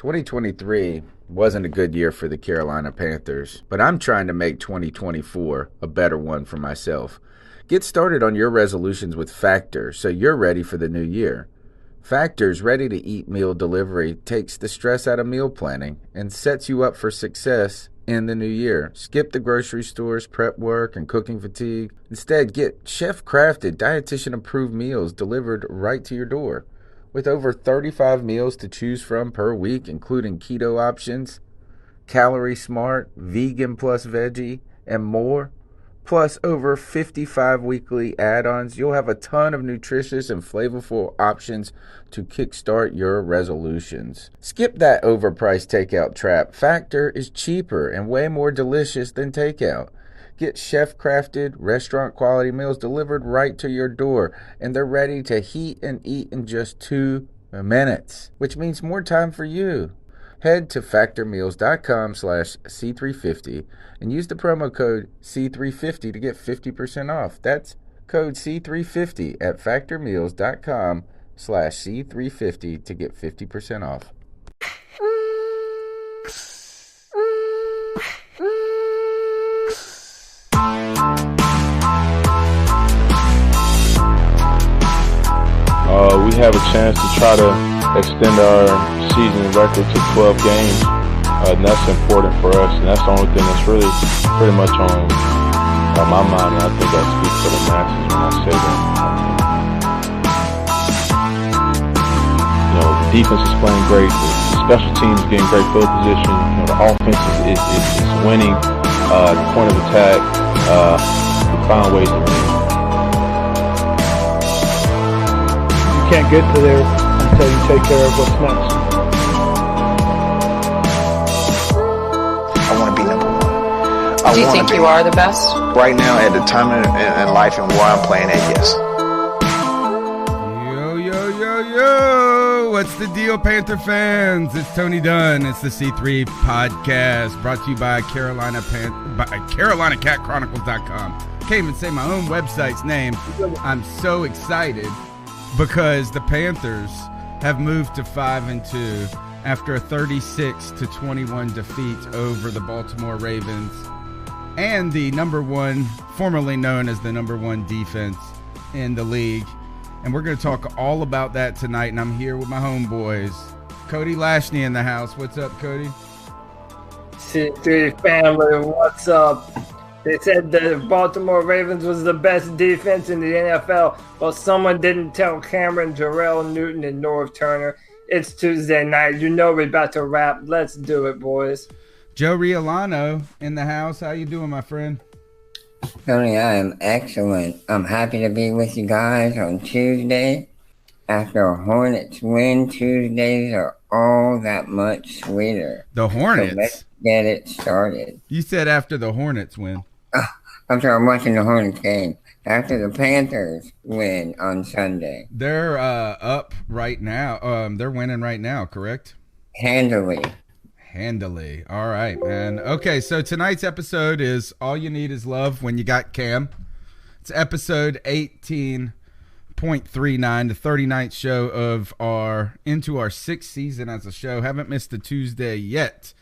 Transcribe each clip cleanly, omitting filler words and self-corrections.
2023 wasn't a good year for the Carolina Panthers, but I'm trying to make 2024 a better one for myself. Get started on your resolutions with Factor so you're ready for the new year. Factor's ready-to-eat meal delivery takes the stress out of meal planning and sets you up for success in the new year. Skip the grocery stores, prep work, and cooking fatigue. Instead, get chef-crafted, dietitian-approved meals delivered right to your door. With over 35 meals to choose from per week, including keto options, calorie smart, vegan plus veggie, and more, plus over 55 weekly add-ons, you'll have a ton of nutritious and flavorful options to kickstart your resolutions. Skip that overpriced takeout trap. Factor is cheaper and way more delicious than takeout. Get chef-crafted, restaurant-quality meals delivered right to your door, and they're ready to heat and eat in just 2 minutes, which means more time for you. Head to factormeals.com/C350 and use the promo code C350 to get 50% off. That's code C350 at factormeals.com/C350 to get 50% off. We have a chance to try to extend our season record to 12 games, and that's important for us, and that's the only thing that's really pretty much on my mind, and I think I speak for the masses when I say that. The defense is playing great, the special teams is getting great field position, the offense is winning, the point of attack, we found ways to win. You can't get to there until you take care of what's next. I want to be number one. Do you think you are the best? Right now, at the time in life and where I'm playing at, yes. Yo. What's the deal, Panther fans? It's Tony Dunn. It's the C3 podcast brought to you by CarolinaCatChronicles.com. Can't even say my own website's name. I'm so excited because the Panthers have moved to 5-2 after a 36-21 defeat over the Baltimore Ravens and the formerly known as the number one defense in the league. And we're going to talk all about that tonight, and I'm here with my homeboys. Cody Lashney in the house. What's up, Cody? C3 family, what's up? They said the Baltimore Ravens was the best defense in the NFL. Well, someone didn't tell Cameron, Jarrell Newton, and Norv Turner. It's Tuesday night. You know we're about to wrap. Let's do it, boys. Joe Riolano in the house. How you doing, my friend? Tony, I am excellent. I'm happy to be with you guys on Tuesday. After a Hornets win, Tuesdays are all that much sweeter. The Hornets? So let's get it started. You said after the Hornets win. I'm sorry, I'm watching the Hornets game. After the Panthers win on Sunday. They're up right now. They're winning right now, correct? Handily. All right, man. Okay, so tonight's episode is All You Need Is Love When You Got Cam. It's episode 18.39, the 39th show of our 6th season as a show. Haven't missed a Tuesday yet.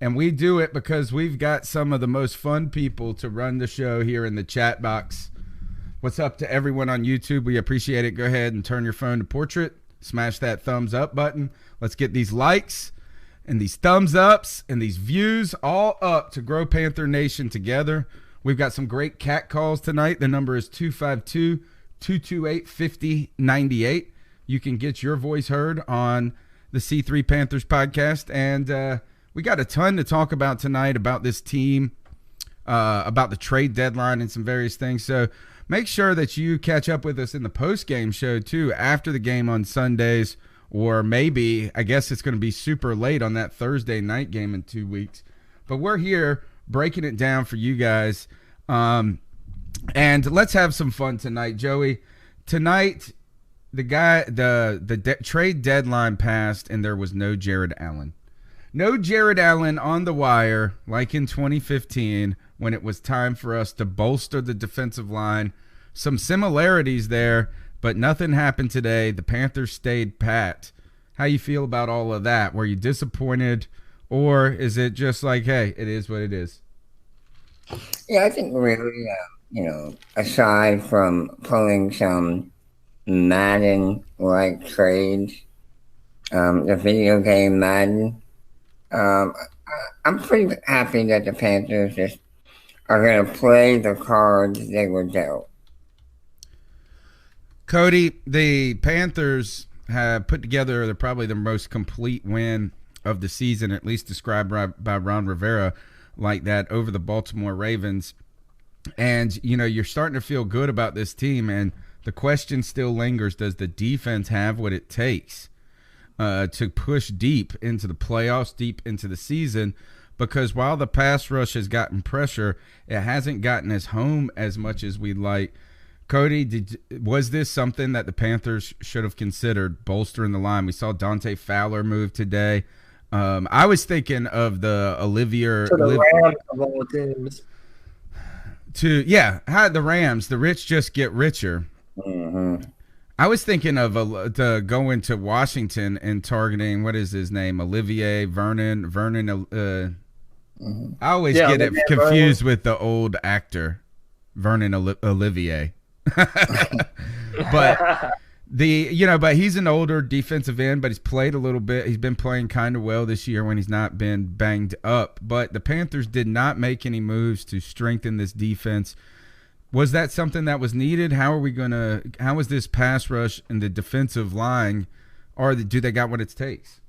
And we do it because we've got some of the most fun people to run the show here in the chat box. What's up to everyone on YouTube? We appreciate it. Go ahead and turn your phone to portrait. Smash that thumbs up button. Let's get these likes and these thumbs ups and these views all up to grow Panther Nation together. We've got some great cat calls tonight. The number is 252-228-5098. You can get your voice heard on the C3 Panthers podcast. And we got a ton to talk about tonight about this team, about the trade deadline and some various things. So make sure that you catch up with us in the post-game show, too, after the game on Sundays. Or maybe, I guess it's going to be super late on that Thursday night game in 2 weeks. But we're here breaking it down for you guys. And let's have some fun tonight, Joey. Tonight, the trade deadline passed, and there was no Jared Allen. No Jared Allen on the wire like in 2015 when it was time for us to bolster the defensive line. Some similarities there, but nothing happened today. The Panthers stayed pat. how you feel about all of that. Were you disappointed, or is it just like, hey, it is what it is? Yeah, I think really, aside from pulling some Madden-like trades, the video game Madden, I'm pretty happy that the Panthers just are going to play the cards they were dealt. Cody, the Panthers have put together probably the most complete win of the season, at least described by Ron Rivera like that, over the Baltimore Ravens. And, you're starting to feel good about this team, and the question still lingers, does the defense have what it takes to push deep into the playoffs, deep into the season? Because while the pass rush has gotten pressure, it hasn't gotten us home as much as we'd like. Cody, was this something that the Panthers should have considered, bolstering the line? We saw Dante Fowler move today. I was thinking of the Olivier. To the Rams of all teams. The Rams. The rich just get richer. Mm-hmm. I was thinking of going to Washington and targeting, what is his name? Olivier Vernon. I always get it confused with the old actor, Vernon Olivier. But but he's an older defensive end, but he's played a little bit. He's been playing kind of well this year when he's not been banged up. But the Panthers did not make any moves to strengthen this defense. Was that something that was needed? How is this pass rush and the defensive line, or do they got what it takes?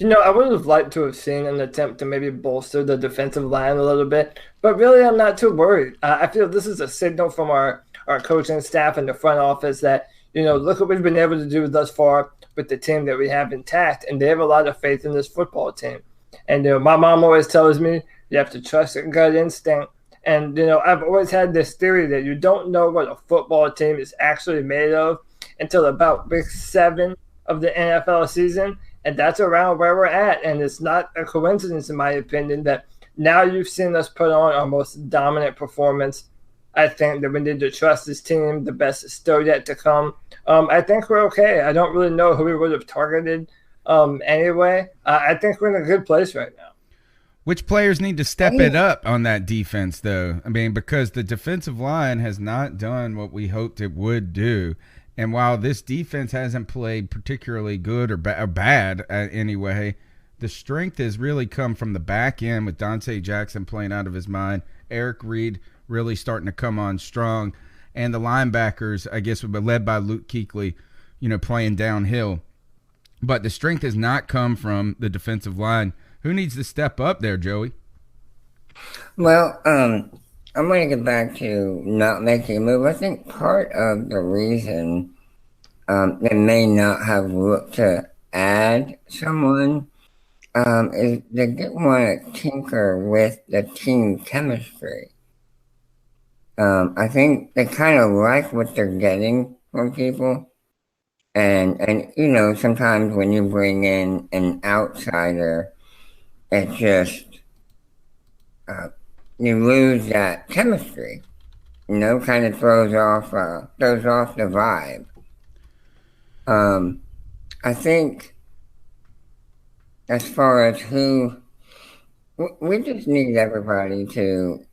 I would have liked to have seen an attempt to maybe bolster the defensive line a little bit, but really I'm not too worried. I feel this is a signal from our coaching staff and the front office that, look what we've been able to do thus far with the team that we have intact, and they have a lot of faith in this football team. And, my mom always tells me you have to trust your gut instinct. And, I've always had this theory that you don't know what a football team is actually made of until about week 7 of the NFL season. And that's around where we're at. And it's not a coincidence, in my opinion, that now you've seen us put on our most dominant performance. I think that we need to trust this team. The best is still yet to come. I think we're okay. I don't really know who we would have targeted anyway. I think we're in a good place right now. Which players need to step it up on that defense, though? I mean, because the defensive line has not done what we hoped it would do. And while this defense hasn't played particularly good or bad anyway, the strength has really come from the back end with Dante Jackson playing out of his mind, Eric Reed really starting to come on strong, and the linebackers, I guess, were led by Luke Kuechly, playing downhill. But the strength has not come from the defensive line. Who needs to step up there, Joey? Well, I'm going to get back to not making a move. I think part of the reason they may not have looked to add someone is they didn't want to tinker with the team chemistry. I think they kind of like what they're getting from people. And sometimes when you bring in an outsider, it just you lose that chemistry. Kind of throws off the vibe. I think as far as we just need everybody to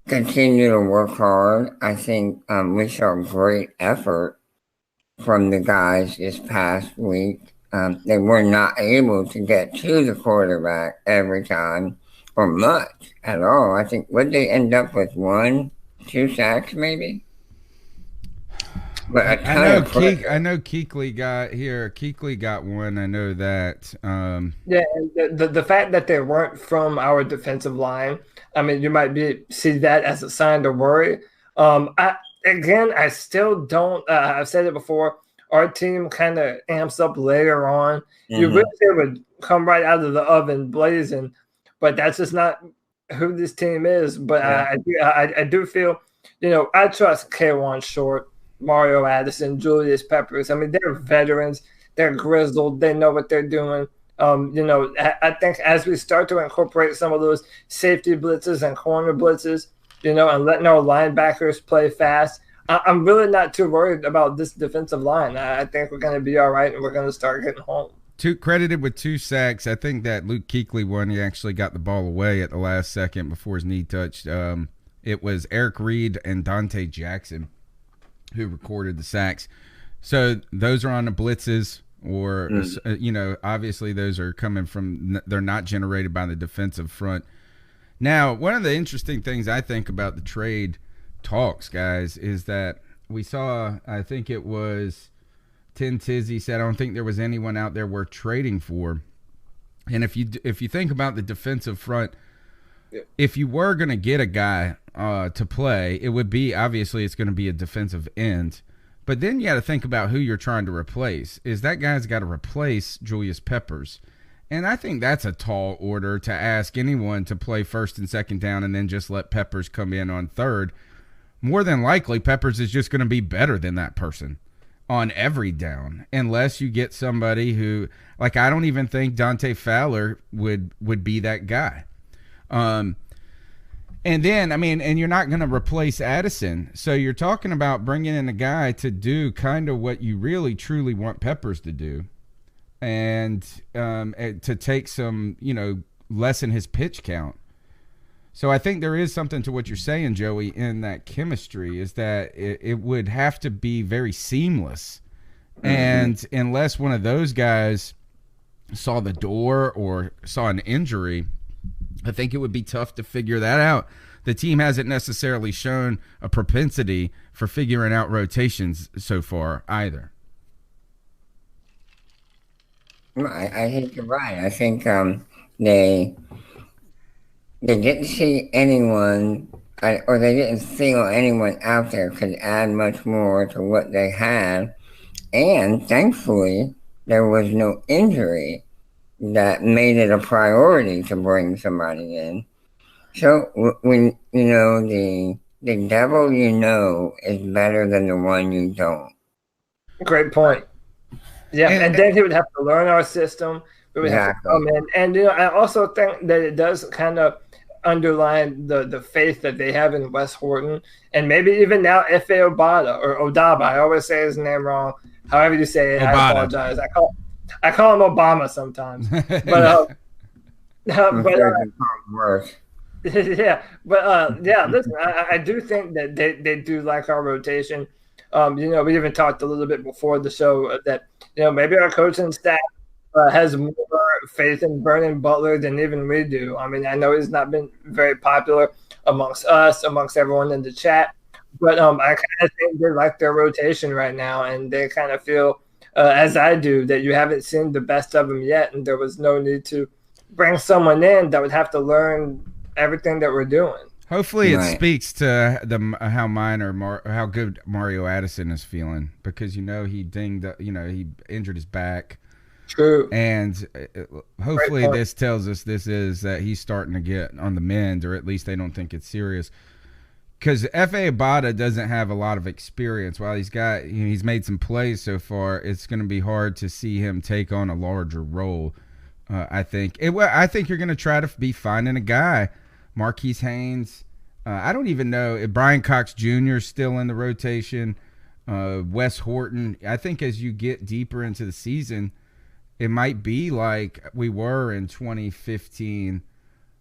continue to work hard. I think we saw great effort from the guys this past week. They were not able to get to the quarterback every time or much at all. I think, would they end up with 1-2 sacks maybe? But I know Kuechly got one. I know that. Yeah, and the fact that they weren't from our defensive line, I mean, you might see that as a sign to worry. I still don't. I've said it before. Our team kind of amps up later on. Mm-hmm. You wish they would come right out of the oven blazing, but that's just not who this team is. But yeah. I do feel, I trust K'Wan Short, Mario Addison, Julius Peppers. I mean, they're veterans. They're grizzled. They know what they're doing. I think as we start to incorporate some of those safety blitzes and corner blitzes, and letting our linebackers play fast, I'm really not too worried about this defensive line. I think we're going to be all right, and we're going to start getting home. credited with 2 sacks. I think that Luke Kuechly one, he actually got the ball away at the last second before his knee touched. It was Eric Reed and Dante Jackson who recorded the sacks. So those are on the blitzes, or obviously those are coming from. They're not generated by the defensive front. Now, one of the interesting things I think about the trade talks, guys, is that we saw. I think it was Tin Tizzy said, "I don't think there was anyone out there worth trading for." And if you think about the defensive front, if you were going to get a guy to play, it would be, obviously it's going to be a defensive end. But then you got to think about who you're trying to replace. Is that guy's got to replace Julius Peppers? And I think that's a tall order to ask anyone to play first and second down and then just let Peppers come in on third. More than likely, Peppers is just going to be better than that person on every down, unless you get somebody who, like, I don't even think Dante Fowler would be that guy. And then, I mean, and you're not going to replace Addison. So you're talking about bringing in a guy to do kind of what you really, truly want Peppers to do. And to take some, lessen his pitch count. So I think there is something to what you're saying, Joey, in that chemistry, is that it would have to be very seamless. Mm-hmm. And unless one of those guys saw the door or saw an injury, I think it would be tough to figure that out. The team hasn't necessarily shown a propensity for figuring out rotations so far either. I think you're right. I think they didn't see anyone, or they didn't feel anyone out there could add much more to what they had. And thankfully, there was no injury that made it a priority to bring somebody in. So when the devil is better than the one you don't. Great point. Yeah, and then he would have to learn our system. We would have to come in, and I also think that it does kind of underline the faith that they have in Wes Horton, and maybe even now Efe Obada or Odaba. I always say his name wrong. However you say it, Obada. I apologize. I call him Obama sometimes, but listen, I do think that they do like our rotation. We even talked a little bit before the show that maybe our coaching staff has more faith in Vernon Butler than even we do. I mean, I know he's not been very popular amongst us, amongst everyone in the chat, but I kind of think they like their rotation right now, and they kind of feel, as I do, that you haven't seen the best of them yet, and there was no need to bring someone in that would have to learn everything that we're doing. Hopefully it speaks to how good Mario Addison is feeling, because he dinged, he injured his back. True. And hopefully this tells us that he's starting to get on the mend, or at least they don't think it's serious. Because Efe Obada doesn't have a lot of experience. While he's made some plays so far, it's going to be hard to see him take on a larger role. I think you're going to try to be finding a guy. Marquise Haynes. I don't even know if Brian Cox Jr. is still in the rotation. Wes Horton. I think as you get deeper into the season, it might be like we were in 2015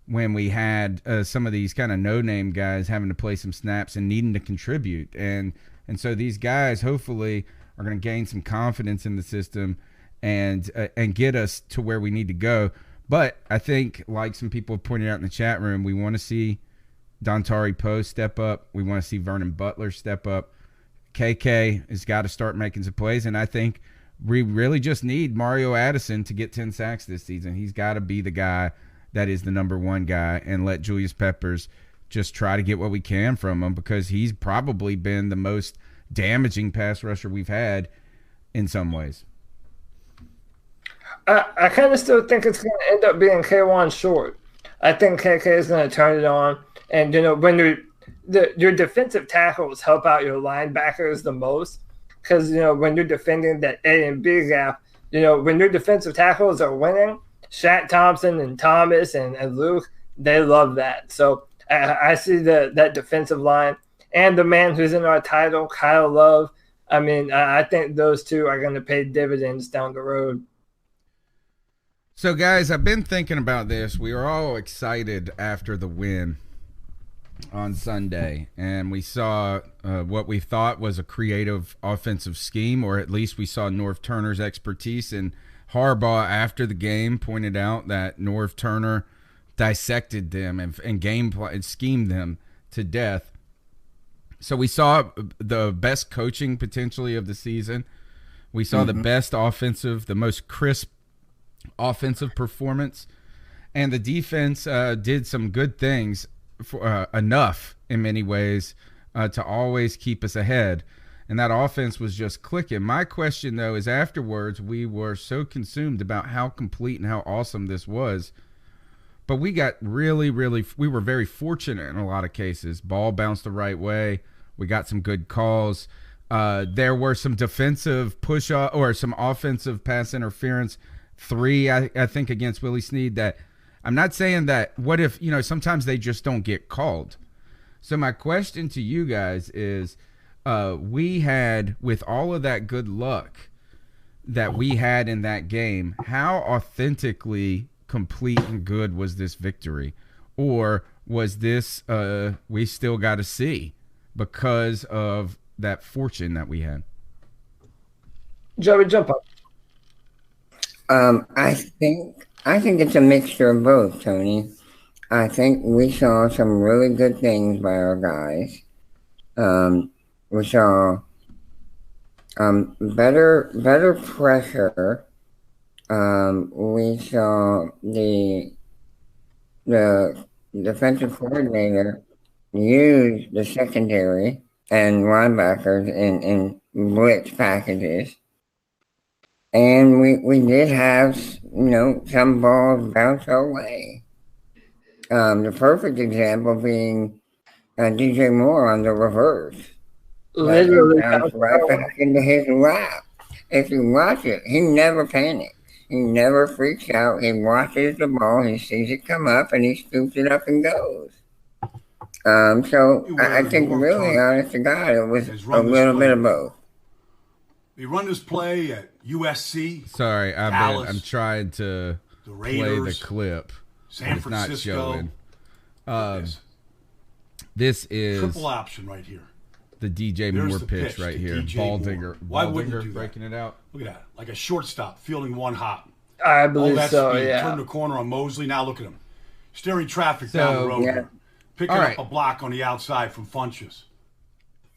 when we had some of these kind of no-name guys having to play some snaps and needing to contribute. And so these guys hopefully are going to gain some confidence in the system and get us to where we need to go. But I think, like some people have pointed out in the chat room, we want to see Dontari Poe step up. We want to see Vernon Butler step up. KK has got to start making some plays, and I think we really just need Mario Addison to get 10 sacks this season. He's got to be the guy that is the number one guy, and let Julius Peppers just try to get what we can from him, because he's probably been the most damaging pass rusher we've had in some ways. I kind of still think it's going to end up being K1 Short. I think KK is going to turn it on. And, when your defensive tackles help out your linebackers the most, because, when you're defending that A and B gap, when your defensive tackles are winning, Shaq Thompson and Thomas and Luke, they love that. So I see that defensive line and the man who's in our title, Kyle Love. I mean, I think those two are going to pay dividends down the road. So, guys, I've been thinking about this. We were all excited after the win on Sunday, and we saw what we thought was a creative offensive scheme, or at least we saw Norv Turner's expertise. And Harbaugh, after the game, pointed out that Norv Turner dissected them and game plan and schemed them to death. So we saw the best coaching potentially of the season. We saw the best offensive, the most crisp offensive performance, and the defense did some good things, for enough in many ways to always keep us ahead. And that offense was just clicking. My question, though, is afterwards we were so consumed about how complete and how awesome this was. But we got we were very fortunate in a lot of cases. Ball bounced the right way. We got some good calls. There were some defensive push-off or some offensive pass interference. 3, I think, against Willie Snead that I'm not saying that what if, sometimes they just don't get called. So my question to you guys is, we had, with all of that good luck that we had in that game, how authentically complete and good was this victory? Or was this we still got to see because of that fortune that we had? Joey, jump up. I think it's a mixture of both, Tony. I think we saw some really good things by our guys. We saw better pressure. We saw the defensive coordinator use the secondary and linebackers in blitz packages. And we did have, some balls bounce our way. The perfect example being DJ Moore on the reverse. Literally bounced right back into his lap. If you watch it, he never panics. He never freaks out. He watches the ball, he sees it come up, and he scoops it up and goes. So I think really, honest to God, it was a little bit of both. They run this play at USC. Sorry, I'm trying to the Raiders, play the clip. San It's not Francisco. showing. This is Triple option right here. the DJ There's Moore the pitch pitch right to here. DJ Baldinger, Why wouldn't you do that? breaking it out. Look at that. Like a shortstop, fielding one hop. I All believe that so, speed. yeah. Turn the corner on Mosley. Now look at him. Steering traffic So- down the road. Yeah. Here. Picking All right. up a block on the outside from Funches.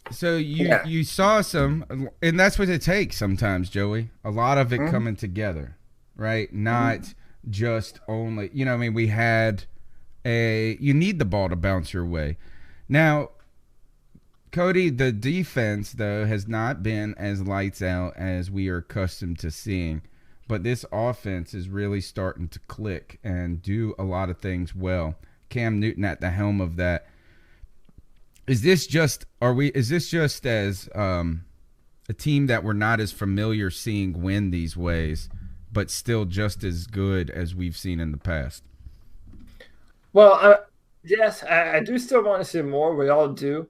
So you saw some, and that's what it takes sometimes, Joey. A lot of it coming together, right? Not just only, we had you need the ball to bounce your way. Now, Cody, the defense, though, has not been as lights out as we are accustomed to seeing. But this offense is really starting to click and do a lot of things well. Cam Newton at the helm of that. Is this just as a team that we're not as familiar seeing win these ways, but still just as good as we've seen in the past? Well, yes, I do still want to see more. We all do.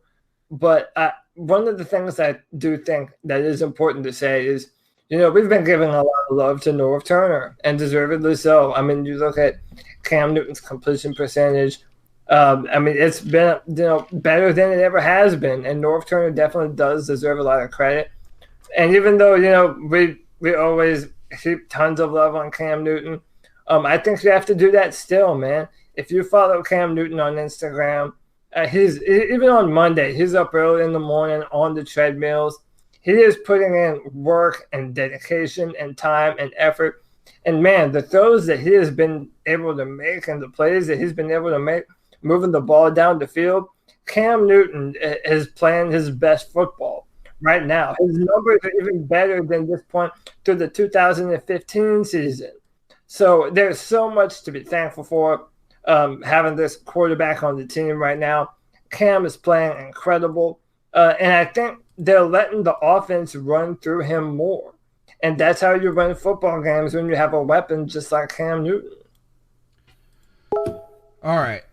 But one of the things I do think that is important to say is, we've been giving a lot of love to Norv Turner, and deservedly so. I mean, you look at Cam Newton's completion percentage. It's been better than it ever has been, and Norv Turner definitely does deserve a lot of credit. And even though we always heap tons of love on Cam Newton, I think you have to do that still, man. If you follow Cam Newton on Instagram, he's even on Monday. He's up early in the morning on the treadmills. He is putting in work and dedication and time and effort. And man, the throws that he has been able to make and the plays that he's been able to make, moving the ball down the field, Cam Newton is playing his best football right now. His numbers are even better than this point through the 2015 season. So there's so much to be thankful for having this quarterback on the team right now. Cam is playing incredible. And I think they're letting the offense run through him more. And that's how you win football games, when you have a weapon just like Cam Newton. All right.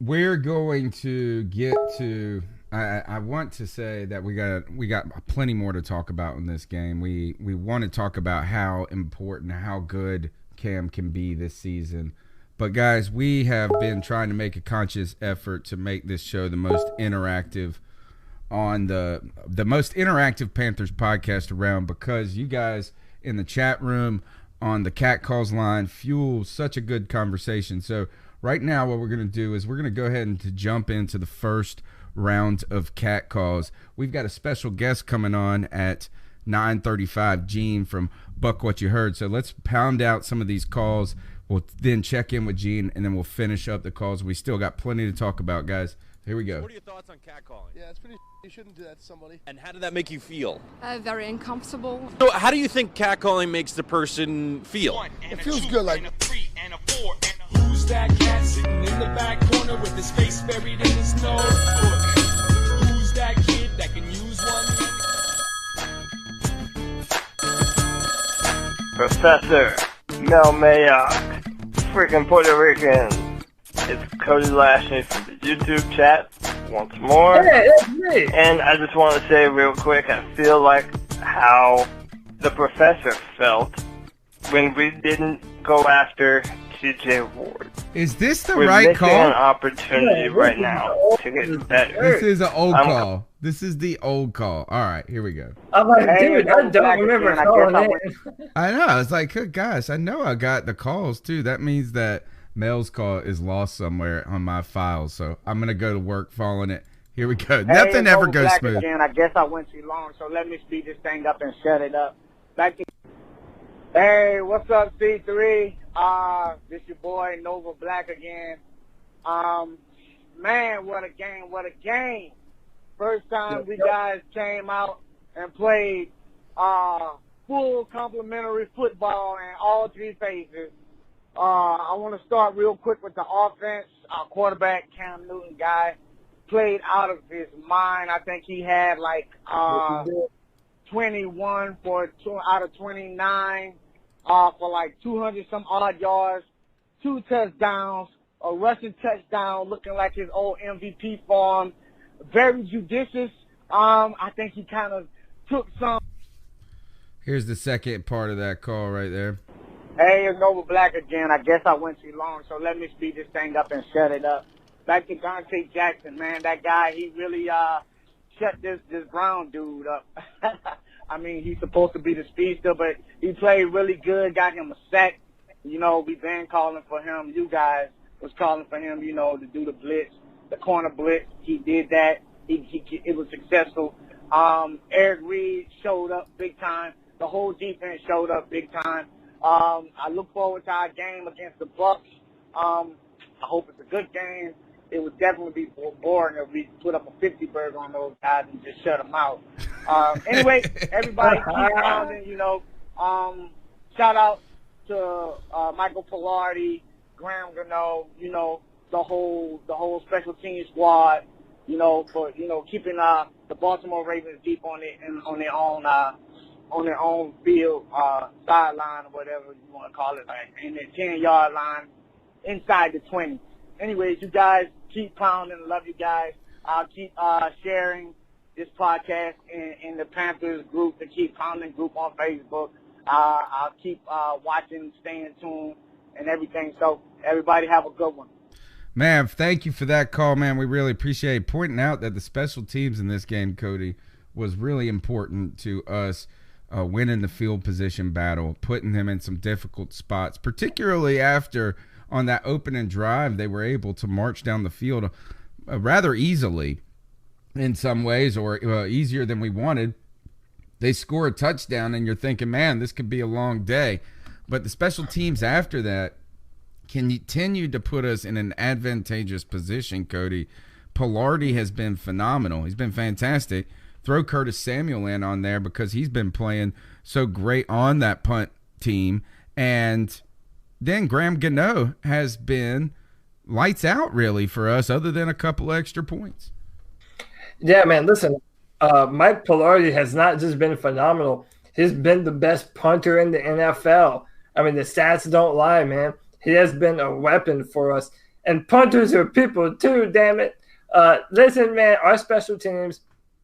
We're going to get to I want to say that we got plenty more to talk about in this game. We want to talk about how important, how good Cam can be this season. But guys, we have been trying to make a conscious effort to make this show the most interactive on the most interactive Panthers podcast around, because you guys in the chat room, on the Cat Calls line, fuel such a good conversation. So right now what we're going to do is we're going to go ahead and to jump into the first round of Cat Calls. We've got a special guest coming on at 9:35, Gene from Buck What You Heard. So let's pound out some of these calls. We'll then check in with Gene, and then we'll finish up the calls. We still got plenty to talk about, guys. Here we go. What are your thoughts on catcalling? Yeah, it's pretty. You shouldn't do that to somebody. And how did that make you feel? Very uncomfortable. So how do you think catcalling makes the person feel? It feels good, like. Who's that cat sitting in the back corner with his face buried in his nose? Who's that kid that can use one? Professor Mel Mayock, freaking Puerto Rican. It's Cody Lashley from the YouTube chat once more. Hey, that's me. And I just want to say real quick, I feel like how the professor felt when we didn't go after TJ Ward. Is this the We're right missing call? an opportunity right now to get better. This is an old call. This is the old call. All right, here we go. I'm like, dude, I don't remember calling in. I know. I was like, good gosh, I know I got the calls too. That means that Mel's call is lost somewhere on my files. So I'm going to go to work following it. Here we go. Nothing ever goes smooth. Again. I guess I went too long, so let me speed this thing up and shut it up. Back to Hey, what's up, C3? This your boy, Nova Black again. Man, what a game, what a game. First time we guys came out and played full complimentary football in all three phases. I want to start real quick with the offense. Our quarterback, Cam Newton guy, played out of his mind. I think he had like 21 out of 29 for like 200 some odd yards, 2 touchdowns, a rushing touchdown, looking like his old MVP form. Very judicious. I think he kind of took some. Here's the second part of that call right there. Hey, it's Nova Black again. I guess I went too long, so let me speed this thing up and shut it up. Back to Dante Jackson, man. That guy, he really shut this Brown dude up. I mean, he's supposed to be the speedster, but he played really good, got him a sack. You know, we've been calling for him. You guys was calling for him, you know, to do the blitz, the corner blitz. He did that. It was successful. Eric Reed showed up big time. The whole defense showed up big time. I look forward to our game against the Bucks. I hope it's a good game. It would definitely be boring if we put up a 50 burger on those guys and just shut them out. Anyway, everybody keep pounding, you know. Shout out to Michael Pilardi, Graham Gano, you know, the whole special team squad, you know, for, you know, keeping the Baltimore Ravens deep on their own field, sideline or whatever you want to call it, like in the 10-yard line, inside the 20. Anyways, you guys keep pounding. Love you guys. I'll keep sharing this podcast in the Panthers group, the Keep Pounding group on Facebook. I'll keep watching, staying tuned, and everything. So everybody have a good one. Man, thank you for that call, man. We really appreciate pointing out that the special teams in this game, Cody, was really important to us. Winning the field position battle, putting them in some difficult spots, particularly after on that opening drive, they were able to march down the field rather easily in some ways, or easier than we wanted. They score a touchdown, and you're thinking, man, this could be a long day. But the special teams after that continued to put us in an advantageous position, Cody. Pilardi has been phenomenal. He's been fantastic. Throw Curtis Samuel in on there because he's been playing so great on that punt team. And then Graham Gano has been lights out really for us other than a couple extra points. Yeah, man, listen, Mike Pilardi has not just been phenomenal. He's been the best punter in the NFL. I mean, the stats don't lie, man. He has been a weapon for us. And punters are people too, damn it. Listen, man, our special teams,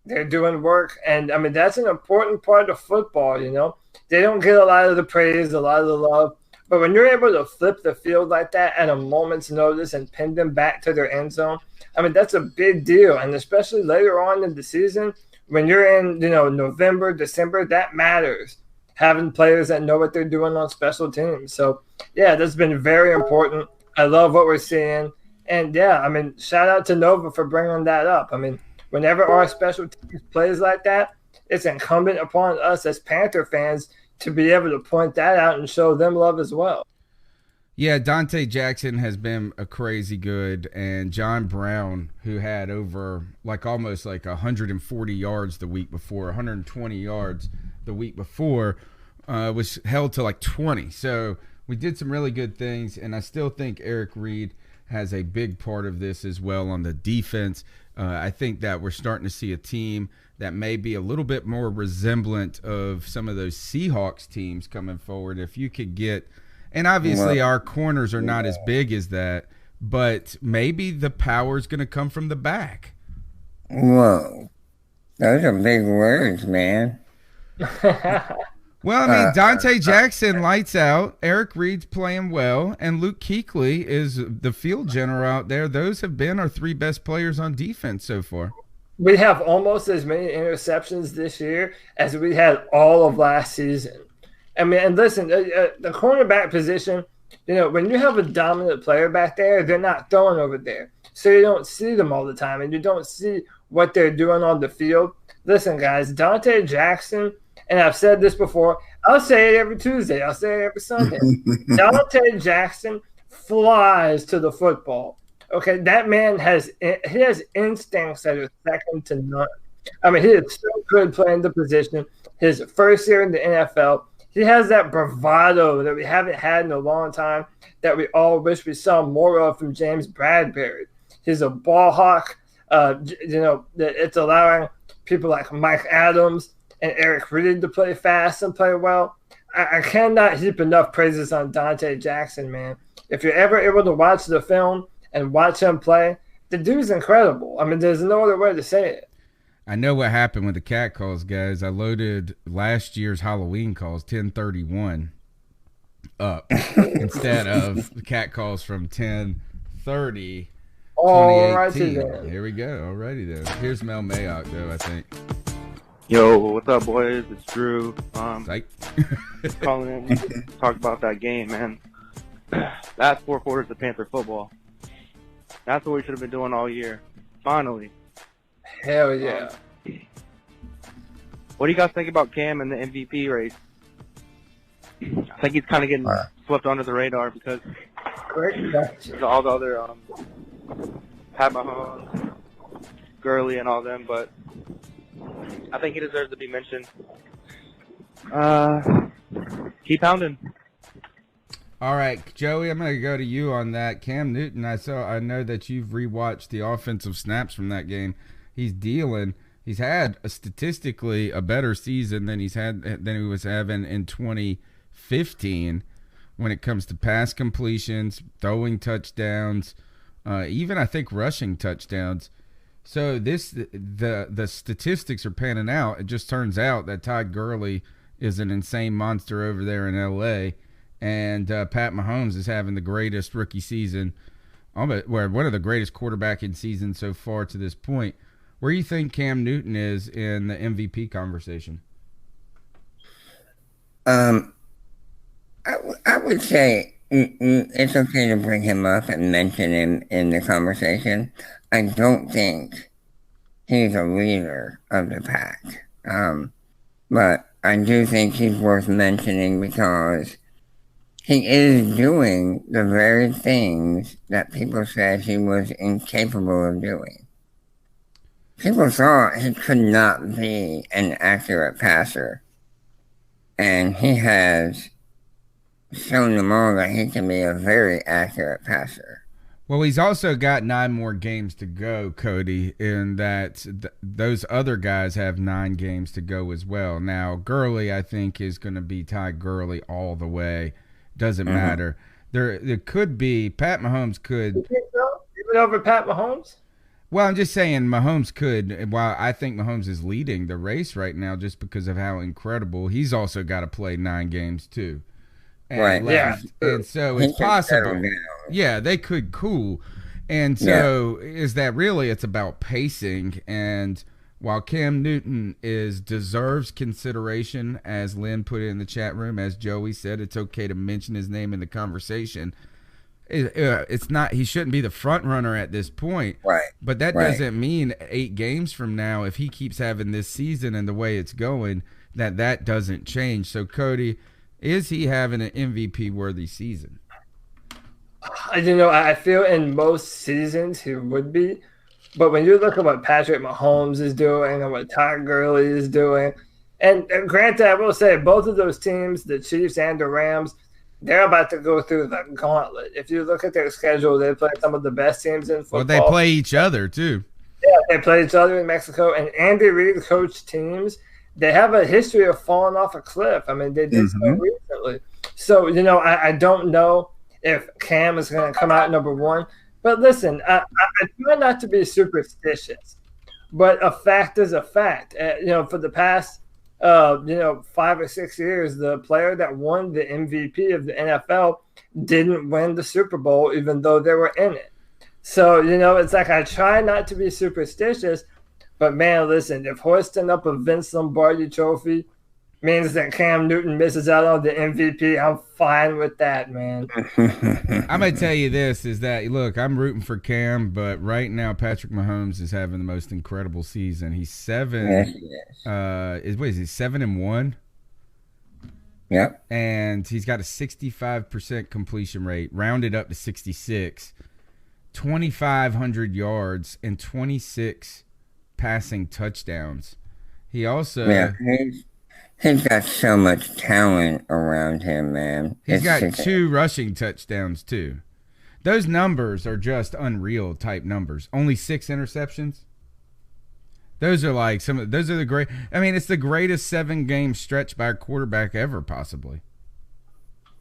they're doing work. And, I mean, that's an important part of football, you know. They don't get a lot of the praise, a lot of the love. But when you're able to flip the field like that at a moment's notice and pin them back to their end zone, I mean, that's a big deal. And especially later on in the season, when you're in, you know, November, December, that matters. Having players that know what they're doing on special teams. So, yeah, that's been very important. I love what we're seeing. And, yeah, I mean, shout out to Nova for bringing that up. I mean, whenever our special teams plays like that, it's incumbent upon us as Panther fans to be able to point that out and show them love as well. Yeah, Dante Jackson has been a crazy good, and John Brown, who had over almost 140 yards the week before, 120 yards the week before, was held to 20. So we did some really good things, and I still think Eric Reed has a big part of this as well on the defense. I think that we're starting to see a team that may be a little bit more resemblant of some of those Seahawks teams coming forward. If you could get, and obviously our corners are not as big as that, but maybe the power is going to come from the back. Whoa. Those are big words, man. Well, I mean, Dante Jackson lights out, Eric Reed's playing well, and Luke Kuechly is the field general out there. Those have been our three best players on defense so far. We have almost as many interceptions this year as we had all of last season. I mean, and listen, the cornerback position, you know, when you have a dominant player back there, they're not throwing over there. So you don't see them all the time, and you don't see what they're doing on the field. Listen, guys, Dante Jackson, and I've said this before, I'll say it every Tuesday, I'll say it every Sunday. Dante Jackson flies to the football. Okay, that man has instincts that are second to none. I mean, he is so good playing the position. His first year in the NFL, he has that bravado that we haven't had in a long time that we all wish we saw more of from James Bradbury. He's a ball hawk. You know, it's allowing people like Mike Adams and Eric Reed to play fast and play well. I cannot heap enough praises on Dante Jackson, man. If you're ever able to watch the film and watch him play, the dude's incredible. I mean, there's no other way to say it. I know what happened with the cat calls, guys. I loaded last year's Halloween calls, 1031, up instead of the cat calls from 1030. All righty then. Here we go. Alrighty then. Here's Mel Mayock, though, I think. Yo, what's up, boys? It's Drew. Psych. Calling in to talk about that game, man. Last 4 quarters of Panther football. That's what we should have been doing all year. Finally. Hell yeah. What do you guys think about Cam and the MVP race? I think he's kind of getting swept under the radar because all the other Pat Mahomes, Gurley, and all them, but I think he deserves to be mentioned. Keep pounding. All right, Joey, I'm going to go to you on that. Cam Newton, I know that you've rewatched the offensive snaps from that game. He's dealing. He's had statistically a better season than he was having in 2015 when it comes to pass completions, throwing touchdowns, even I think rushing touchdowns. So the statistics are panning out. It just turns out that Todd Gurley is an insane monster over there in L.A., and Pat Mahomes is having the greatest rookie season, one of the greatest quarterbacking seasons so far to this point. Where do you think Cam Newton is in the MVP conversation? I would say it's okay to bring him up and mention him in the conversation. I don't think he's a leader of the pack. But I do think he's worth mentioning because he is doing the very things that people said he was incapable of doing. People thought he could not be an accurate passer. And he has shown them all that he can be a very accurate passer. Well, he's also got 9 more games to go, Cody, in that those other guys have 9 games to go as well. Now, Gurley, I think, is going to be Todd Gurley all the way. Doesn't matter. There could be – Pat Mahomes could – You think so? Even over Pat Mahomes? Well, I'm just saying Mahomes could. While I think Mahomes is leading the race right now just because of how incredible, he's also got to play 9 games too. And right. Left. Yeah. And so it's possible. Yeah, they could cool. And so is that really it's about pacing. And while Cam Newton deserves consideration, as Lynn put it in the chat room, as Joey said, it's okay to mention his name in the conversation. It's not. He shouldn't be the front runner at this point. Right. But that doesn't mean 8 games from now, if he keeps having this season and the way it's going, that doesn't change. So Cody, is he having an MVP worthy season? I feel in most seasons he would be, but when you look at what Patrick Mahomes is doing and what Todd Gurley is doing, and granted, I will say both of those teams, the Chiefs and the Rams, they're about to go through the gauntlet. If you look at their schedule, they play some of the best teams in football. Well, they play each other, too. Yeah, they play each other in Mexico. And Andy Reid coached teams. They have a history of falling off a cliff. I mean, they did so recently. So, I don't know if Cam is going to come out number 1. But listen, I try not to be superstitious. But a fact is a fact. For the past 5 or 6 years, the player that won the MVP of the NFL didn't win the Super Bowl, even though they were in it. So, it's like I try not to be superstitious, but man, listen, if hoisting up a Vince Lombardi trophy means that Cam Newton misses out on the MVP, I'm fine with that, man. I'm going to tell you this, is that, look, I'm rooting for Cam, but right now Patrick Mahomes is having the most incredible season. He's 7-1? Yep. And he's got a 65% completion rate, rounded up to 66, 2,500 yards, and 26 passing touchdowns. He also... Yeah, he's got so much talent around him, man. He's got 2 rushing touchdowns, too. Those numbers are just unreal type numbers. Only 6 interceptions. Those are like those are the great. I mean, it's the greatest 7-game stretch by a quarterback ever, possibly.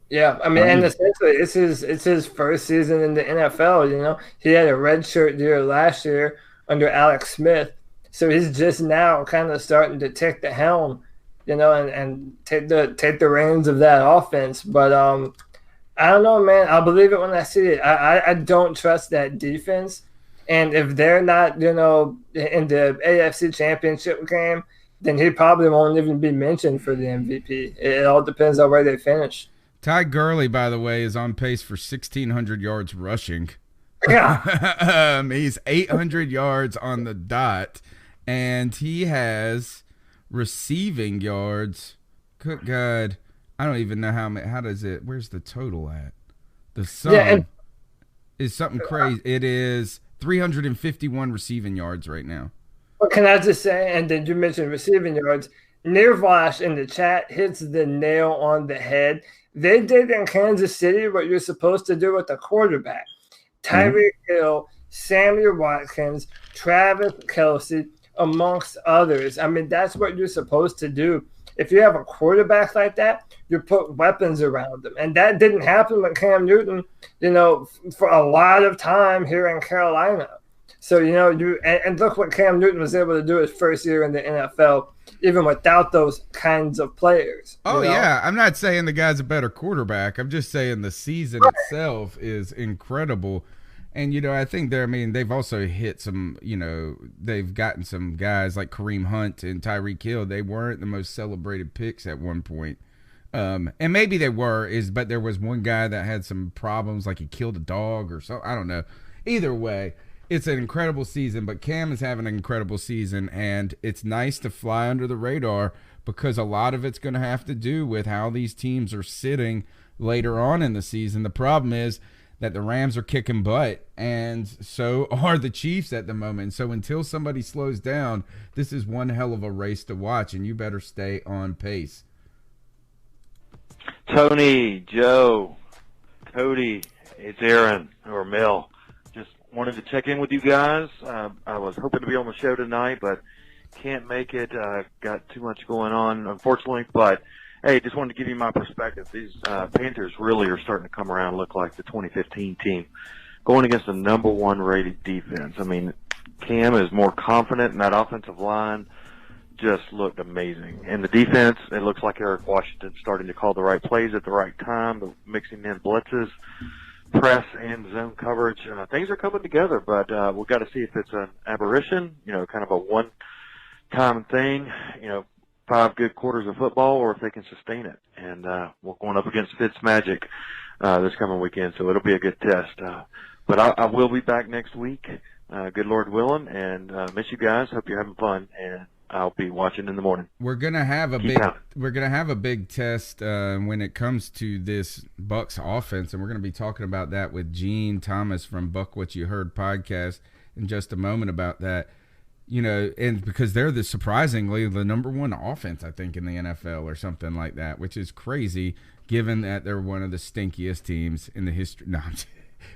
Yeah, I mean, and essentially, it's his first season in the NFL. He had a redshirt year last year under Alex Smith, so he's just now kind of starting to take the helm, and take the reins of that offense. But I don't know, man. I'll believe it when I see it. I don't trust that defense. And if they're not, in the AFC Championship game, then he probably won't even be mentioned for the MVP. It all depends on where they finish. Ty Gurley, by the way, is on pace for 1,600 yards rushing. Yeah. He's 800 yards on the dot, and he has receiving yards. Good God. I don't even know how does it, where's the total at? The sum is something crazy. It is 351 receiving yards right now. Well, can I just say, and then you mentioned receiving yards, Nirvash in the chat hits the nail on the head. They did in Kansas City what you're supposed to do with the quarterback. Tyreek Hill, Samuel Watkins, Travis Kelce, amongst others. I mean, that's what you're supposed to do. If you have a quarterback like that, you put weapons around them. And that didn't happen with Cam Newton, for a lot of time here in Carolina. So, and look what Cam Newton was able to do his first year in the NFL, even without those kinds of players. Oh, yeah. I'm not saying the guy's a better quarterback. I'm just saying the season itself is incredible. And, I think they've also hit some, they've gotten some guys like Kareem Hunt and Tyreek Hill. They weren't the most celebrated picks at one point. And maybe they were, but there was one guy that had some problems, like he killed a dog or something. I don't know. Either way, it's an incredible season, but Cam is having an incredible season, and it's nice to fly under the radar because a lot of it's going to have to do with how these teams are sitting later on in the season. The problem is that the Rams are kicking butt, and so are the Chiefs at the moment. So until somebody slows down, this is one hell of a race to watch, and you better stay on pace. Tony, Joe, Cody, it's Aaron or Mel. Just wanted to check in with you guys. I was hoping to be on the show tonight, but can't make it. Got too much going on, unfortunately. But hey, just wanted to give you my perspective. These Panthers really are starting to come around and look like the 2015 team, going against the #1 rated defense. I mean, Cam is more confident in that offensive line. Just looked amazing. And the defense, it looks like Eric Washington's starting to call the right plays at the right time, mixing in blitzes, press, and zone coverage. Things are coming together, but we've got to see if it's an aberration, kind of a one-time thing, 5 good quarters of football, or if they can sustain it. And we're going up against Fitzmagic this coming weekend, so it'll be a good test. But I will be back next week, good Lord willing, and miss you guys. Hope you're having fun, and I'll be watching in the morning. We're gonna have a big test when it comes to this Bucks offense, and we're gonna be talking about that with Gene Thomas from Buck What You Heard podcast in just a moment about that. And because they're surprisingly the number 1 offense, I think, in the NFL or something like that, which is crazy given that they're one of the stinkiest teams in the history. No,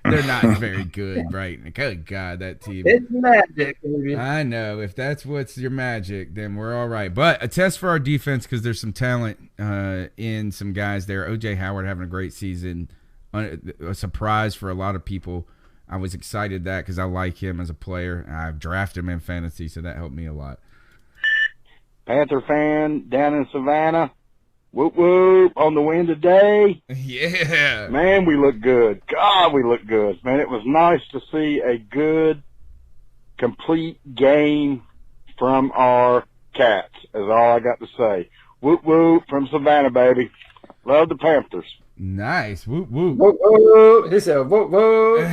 they're not very good, right? Good God, that team. It's magic, baby. I know. If that's what's your magic, then we're all right. But a test for our defense because there's some talent in some guys there. O.J. Howard having a great season. A surprise for a lot of people. I was excited that because I like him as a player. I've drafted him in fantasy, so that helped me a lot. Panther fan down in Savannah. Whoop, whoop, on the win today. Yeah. Man, we look good. God, we look good. Man, it was nice to see a good, complete game from our Cats, is all I got to say. Whoop, whoop, from Savannah, baby. Love the Panthers. Nice. Whoop, whoop. Whoop, whoop. He said, whoop, whoop.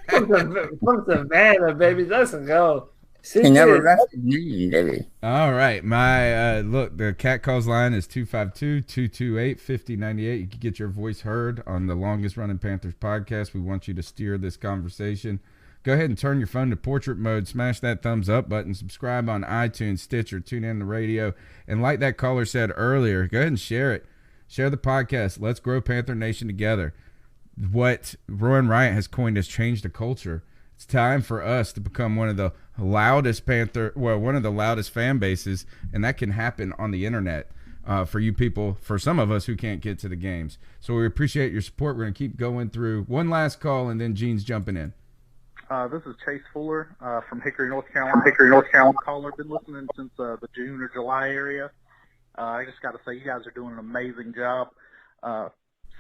from Savannah, baby. Let's go. He never left me, did he? All right. My look, the Cat Calls line is 252-228-5098. You can get your voice heard on the longest running Panthers podcast. We want you to steer this conversation. Go ahead and turn your phone to portrait mode. Smash that thumbs up button. Subscribe on iTunes, Stitcher, tune in the radio. And like that caller said earlier, go ahead and share it. Share the podcast. Let's grow Panther Nation together. What Rowan Wright has coined has changed the culture. It's time for us to become one of the loudest one of the loudest fan bases, and that can happen on the internet for you people, for some of us who can't get to the games. So we appreciate your support. We're going to keep going through one last call, and then Gene's jumping in. This is Chase Fuller from Hickory, North Carolina. Caller, been listening since the June or July area. I just got to say, you guys are doing an amazing job.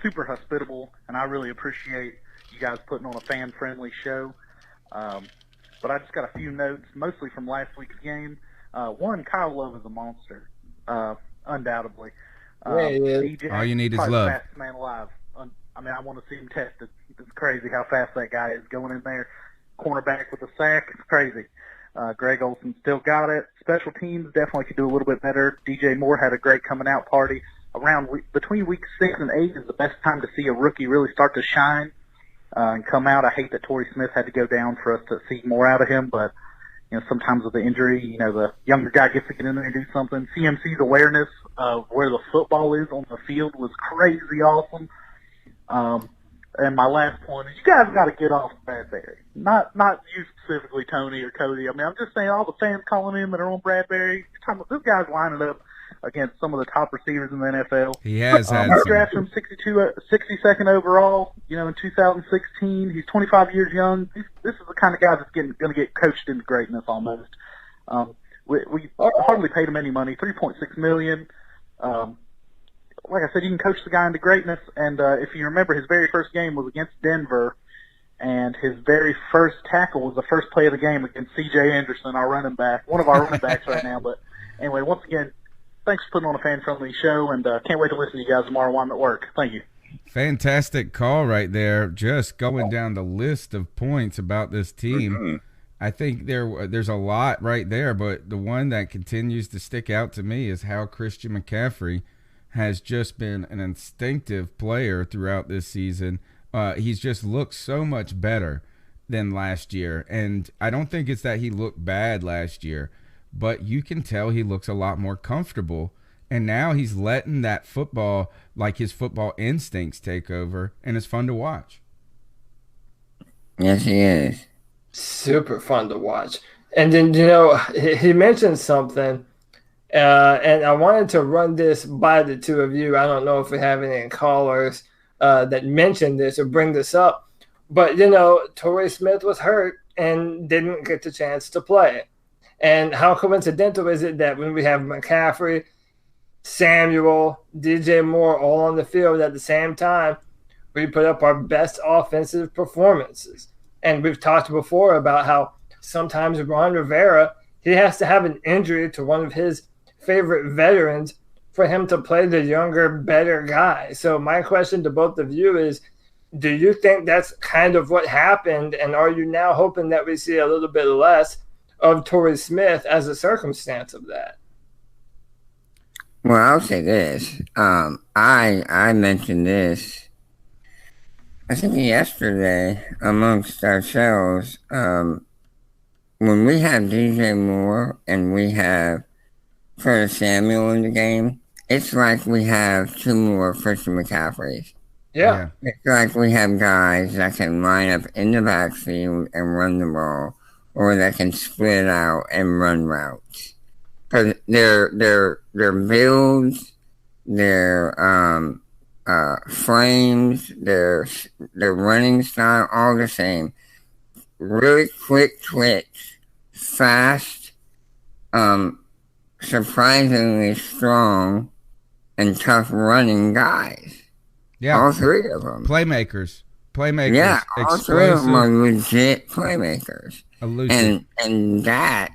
Super hospitable, and I really appreciate you guys putting on a fan-friendly show. But I just got a few notes, mostly from last week's game. One, Kyle Love is a monster, undoubtedly. All you need is love. The fastest man alive. I mean, I want to see him tested. It's crazy how fast that guy is going in there. Cornerback with a sack, it's crazy. Greg Olson still got it. Special teams definitely could do a little bit better. DJ Moore had a great coming out party. Between week 6 and 8 is the best time to see a rookie really start to shine and come out. I hate that Torrey Smith had to go down for us to see more out of him, but sometimes with the injury, the younger guy gets to get in there and do something. CMC's awareness of where the football is on the field was crazy awesome. And my last point is, you guys got to get off Bradbury. Not you specifically, Tony or Cody. I mean, I'm just saying all the fans calling in that are on Bradbury. This guy's lining up against some of the top receivers in the NFL. He has had some. Drafted him 62nd overall, in 2016. He's 25 years young. This is the kind of guy that's going to get coached into greatness almost. We hardly paid him any money, $3.6 million. Like I said, you can coach the guy into greatness. And if you remember, his very first game was against Denver, and his very first tackle was the first play of the game against C.J. Anderson, our running back, one of our running backs right now. But anyway, once again, thanks for putting on a fan-friendly show, and can't wait to listen to you guys tomorrow while I'm at work. Thank you. Fantastic call right there. Just going down the list of points about this team. Mm-hmm. I think there's a lot right there, but the one that continues to stick out to me is how Christian McCaffrey has just been an instinctive player throughout this season. He's just looked so much better than last year, and I don't think it's that he looked bad last year, but you can tell he looks a lot more comfortable, and now he's letting that football, like his football instincts, take over, and it's fun to watch. Yes, he is. Super fun to watch. And then, he mentioned something, and I wanted to run this by the two of you. I don't know if we have any callers that mentioned this or bring this up, but, Torrey Smith was hurt. and didn't get the chance to play. And how coincidental is it that when we have McCaffrey, Samuel, DJ Moore all on the field at the same time, we put up our best offensive performances? And we've talked before about how sometimes Ron Rivera, he has to have an injury to one of his favorite veterans for him to play the younger, better guy. So my question to both of you is, do you think that's kind of what happened? And are you now hoping that we see a little bit less of Torrey Smith as a circumstance of that? Well, I'll say this. I mentioned this, I think yesterday amongst ourselves. When we have DJ Moore and we have Curtis Samuel in the game, it's like we have two more Christian McCaffreys. Yeah. It's like we have guys that can line up in the backfield and run the ball, or that can split out and run routes. Because their builds, their frames, their running style, all the same. Really quick twitch, fast, surprisingly strong, and tough running guys. Yeah, all three of them. Playmakers. Yeah, all three of them are legit playmakers. Elusive. And that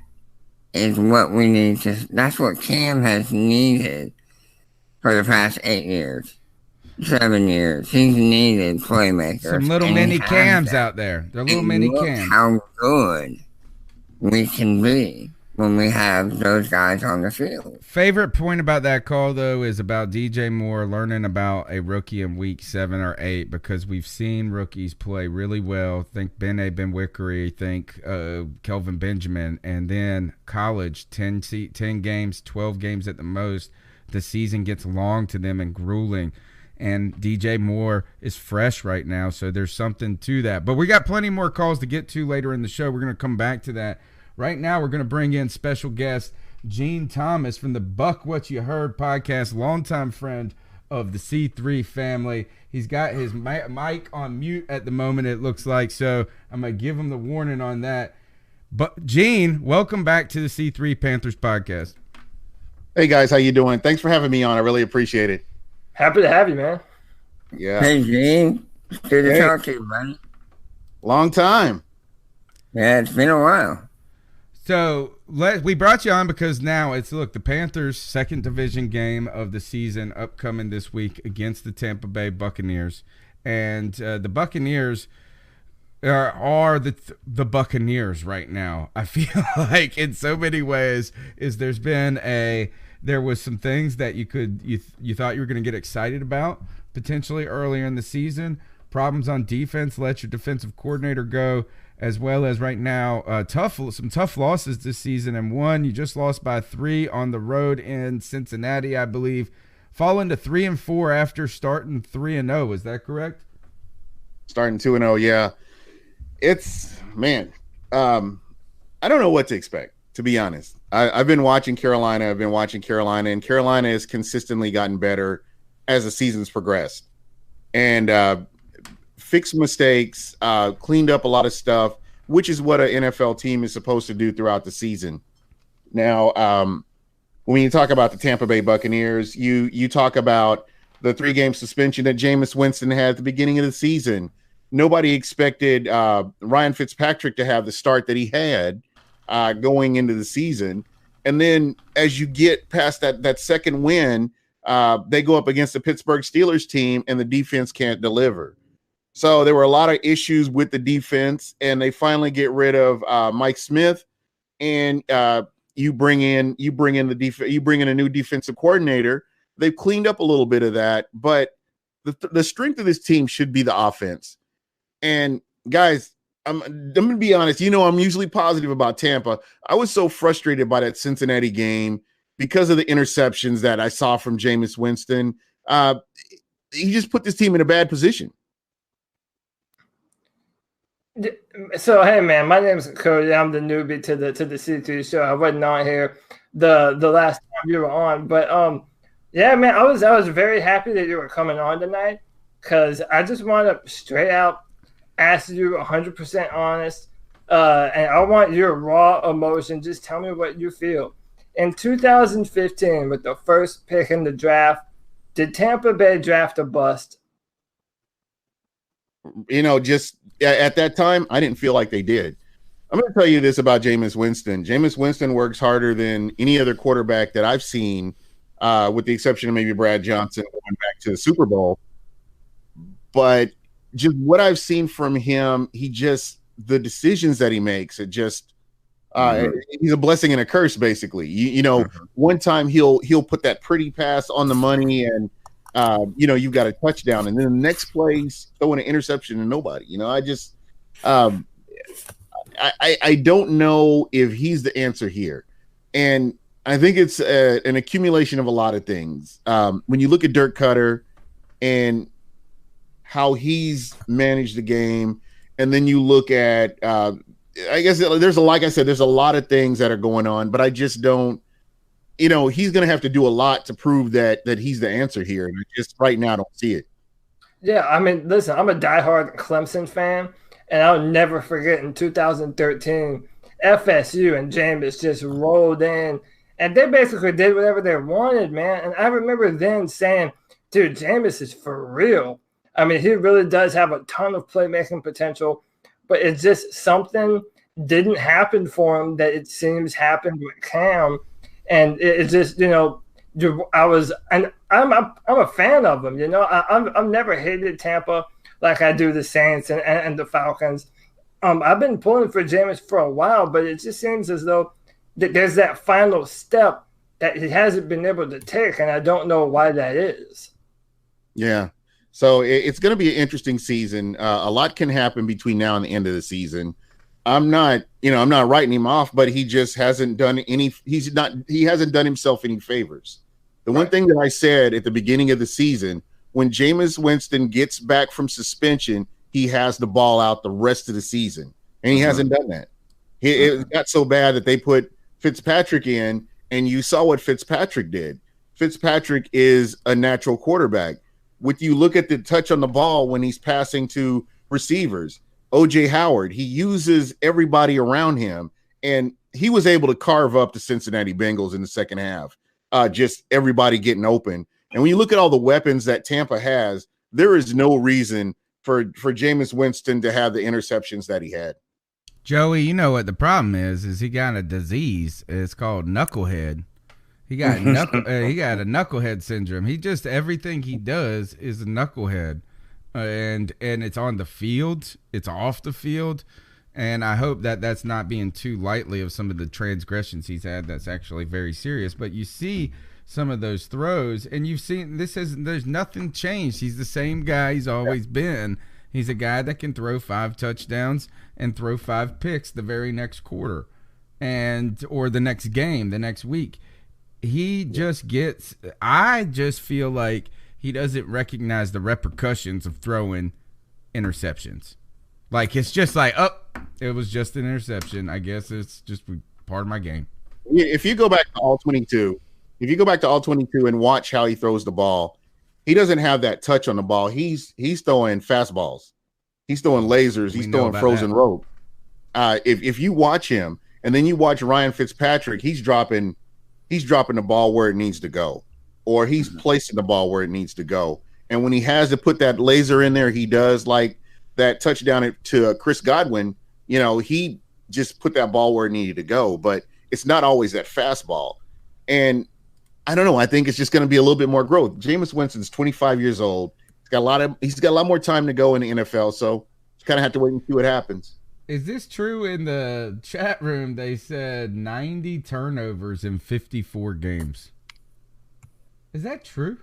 is what we need to. That's what Cam has needed for the past 8 years, 7 years. He's needed playmakers. Some little mini Cams out there. They're little mini Cams. How good we can be when we have those guys on the field. Favorite point about that call, though, is about DJ Moore learning about a rookie in week 7 or 8, because we've seen rookies play really well. Think Ben Wickery, think Kelvin Benjamin, and then college, 10 games, 12 games at the most. The season gets long to them and grueling. And DJ Moore is fresh right now, so there's something to that. But we got plenty more calls to get to later in the show. We're going to come back to that. Right now, we're going to bring in special guest Gene Thomas from the Buck What You Heard podcast, longtime friend of the C3 family. He's got his mic on mute at the moment, it looks like, so I'm going to give him the warning on that. But Gene, welcome back to the C3 Panthers podcast. Hey, guys, how you doing? Thanks for having me on. I really appreciate it. Happy to have you, man. Yeah. Hey, Gene. Good to talk to you, buddy. Long time. Yeah, it's been a while. So we brought you on because now it's, look, the Panthers' second division game of the season upcoming this week against the Tampa Bay Buccaneers. And the Buccaneers are the Buccaneers right now. I feel like in so many ways there was some things that you thought you were going to get excited about potentially earlier in the season. Problems on defense let your defensive coordinator go, as well as right now some tough losses this season. And one, you just lost by 3 on the road in Cincinnati, I believe, falling to 3-4 after starting 3-0. Is that correct? Starting 2-0, yeah. It's, man, I don't know what to expect, to be honest. I've been watching Carolina. And Carolina has consistently gotten better as the season's progressed. And fixed mistakes, cleaned up a lot of stuff, which is what an NFL team is supposed to do throughout the season. Now, when you talk about the Tampa Bay Buccaneers, you talk about the 3-game suspension that Jameis Winston had at the beginning of the season. Nobody expected Ryan Fitzpatrick to have the start that he had going into the season. And then as you get past that second win, they go up against the Pittsburgh Steelers team and the defense can't deliver. So there were a lot of issues with the defense, and they finally get rid of Mike Smith, and you bring in a new defensive coordinator. They've cleaned up a little bit of that, but the strength of this team should be the offense. And guys, I'm going to be honest. I'm usually positive about Tampa. I was so frustrated by that Cincinnati game because of the interceptions that I saw from Jameis Winston. He just put this team in a bad position. So, hey, man, my name is Cody. I'm the newbie to the C3 show. I wasn't on here the last time you were on. But, yeah, man, I was very happy that you were coming on tonight, because I just want to straight out ask you 100% honest. and I want your raw emotion. Just tell me what you feel. In 2015, with the first pick in the draft, did Tampa Bay draft a bust? Just at that time, I didn't feel like they did. I'm going to tell you this about Jameis Winston. Jameis Winston works harder than any other quarterback that I've seen, with the exception of maybe Brad Johnson going back to the Super Bowl. But just what I've seen from him, the decisions that he makes, he's a blessing and a curse, basically. One time he'll put that pretty pass on the money and you've got a touchdown, and then the next play he's throwing an interception to nobody. I don't know if he's the answer here. And I think it's an accumulation of a lot of things. When you look at Dirk Cutter and how he's managed the game, and then you look at, I guess there's a lot of things that are going on, but I just don't, he's going to have to do a lot to prove that he's the answer here. And I just right now don't see it. Yeah, I mean, listen, I'm a diehard Clemson fan, and I'll never forget in 2013, FSU and Jameis just rolled in, and they basically did whatever they wanted, man. And I remember then saying, dude, Jameis is for real. I mean, he really does have a ton of playmaking potential, but it's just something didn't happen for him that it seems happened with Cam. And it's just, I'm a fan of him. I've never hated Tampa like I do the Saints and the Falcons. I've been pulling for Jameis for a while, but it just seems as though there's that final step that he hasn't been able to take, and I don't know why that is. Yeah. So it's going to be an interesting season. A lot can happen between now and the end of the season. I'm not writing him off, but he just hasn't done he hasn't done himself any favors. The one thing that I said at the beginning of the season, when Jameis Winston gets back from suspension, he has the ball out the rest of the season, and he hasn't done that. It got so bad that they put Fitzpatrick in, and you saw what Fitzpatrick did. Fitzpatrick is a natural quarterback. When you look at the touch on the ball when he's passing to receivers, O.J. Howard, he uses everybody around him, and he was able to carve up the Cincinnati Bengals in the second half, just everybody getting open. And when you look at all the weapons that Tampa has, there is no reason for Jameis Winston to have the interceptions that he had. Joey, you know what the problem is he got a disease. It's called knucklehead. He got a knucklehead syndrome. Everything he does is a knucklehead. And it's on the field, it's off the field, and I hope that that's not being too lightly of some of the transgressions he's had. That's actually very serious. But you see some of those throws, and you've seen there's nothing changed. He's the same guy he's always been. He's a guy that can throw 5 touchdowns and throw 5 picks the very next quarter, or the next game, the next week. I just feel like he doesn't recognize the repercussions of throwing interceptions. Like, it's just like, it was just an interception. I guess it's just part of my game. If you go back to all 22, and watch how he throws the ball, he doesn't have that touch on the ball. He's throwing fastballs. He's throwing lasers. He's throwing frozen rope. If you watch him, and then you watch Ryan Fitzpatrick, he's dropping the ball where it needs to go, or he's placing the ball where it needs to go. And when he has to put that laser in there, he does, like that touchdown to Chris Godwin. He just put that ball where it needed to go, but it's not always that fastball. And I don't know. I think it's just going to be a little bit more growth. Jameis Winston's 25 years old. He's got a lot more time to go in the NFL. So you kind of have to wait and see what happens. Is this true? In the chat room, they said 90 turnovers in 54 games. Is that true?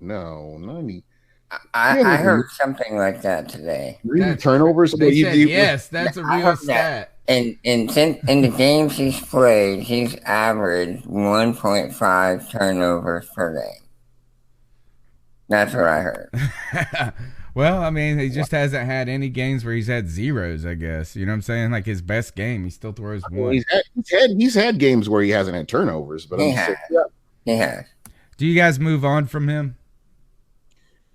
No, 90. I heard something like that today. 90 turnovers? They said, yes, that's a real stat. In the games he's played, he's averaged 1.5 turnovers per game. That's what I heard. Well, I mean, he just hasn't had any games where he's had zeros, I guess. You know what I'm saying? Like his best game, he still throws one. He's had games where he hasn't had turnovers, but he has. Do you guys move on from him?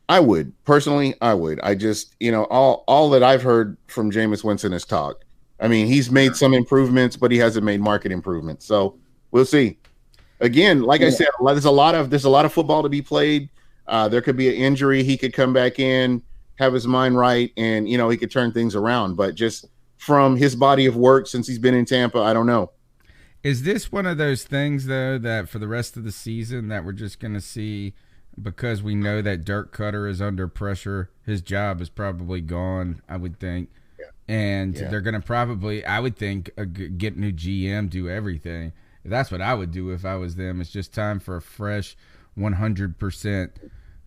I would. Personally, I would. I just, all that I've heard from Jameis Winston is talk. I mean, he's made some improvements, but he hasn't made market improvements. So we'll see. Again, like I said, there's a lot of football to be played. There could be an injury. He could come back in, have his mind right, and he could turn things around. But just from his body of work since he's been in Tampa, I don't know. Is this one of those things, though, that for the rest of the season that we're just going to see because we know that Dirk Cutter is under pressure? His job is probably gone, I would think. Yeah. And they're going to probably, I would think, get new GM, do everything. That's what I would do if I was them. It's just time for a fresh 100%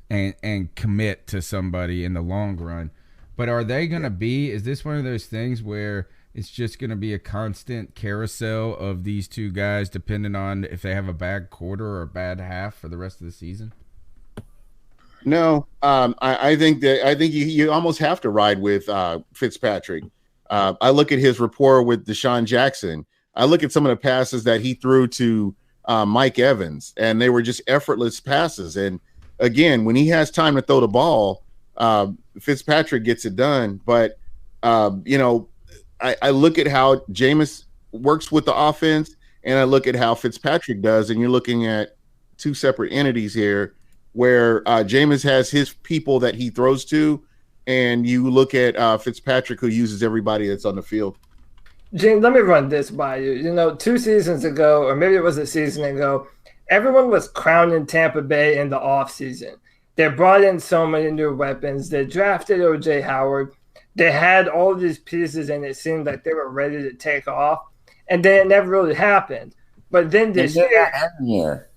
and commit to somebody in the long run. But are they going to be – is this one of those things where – it's just going to be a constant carousel of these two guys depending on if they have a bad quarter or a bad half for the rest of the season? No, I think you almost have to ride with Fitzpatrick. I look at his rapport with Deshaun Jackson. I look at some of the passes that he threw to Mike Evans, and they were just effortless passes. And, again, when he has time to throw the ball, Fitzpatrick gets it done. But, I look at how Jameis works with the offense, and I look at how Fitzpatrick does, and you're looking at two separate entities here where Jameis has his people that he throws to, and you look at Fitzpatrick, who uses everybody that's on the field. James, let me run this by you. 2 seasons ago, or maybe it was a season ago, everyone was crowning Tampa Bay in the offseason. They brought in so many new weapons. They drafted O.J. Howard. They had all these pieces, and it seemed like they were ready to take off. And then it never really happened. But then this year, every year.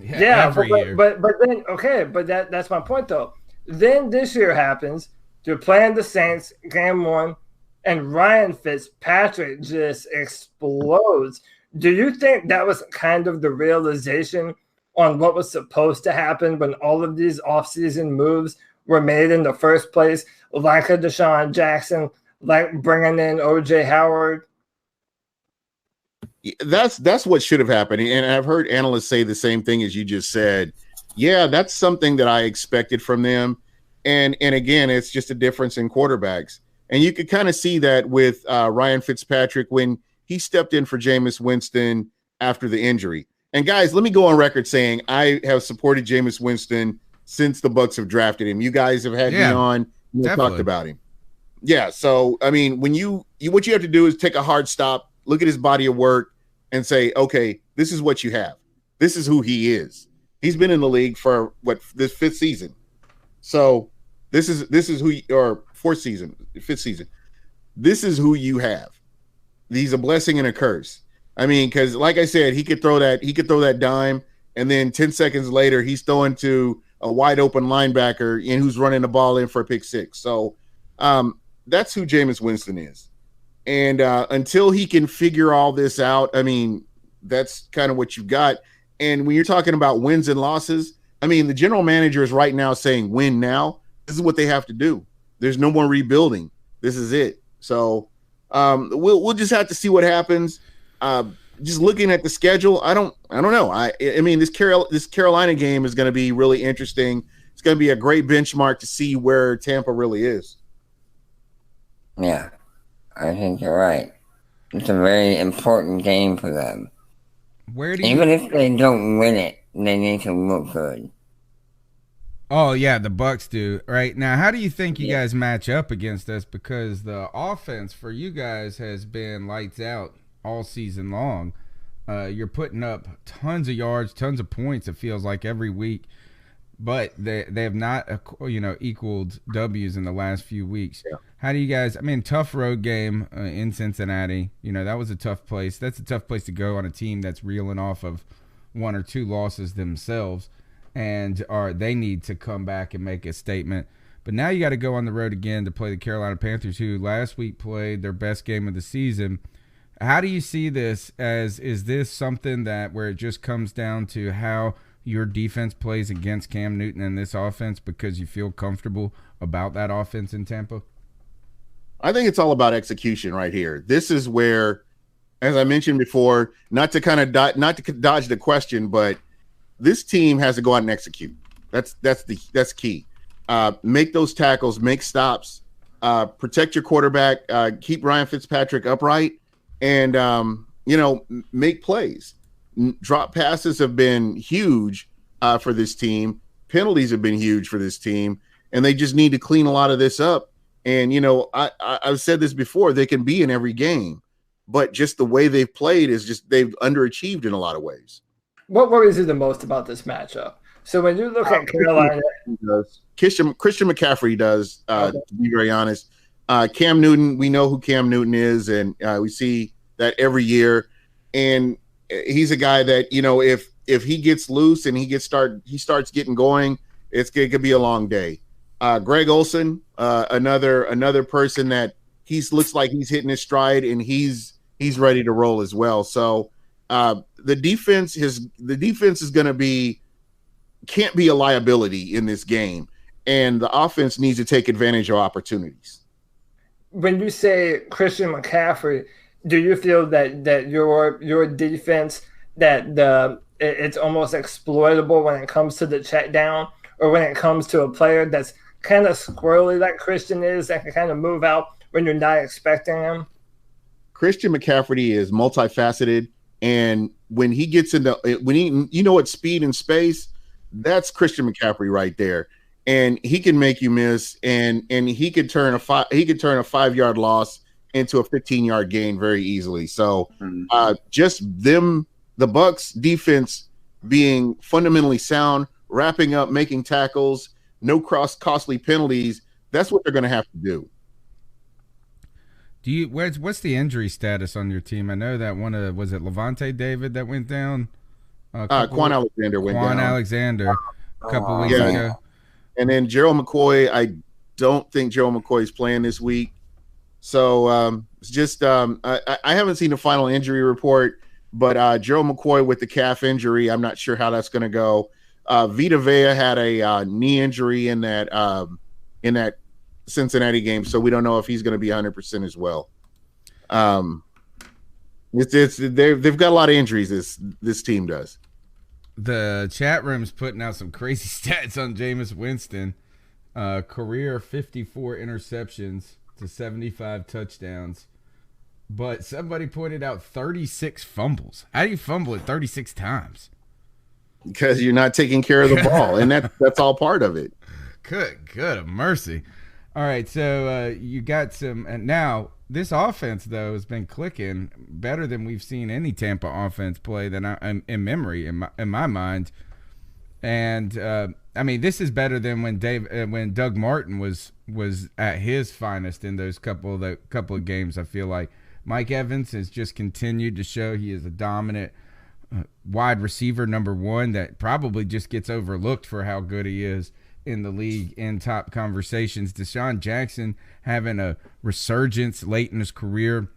Every year. But then but that's my point though. Then this year happens. They're playing the Saints game 1, and Ryan Fitzpatrick just explodes. Do you think that was kind of the realization on what was supposed to happen when all of these offseason moves were made in the first place, like a Deshaun Jackson, like bringing in O.J. Howard? That's what should have happened. And I've heard analysts say the same thing as you just said. Yeah, that's something that I expected from them. And again, it's just a difference in quarterbacks. And you could kind of see that with Ryan Fitzpatrick when he stepped in for Jameis Winston after the injury. And guys, let me go on record saying I have supported Jameis Winston since the Bucs have drafted him. You guys have had me on. We talked about him. Yeah. So, I mean, when what you have to do is take a hard stop, look at his body of work and say, okay, this is what you have. This is who he is. He's been in the league for this 5th season. So this is who, or 4th season, 5th season. This is who you have. He's a blessing and a curse. I mean, because like I said, he could throw that dime, and then 10 seconds later, he's throwing to a wide open linebacker and who's running the ball in for a pick 6. So that's who Jameis Winston is. And until he can figure all this out, I mean, that's kind of what you've got. And when you're talking about wins and losses, I mean, the general manager is right now saying win now. This is what they have to do. There's no more rebuilding. This is it. So we'll just have to see what happens. Just looking at the schedule, I don't know. I mean, this Carolina game is going to be really interesting. It's going to be a great benchmark to see where Tampa really is. Yeah, I think you're right. It's a very important game for them. Even if they don't win it, they need to look good. Oh, yeah, the Bucs do. Right now, how do you think you guys match up against us? Because the offense for you guys has been lights out all season long. You're putting up tons of yards, tons of points, it feels like, every week. But they have not, equaled W's in the last few weeks. Yeah. How do you guys – I mean, tough road game in Cincinnati. That was a tough place. That's a tough place to go on a team that's reeling off of 1 or 2 losses themselves. And they need to come back and make a statement. But now you got to go on the road again to play the Carolina Panthers, who last week played their best game of the season. How do you see this is this something that where it just comes down to how your defense plays against Cam Newton and this offense because you feel comfortable about that offense in Tampa? I think it's all about execution right here. This is where, as I mentioned before, not to dodge the question, but this team has to go out and execute. That's key. Make those tackles, make stops, protect your quarterback, keep Ryan Fitzpatrick upright, and make plays. Drop passes have been huge for this team. Penalties have been huge for this team, and they just need to clean a lot of this up. And I've said this before: they can be in every game, but just the way they've played is just they've underachieved in a lot of ways. What worries you the most about this matchup? So when you look at Carolina, Christian McCaffrey does. To be very honest, Cam Newton. We know who Cam Newton is, and we see that every year. And he's a guy that if he gets loose and he starts getting going, it could be a long day. Greg Olsen, another person that looks like he's hitting his stride and he's ready to roll as well. So the defense is going to can't be a liability in this game, and the offense needs to take advantage of opportunities. When you say Christian McCaffrey, do you feel that your defense it's almost exploitable when it comes to the check down, or when it comes to a player that's kind of squirrely like Christian is, that can kind of move out when you're not expecting him? Christian McCaffrey is multifaceted, and when he gets into what speed and space, that's Christian McCaffrey right there. And he can make you miss, and he could turn a 5-yard loss into a 15-yard gain very easily. So just the Bucs defense being fundamentally sound, wrapping up, making tackles, no costly penalties, that's what they're going to have to do. What's the injury status on your team? I know that was it Levante David that went down? Quan Alexander went down. Quan Alexander a couple weeks ago. And then Gerald McCoy, I don't think Gerald McCoy is playing this week. So it's just I haven't seen the final injury report, but Gerald McCoy with the calf injury, I'm not sure how that's going to go. Vita Vea had a knee injury in that Cincinnati game, so we don't know if he's going to be 100% as well. They've got a lot of injuries. This team does. The chat room's putting out some crazy stats on Jameis Winston. Career 54 interceptions to 75 touchdowns. But somebody pointed out 36 fumbles. How do you fumble it 36 times? Because you're not taking care of the ball, and that's all part of it. Good mercy. All right, so you got some. And now, this offense, though, has been clicking better than we've seen any Tampa offense play in memory, in my mind. And, I mean, this is better than when Doug Martin was at his finest in those couple of games, I feel like. Mike Evans has just continued to show he is a dominant wide receiver number one that probably just gets overlooked for how good he is in the league in top conversations. Deshaun Jackson having a resurgence late in his career,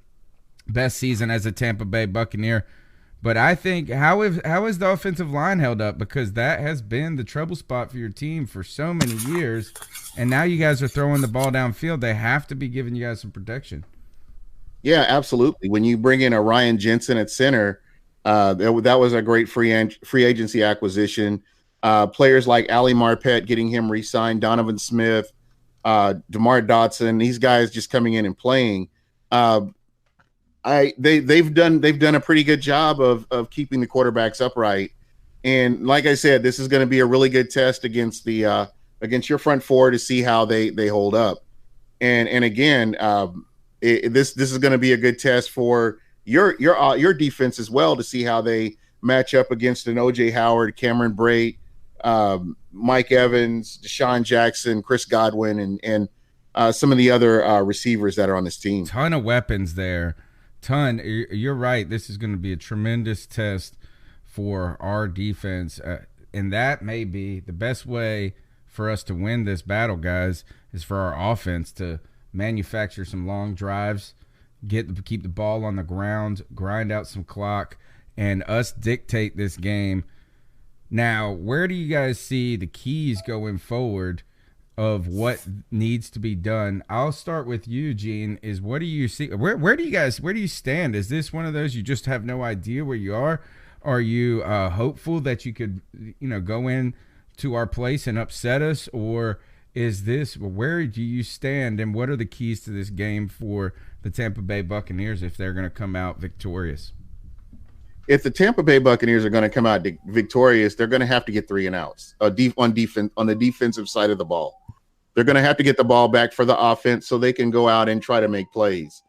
best season as a Tampa Bay Buccaneer. But I think how is the offensive line held up? Because that has been the trouble spot for your team for so many years, and now you guys are throwing the ball downfield. They have to be giving you guys some protection. Yeah, absolutely. When you bring in a Ryan Jensen at center, that was a great free agency acquisition. Players like Ali Marpet, getting him re-signed, Donovan Smith, DeMar Dotson, these guys just coming in and playing. They've done a pretty good job of keeping the quarterbacks upright. And like I said, this is going to be a really good test against your front four to see how they hold up. And again, this is going to be a good test for your defense as well to see how they match up against an O.J. Howard, Cameron Brate, Mike Evans, Deshaun Jackson, Chris Godwin, and some of the other receivers that are on this team. Ton of weapons there. You're right. This is going to be a tremendous test for our defense, and that may be the best way for us to win this battle, guys, is for our offense to manufacture some long drives, keep the ball on the ground, grind out some clock, and us dictate this game. Now, where do you guys see the keys going forward of what needs to be done? I'll start with you, Gene. What do you see? Where do you stand? Is this one of those you just have no idea where you are? Are you hopeful that you could, go in to our place and upset us, or is this, where do you stand, and what are the keys to this game for the Tampa Bay Buccaneers if they're going to come out victorious? If the Tampa Bay Buccaneers are going to come out victorious, they're going to have to get 3 and outs on the defensive side of the ball. They're going to have to get the ball back for the offense so they can go out and try to make plays.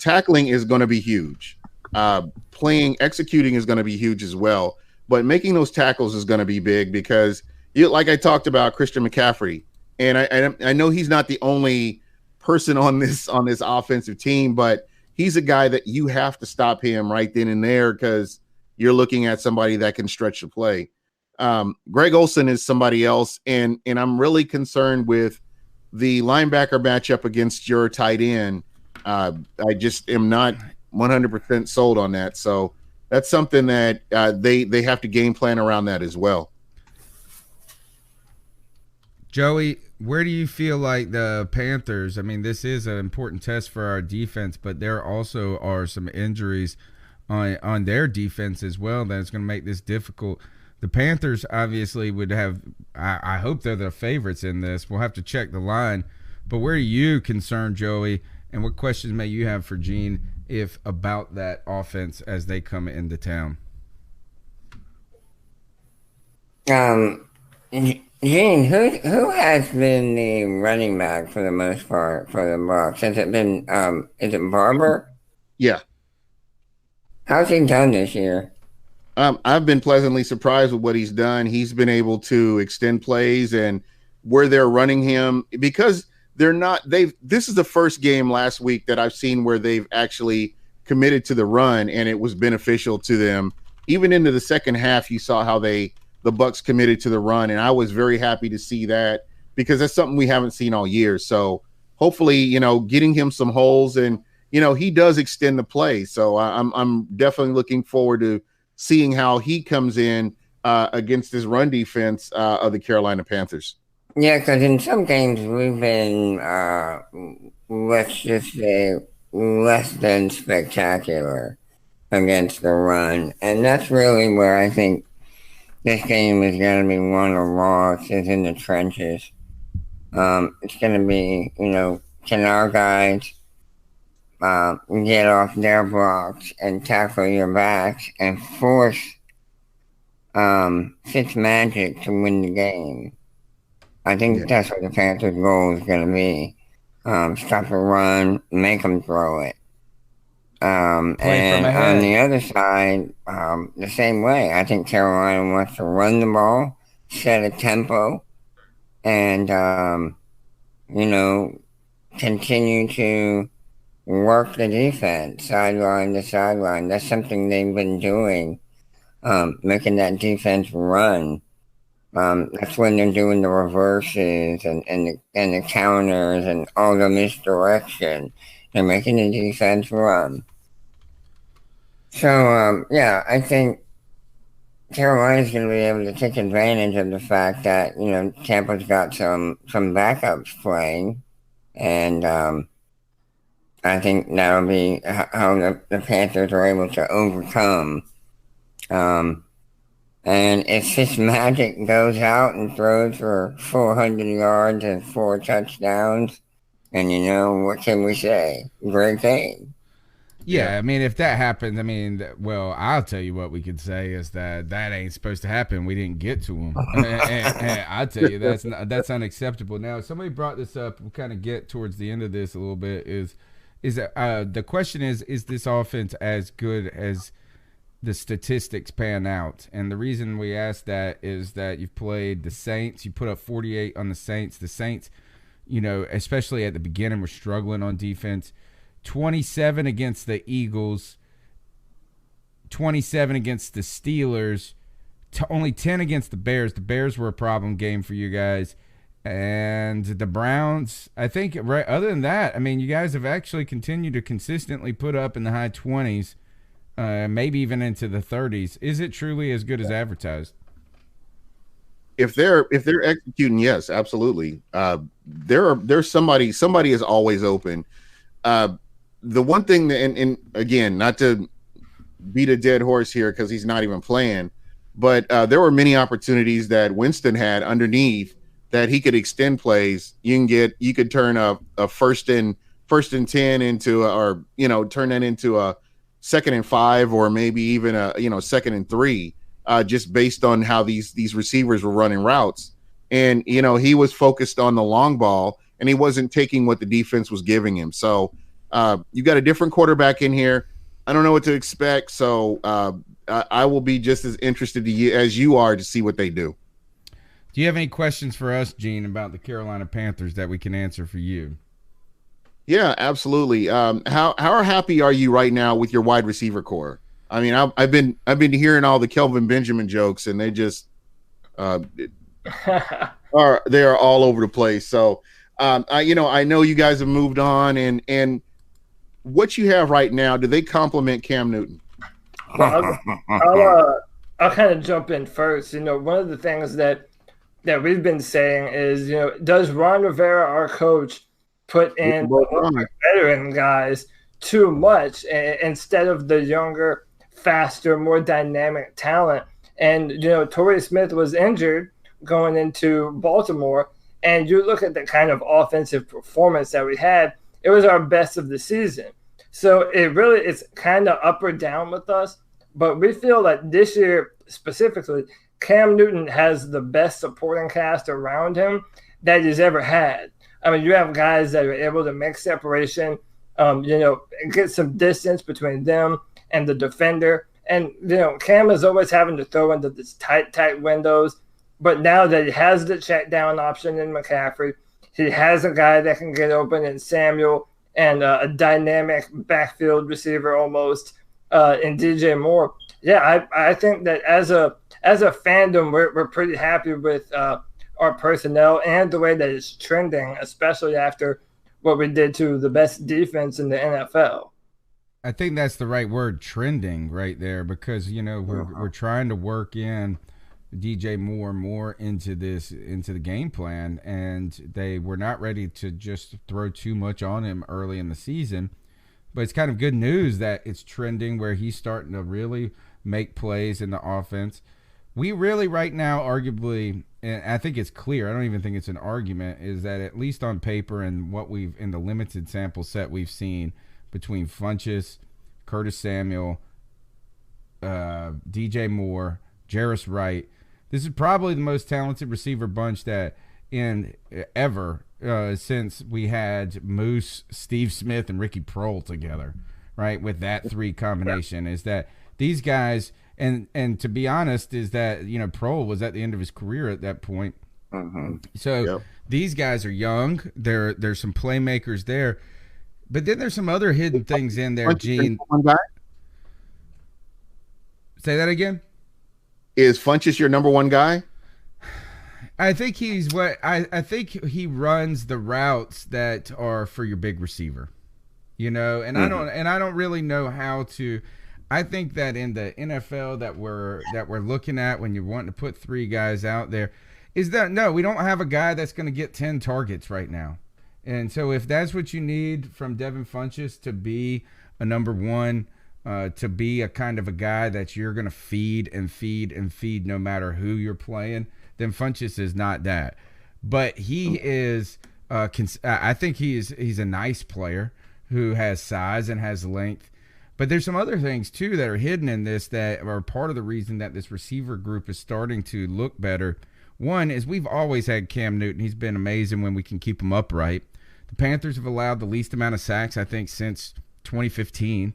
Tackling is going to be huge. Executing is going to be huge as well. But making those tackles is going to be big because, like I talked about, Christian McCaffrey, and I know he's not the only person on this offensive team, but he's a guy that you have to stop him right then and there because you're looking at somebody that can stretch the play. Greg Olsen is somebody else, and I'm really concerned with the linebacker matchup against your tight end. I just am not 100% sold on that. So that's something that they have to game plan around that as well. Joey, where do you feel like the Panthers, I mean, this is an important test for our defense, but there also are some injuries on their defense as well that's going to make this difficult. The Panthers obviously would have, I hope they're the favorites in this. We'll have to check the line. But where are you concerned, Joey, and what questions may you have for Gene about that offense as they come into town? Gene, who has been the running back for the most part for the Bucs? Has it been is it Barber? Yeah. How's he done this year? I've been pleasantly surprised with what he's done. He's been able to extend plays and where they're running him because this is the first game last week that I've seen where they've actually committed to the run and it was beneficial to them. Even into the second half, you saw how the Bucs committed to the run, and I was very happy to see that because that's something we haven't seen all year. So hopefully, getting him some holes and, he does extend the play. So I'm definitely looking forward to seeing how he comes in against this run defense of the Carolina Panthers. Yeah, because in some games we've been, let's just say, less than spectacular against the run. And that's really where I think this game is going to be won or lost, is in the trenches. It's going to be, can our guys get off their blocks and tackle your backs and force Fitzmagic to win the game? I think that's what the Panthers' goal is going to be. Stop a run, make them throw it. And on the other side, the same way. I think Carolina wants to run the ball, set a tempo, and, continue to work the defense sideline to sideline. That's something they've been doing, making that defense run. That's when they're doing the reverses and the counters and all the misdirection. They're making the defense run. So, I think Carolina's going to be able to take advantage of the fact that, Tampa's got some backups playing. And I think that'll be how the Panthers are able to overcome. And if this Magic goes out and throws for 400 yards and 4 touchdowns, and what can we say? Great game. Yeah, I mean, if that happens, I'll tell you what we could say is that ain't supposed to happen. We didn't get to them. and I'll tell you, that's unacceptable. Now, somebody brought this up. We'll kind of get towards the end of this a little bit. The question is this offense as good as the statistics pan out? And the reason we ask that is that you've played the Saints. You put up 48 on the Saints. The Saints, especially at the beginning, were struggling on defense. 27 against the Eagles, 27 against the Steelers, only 10 against the Bears. The Bears were a problem game for you guys. And the Browns, I think, right, other than that, you guys have actually continued to consistently put up in the high 20s, maybe even into the 30s. Is it truly as good as advertised? If they're executing, yes, absolutely. There's somebody is always open. The one thing that, and again, not to beat a dead horse here because he's not even playing, but there were many opportunities that Winston had underneath that he could extend plays. You could turn a first and 10 into turn that into a 2nd and 5, or maybe even a 2nd and 3, just based on how these receivers were running routes. And he was focused on the long ball, and he wasn't taking what the defense was giving him. So you got a different quarterback in here. I don't know what to expect, so I will be just as interested as you are to see what they do. Do you have any questions for us, Gene, about the Carolina Panthers that we can answer for you? Yeah, absolutely. How happy are you right now with your wide receiver core? I mean, I've been hearing all the Kelvin Benjamin jokes, and they just they are all over the place. So I know you guys have moved on, and what you have right now, do they complement Cam Newton? I'll kind of jump in first. One of the things that we've been saying is, does Ron Rivera, our coach, put in veteran guys too much instead of the younger, faster, more dynamic talent? And, Torrey Smith was injured going into Baltimore, and you look at the kind of offensive performance that we had, it was our best of the season. So it's kind of up or down with us, but we feel that this year specifically, Cam Newton has the best supporting cast around him that he's ever had. I mean, you have guys that are able to make separation, get some distance between them and the defender. And, Cam is always having to throw into these tight windows. But now that he has the check down option in McCaffrey, he has a guy that can get open in Samuel, and a dynamic backfield receiver almost in DJ Moore. Yeah, I think that as a fandom, we're pretty happy with our personnel and the way that it's trending, especially after what we did to the best defense in the NFL. I think that's the right word, trending, right there, because we're trying to work in DJ Moore more into the game plan, and they were not ready to just throw too much on him early in the season. But it's kind of good news that it's trending where he's starting to really make plays in the offense. We really right now, arguably, and I think it's clear, I don't even think it's an argument, is that at least on paper and what we've in the limited sample set we've seen between Funchess, Curtis Samuel, DJ Moore, Jarris Wright, this is probably the most talented receiver bunch that ever since we had Moose, Steve Smith, and Ricky Prohl together, right? With that 3 combination, is that these guys, and to be honest, is that Prohl was at the end of his career at that point. So these guys are young. There's some playmakers there, but then there's some other hidden things in there. Gene, say that again. Is Funchess your number 1 guy? I think he's I think he runs the routes that are for your big receiver, and I don't really know how to. I think that in the NFL that we're looking at when you're wanting to put 3 guys out there, is that no, we don't have a guy that's going to get 10 targets right now. And so if that's what you need from Devin Funchess to be a number 1, to be a kind of a guy that you're going to feed and feed and feed no matter who you're playing, then Funchess is not that. But he is I think he's a nice player who has size and has length. But there's some other things, too, that are hidden in this that are part of the reason that this receiver group is starting to look better. One is we've always had Cam Newton. He's been amazing when we can keep him upright. The Panthers have allowed the least amount of sacks, I think, since 2015.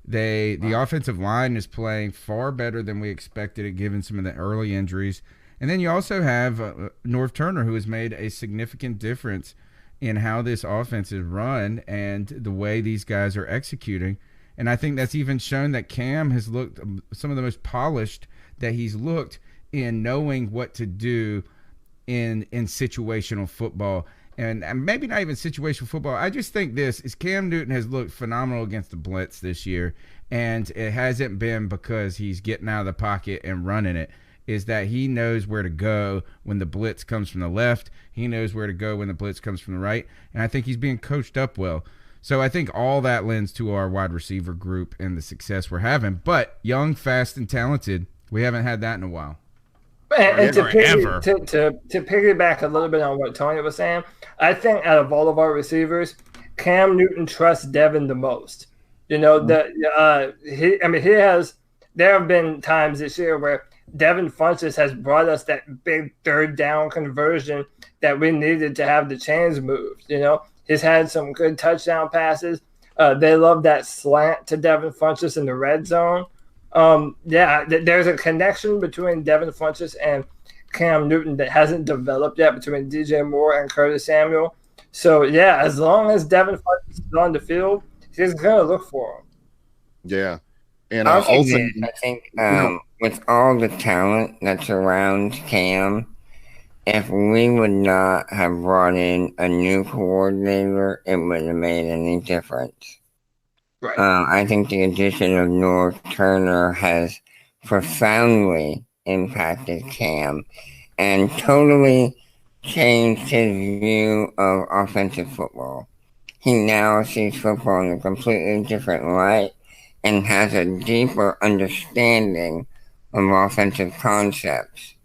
The offensive line is playing far better than we expected it, given some of the early injuries. And then you also have Norv Turner, who has made a significant difference in how this offense is run and the way these guys are executing. And I think that's even shown that Cam has looked some of the most polished that he's looked in knowing what to do in situational football. And maybe not even situational football. I just think this is Cam Newton has looked phenomenal against the blitz this year, and it hasn't been because he's getting out of the pocket and running it. Is that he knows where to go when the blitz comes from the left. He knows where to go when the blitz comes from the right. And I think he's being coached up well. So I think all that lends to our wide receiver group and the success we're having. But young, fast, and talented, we haven't had that in a while. And to piggyback a little bit on what Tony was saying, I think out of all of our receivers, Cam Newton trusts Devin the most. You know, there have been times this year where Devin Funchess has brought us that big third down conversion that we needed to have the chains moved. You know, he's had some good touchdown passes. They love that slant to Devin Funchess in the red zone. There's a connection between Devin Funchess and Cam Newton that hasn't developed yet between DJ Moore and Curtis Samuel. So, yeah, as long as Devin Funchess is on the field, he's going to look for him. Yeah. And I think with all the talent that surrounds Cam, if we would not have brought in a new coordinator, it wouldn't have made any difference. Right. I think the addition of North Turner has profoundly impacted Cam and totally changed his view of offensive football. He now sees football in a completely different light and has a deeper understanding of offensive concepts.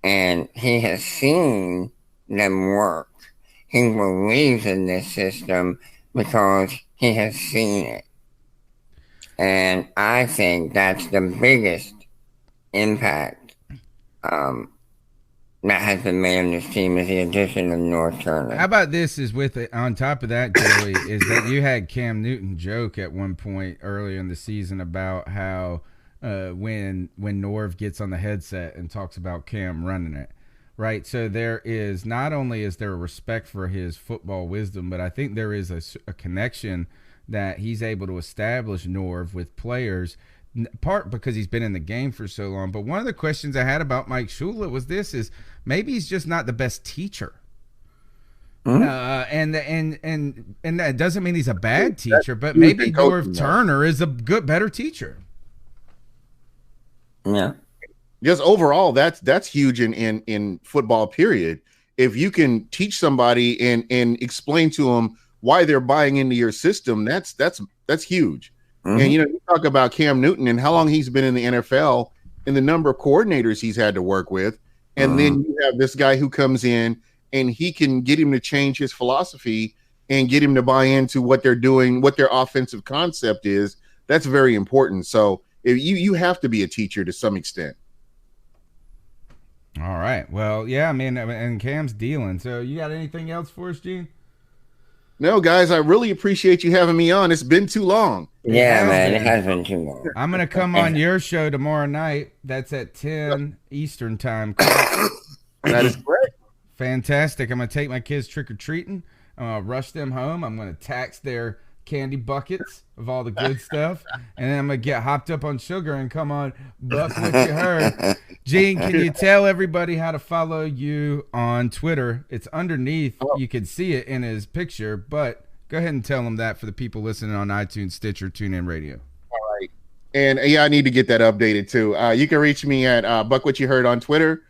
And he has seen them work. He believes in this system because he has seen it. And I think that's the biggest impact that has been made on this team is the addition of North Turner. How about this is with it, on top of that, Joey, is that you had Cam Newton joke at one point earlier in the season about how when Norv gets on the headset and talks about Cam running it, right? So there is not only is there a respect for his football wisdom, but I think there is a connection that he's able to establish Norv with players, part because he's been in the game for so long. But one of the questions I had about Mike Shula was this: is maybe he's just not the best teacher. And that doesn't mean he's a bad teacher, but maybe Norv Turner is a better teacher. Yeah. Just overall, that's huge in football, period. If you can teach somebody and explain to them why they're buying into your system, that's huge. Mm-hmm. And, you talk about Cam Newton and how long he's been in the NFL and the number of coordinators he's had to work with. And then you have this guy who comes in and he can get him to change his philosophy and get him to buy into what they're doing, what their offensive concept is. That's very important. So if you have to be a teacher to some extent. All right. Well, yeah, I mean, and Cam's dealing. So you got anything else for us, Gene? No, guys, I really appreciate you having me on. It's been too long. Yeah, man, it has been too long. I'm going to come on your show tomorrow night. That's at 10 Eastern time. That is great. Fantastic. I'm going to take my kids trick-or-treating. I'm going to rush them home. I'm going to tax their candy buckets of all the good stuff. And then I'm going to get hopped up on sugar and come on Buck What You Heard. Gene, can you tell everybody how to follow you on Twitter? It's underneath. You can see it in his picture, but go ahead and tell them that for the people listening on iTunes, Stitcher, TuneIn Radio. All right. And, yeah, I need to get that updated, too. You can reach me at Buck What You Heard on Twitter.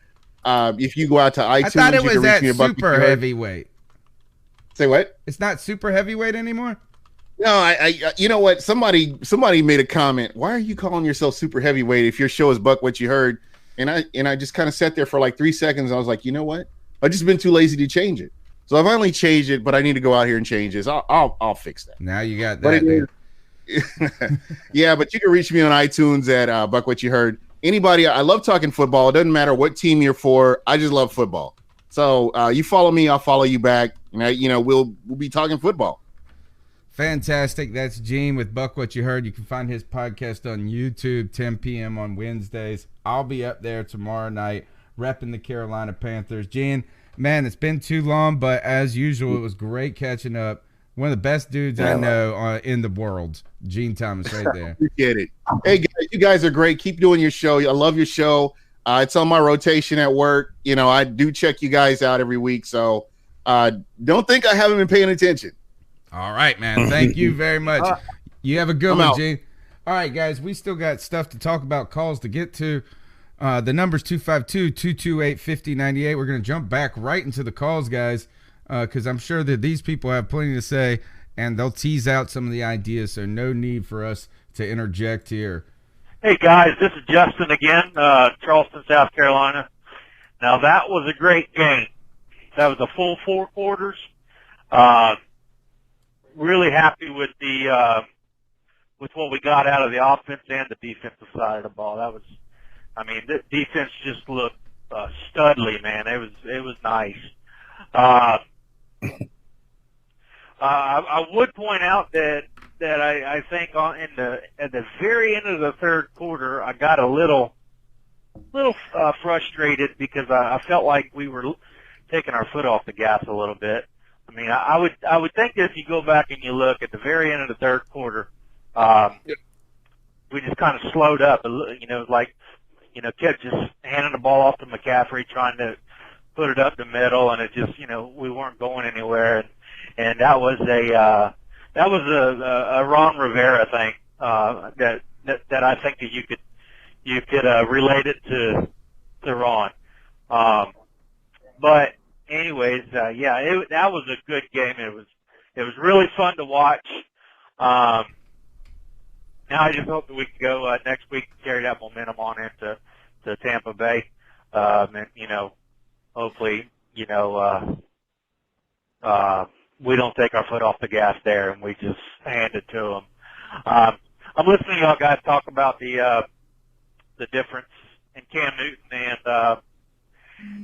If you go out to iTunes, I thought it you was can reach me at super heavyweight. Say what? It's not super heavyweight anymore? No, I you know what? Somebody made a comment. Why are you calling yourself super heavyweight if your show is Buck What You Heard? And I just kind of sat there for like 3 seconds. I was like, you know what? I've just been too lazy to change it. So I've only changed it, but I need to go out here and change this. I'll fix that. Now you got that. Yeah, but you can reach me on iTunes at Buck What You Heard. Anybody, I love talking football. It doesn't matter what team you're for. I just love football. So you follow me, I'll follow you back. And we'll be talking football. Fantastic. That's Gene with Buck What You Heard. You can find his podcast on YouTube, 10 p.m. on Wednesdays. I'll be up there tomorrow night repping the Carolina Panthers. Gene, man, it's been too long, but as usual, it was great catching up. One of the best dudes I know in the world, Gene Thomas, right there. Appreciate it. Hey, guys, you guys are great. Keep doing your show. I love your show. It's on my rotation at work. I do check you guys out every week, so don't think I haven't been paying attention. All right, man. Thank you very much. You have a good one, Gene. All right, guys, we still got stuff to talk about, calls to get to. The number's 252-228-5098. We're going to jump back right into the calls, guys, because I'm sure that these people have plenty to say, and they'll tease out some of the ideas, so no need for us to interject here. Hey, guys, this is Justin again, Charleston, South Carolina. Now that was a great game. That was a full 4 quarters. Really happy with with what we got out of the offense and the defensive side of the ball. The defense just looked studly, man. It was nice. I would point out that I think at the very end of the third quarter, I got a little frustrated because I felt like we were taking our foot off the gas a little bit. I mean, I would think that if you go back and you look at the very end of the third quarter, we just kind of slowed up. Kept just handing the ball off to McCaffrey, trying to put it up the middle, and it just, we weren't going anywhere. And that was a Ron Rivera thing that I think that you could relate it to Ron. But anyways, that was a good game. It was really fun to watch. Now I just hope that we can go next week and carry that momentum on into Tampa Bay, and hopefully we don't take our foot off the gas there and we just hand it to them. I'm listening to y'all guys talk about the difference in Cam Newton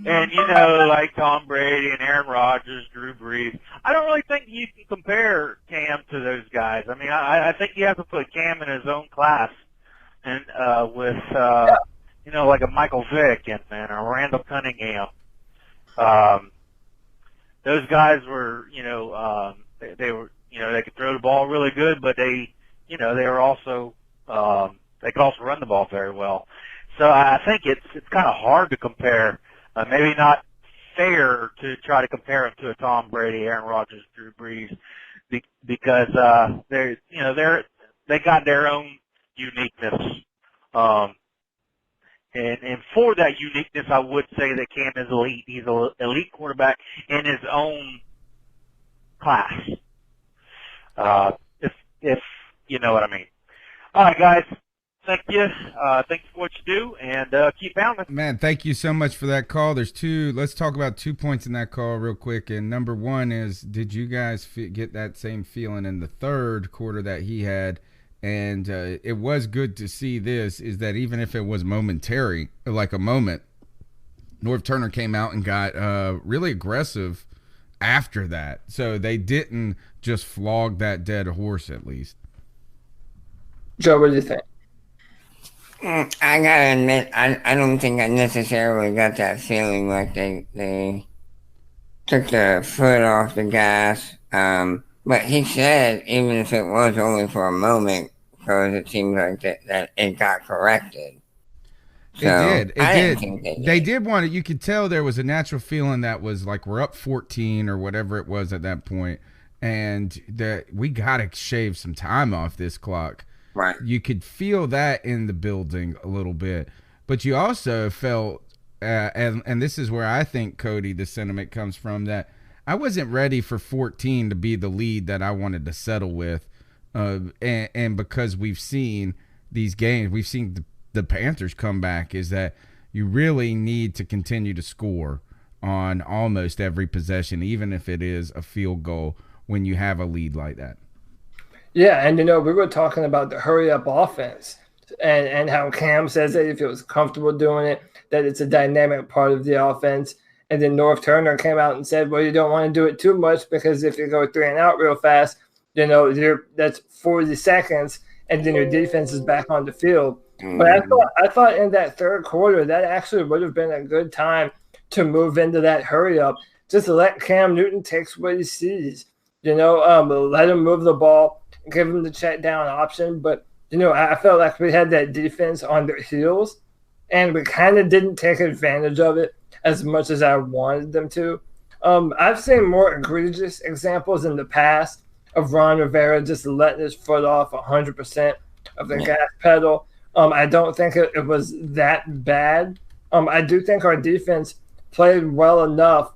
and like Tom Brady and Aaron Rodgers, Drew Brees. I don't really think you can compare Cam to those guys. I mean, I think you have to put Cam in his own class, and with like a Michael Vick and a Randall Cunningham. Those guys were, they were, they could throw the ball really good, but they were also, they could also run the ball very well. So I think it's kind of hard to compare. Maybe not fair to try to compare them to a Tom Brady, Aaron Rodgers, Drew Brees, because they got their own uniqueness. And for that uniqueness, I would say that Cam is elite. He's an elite quarterback in his own class. If you know what I mean. All right, guys. Thank you. Thanks for what you do, and keep pounding. Man, thank you so much for that call. Let's talk about 2 points in that call real quick. And number one is, did you guys get that same feeling in the third quarter that he had? And it was good to see this, is that even if it was momentary, like a moment, Norv Turner came out and got really aggressive after that. So they didn't just flog that dead horse, at least. Joe, what do you think? I gotta admit, I don't think I necessarily got that feeling like they took their foot off the gas. But he said, even if it was only for a moment, because it seemed like that it got corrected. So, it did. They did want it. You could tell there was a natural feeling that was like, we're up 14 or whatever it was at that point, and that we got to shave some time off this clock. Right. You could feel that in the building a little bit, but you also felt, and this is where I think, Cody, the sentiment comes from, that I wasn't ready for 14 to be the lead that I wanted to settle with. And because we've seen these games, we've seen the Panthers come back, is that you really need to continue to score on almost every possession, even if it is a field goal, when you have a lead like that. Yeah, and we were talking about the hurry-up offense and how Cam says that he feels comfortable doing it, that it's a dynamic part of the offense. And then Norv Turner came out and said, well, you don't want to do it too much, because if you go 3 and out real fast, that's 40 seconds, and then your defense is back on the field. Mm-hmm. But I thought in that third quarter, that actually would have been a good time to move into that hurry-up, just to let Cam Newton take what he sees. Let him move the ball, give him the check down option. But, I felt like we had that defense on their heels, and we kind of didn't take advantage of it as much as I wanted them to. I've seen more egregious examples in the past of Ron Rivera just letting his foot off 100% of the gas pedal. I don't think it was that bad. I do think our defense played well enough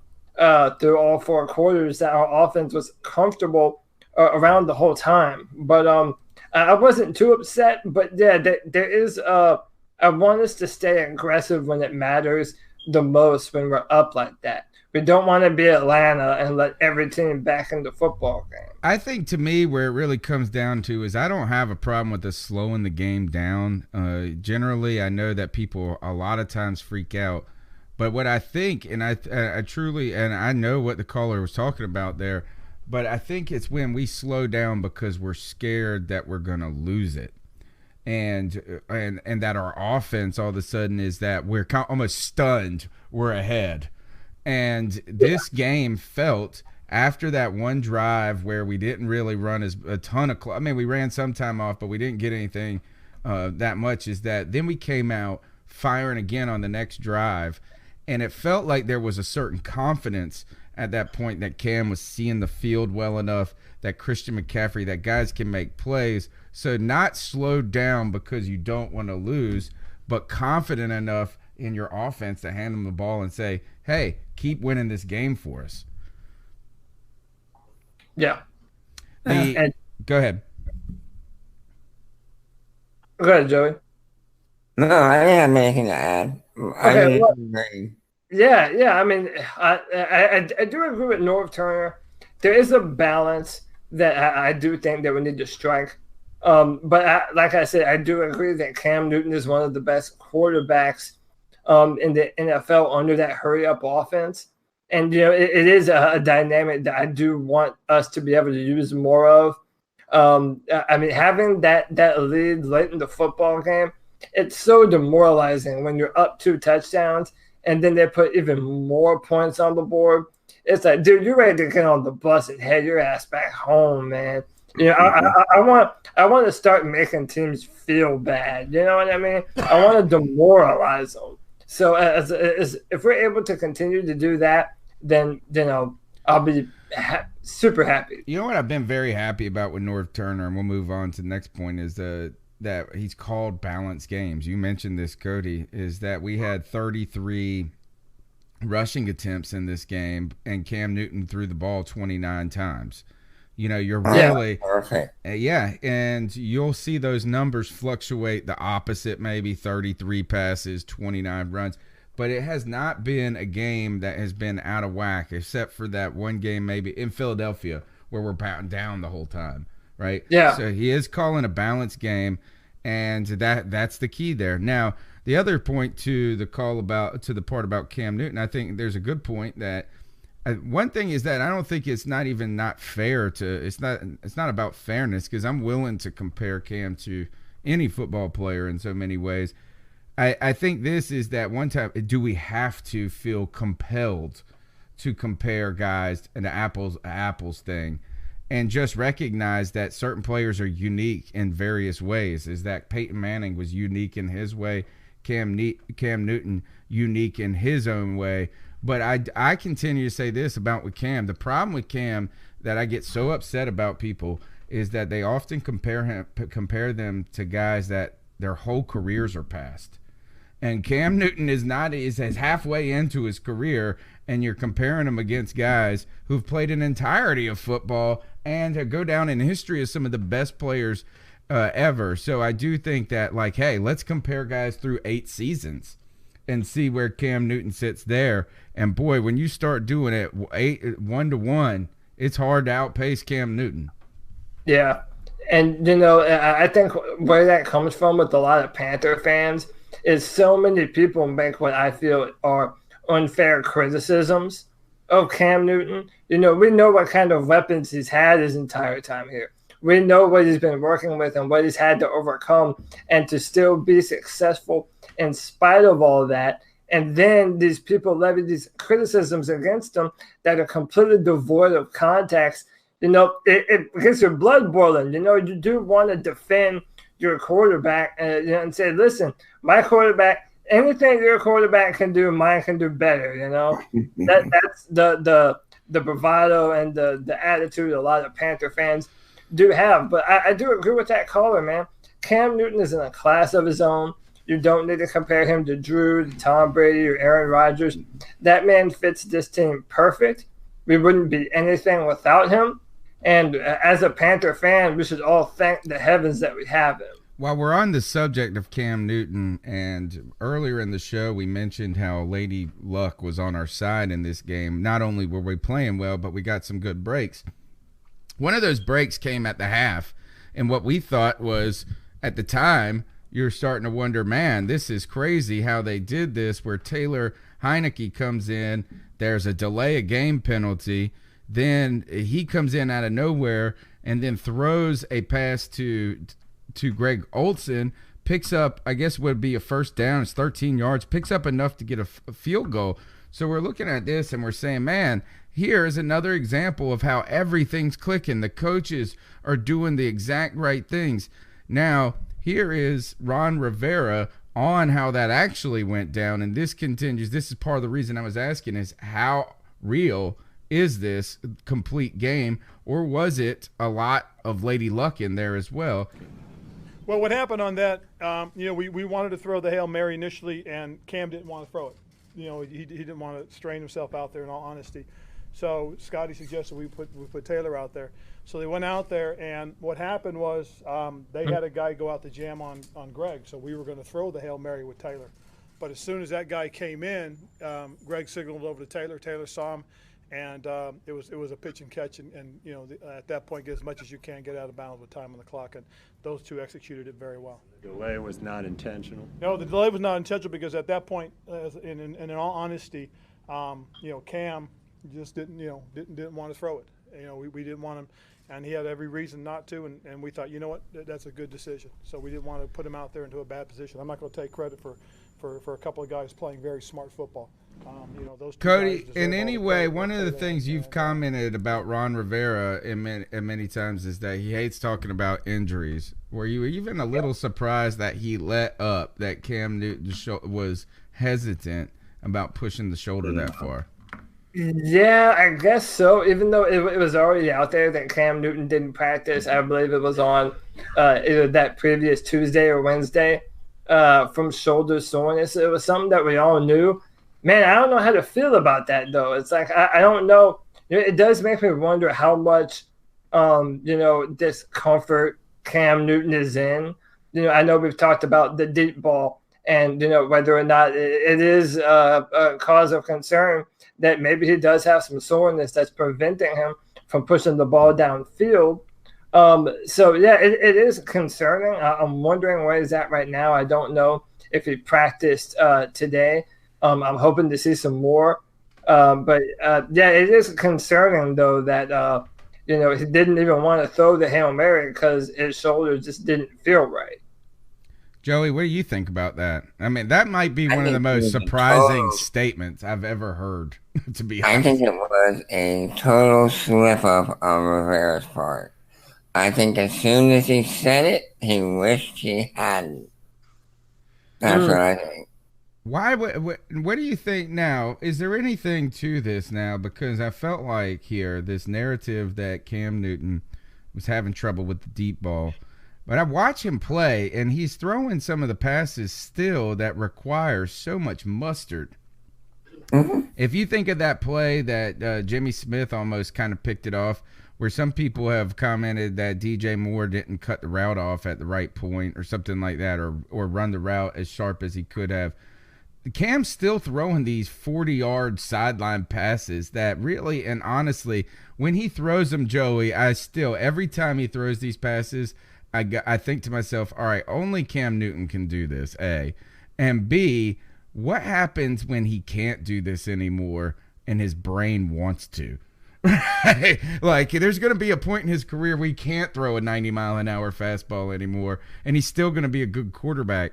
through all 4 quarters that our offense was comfortable around the whole time. But I wasn't too upset. But yeah, there is I want us to stay aggressive when it matters, the most when we're up like that. We don't want to be Atlanta and let every team back in the football game. I think to me where it really comes down to is I don't have a problem with us slowing the game down. Generally, I know that people a lot of times freak out. But what I think, and I truly, and I know what the caller was talking about there, but I think it's when we slow down because we're scared that we're going to lose it. And that our offense all of a sudden is that we're almost stunned we're ahead. And this game felt after that one drive where we didn't really run a ton of I mean, we ran some time off, but we didn't get anything that much, is that then we came out firing again on the next drive. And it felt like there was a certain confidence at that point that Cam was seeing the field well enough, that Christian McCaffrey, that guys can make plays. So not slowed down because you don't want to lose, but confident enough in your offense to hand them the ball and say, hey, keep winning this game for us. Yeah. Go ahead. Go ahead, Joey. No, I didn't have anything to add. Okay, yeah. I mean, I do agree with Norv Turner. There is a balance that I do think that we need to strike. But like I said, I do agree that Cam Newton is one of the best quarterbacks in the NFL under that hurry-up offense. And, you know, it is a dynamic that I do want us to be able to use more of. I mean, having that lead late in the football game, it's so demoralizing when you're up 2 touchdowns and then they put even more points on the board. It's like, dude, you're ready to get on the bus and head your ass back home, man. You know, I want to start making teams feel bad. You know what I mean? I want to demoralize them. So as if we're able to continue to do that, then I'll be super happy. You know what I've been very happy about with Norv Turner, and we'll move on to the next point, is that he's called balanced games. You mentioned this, Cody, is that we had 33 rushing attempts in this game, and Cam Newton threw the ball 29 times. You know, you're really and you'll see those numbers fluctuate the opposite, maybe 33 passes, 29 runs. But it has not been a game that has been out of whack, except for that one game maybe in Philadelphia where we're batting down the whole time, right? Yeah. So he is calling a balanced game, and that's the key there. Now, the other point to the part about Cam Newton, I think there's a good point that one thing is that I don't think it's not even not fair to it's not about fairness, because I'm willing to compare Cam to any football player in so many ways. I think this is that one time, do we have to feel compelled to compare guys and the apples thing, and just recognize that certain players are unique in various ways? Is that Peyton Manning was unique in his way, Cam Newton unique in his own way. But I continue to say this about with Cam. The problem with Cam that I get so upset about people is that they often compare them to guys that their whole careers are past. And Cam Newton is halfway into his career, and you're comparing him against guys who've played an entirety of football and go down in history as some of the best players ever. So I do think that, like, hey, let's compare guys through 8 seasons and see where Cam Newton sits there. And boy, when you start doing it 1-to-1, it's hard to outpace Cam Newton. Yeah. And, you know, I think where that comes from with a lot of Panther fans is so many people make what I feel are unfair criticisms of Cam Newton. You know, we know what kind of weapons he's had his entire time here. We know what he's been working with and what he's had to overcome, and to still be successful in spite of all of that. And then these people levy these criticisms against him that are completely devoid of context. You know, it gets your blood boiling. You know, you do want to defend your quarterback and say, listen, my quarterback, anything your quarterback can do, mine can do better. You know, that's the bravado and the attitude a lot of Panther fans do have. But I do agree with that caller, man. Cam Newton is in a class of his own. You don't need to compare him to Drew, to Tom Brady, or Aaron Rodgers. That man fits this team perfect. We wouldn't be anything without him. And as a Panther fan, we should all thank the heavens that we have him. While we're on the subject of Cam Newton, and earlier in the show we mentioned how Lady Luck was on our side in this game. Not only were we playing well, but we got some good breaks. One of those breaks came at the half, and what we thought was, at the time, you're starting to wonder, man, this is crazy how they did this, where Taylor Heineke comes in, there's a delay of game penalty, then he comes in out of nowhere and then throws a pass to Greg Olsen, picks up, I guess would be a first down, it's 13 yards, picks up enough to get a field goal. So we're looking at this and we're saying, man, here is another example of how everything's clicking. The coaches are doing the exact right things. Now, here is Ron Rivera on how that actually went down, and this continues. This is part of the reason I was asking is how real is this complete game, or was it a lot of Lady Luck in there as well? Well, what happened on that, we wanted to throw the Hail Mary initially, and Cam didn't want to throw it. He didn't want to strain himself out there, in all honesty. So Scotty suggested we put Taylor out there. So they went out there, and what happened was they had a guy go out the jam on Greg, so we were going to throw the Hail Mary with Taylor. But as soon as that guy came in, Greg signaled over to Taylor. Taylor saw him, and it was a pitch and catch, and at that point, get as much as you can, get out of bounds with time on the clock, and those two executed it very well. The delay was not intentional? No, the delay was not intentional because at that point, in all honesty, Cam just didn't want to throw it. We didn't want him, and he had every reason not to, and we thought, you know what, that's a good decision. So we didn't want to put him out there into a bad position. I'm not going to take credit for a couple of guys playing very smart football. Those Cody, in any way, one of the things you've commented about Ron Rivera many times is that he hates talking about injuries. Were you even a little surprised that he let up, that Cam Newton was hesitant about pushing the shoulder that far? Yeah, I guess so. Even though it was already out there that Cam Newton didn't practice, I believe it was on either that previous Tuesday or Wednesday from shoulder soreness. It was something that we all knew. Man, I don't know how to feel about that, though. It's like, I don't know. It does make me wonder how much, discomfort Cam Newton is in. I know we've talked about the deep ball and, whether or not it is a cause of concern that maybe he does have some soreness that's preventing him from pushing the ball downfield. It is concerning. I'm wondering where he's at right now. I don't know if he practiced today. I'm hoping to see some more. It is concerning, though, that, he didn't even want to throw the Hail Mary because his shoulder just didn't feel right. Joey, what do you think about that? I mean, that might be one of the most surprising statements I've ever heard, to be honest. I think it was a total slip-up on Rivera's part. I think as soon as he said it, he wished he hadn't. That's what I think. Why? What do you think now? Is there anything to this now? Because I felt like here, this narrative that Cam Newton was having trouble with the deep ball. But I watch him play, and he's throwing some of the passes still that require so much mustard. Mm-hmm. If you think of that play that Jimmy Smith almost kind of picked it off, where some people have commented that DJ Moore didn't cut the route off at the right point or something like that, or run the route as sharp as he could have. Cam's still throwing these 40-yard sideline passes that really and honestly, when he throws them, Joey, every time he throws these passes, I think to myself, all right, only Cam Newton can do this, A. And B, what happens when he can't do this anymore and his brain wants to? Like, there's going to be a point in his career where he can't throw a 90-mile-an-hour fastball anymore, and he's still going to be a good quarterback.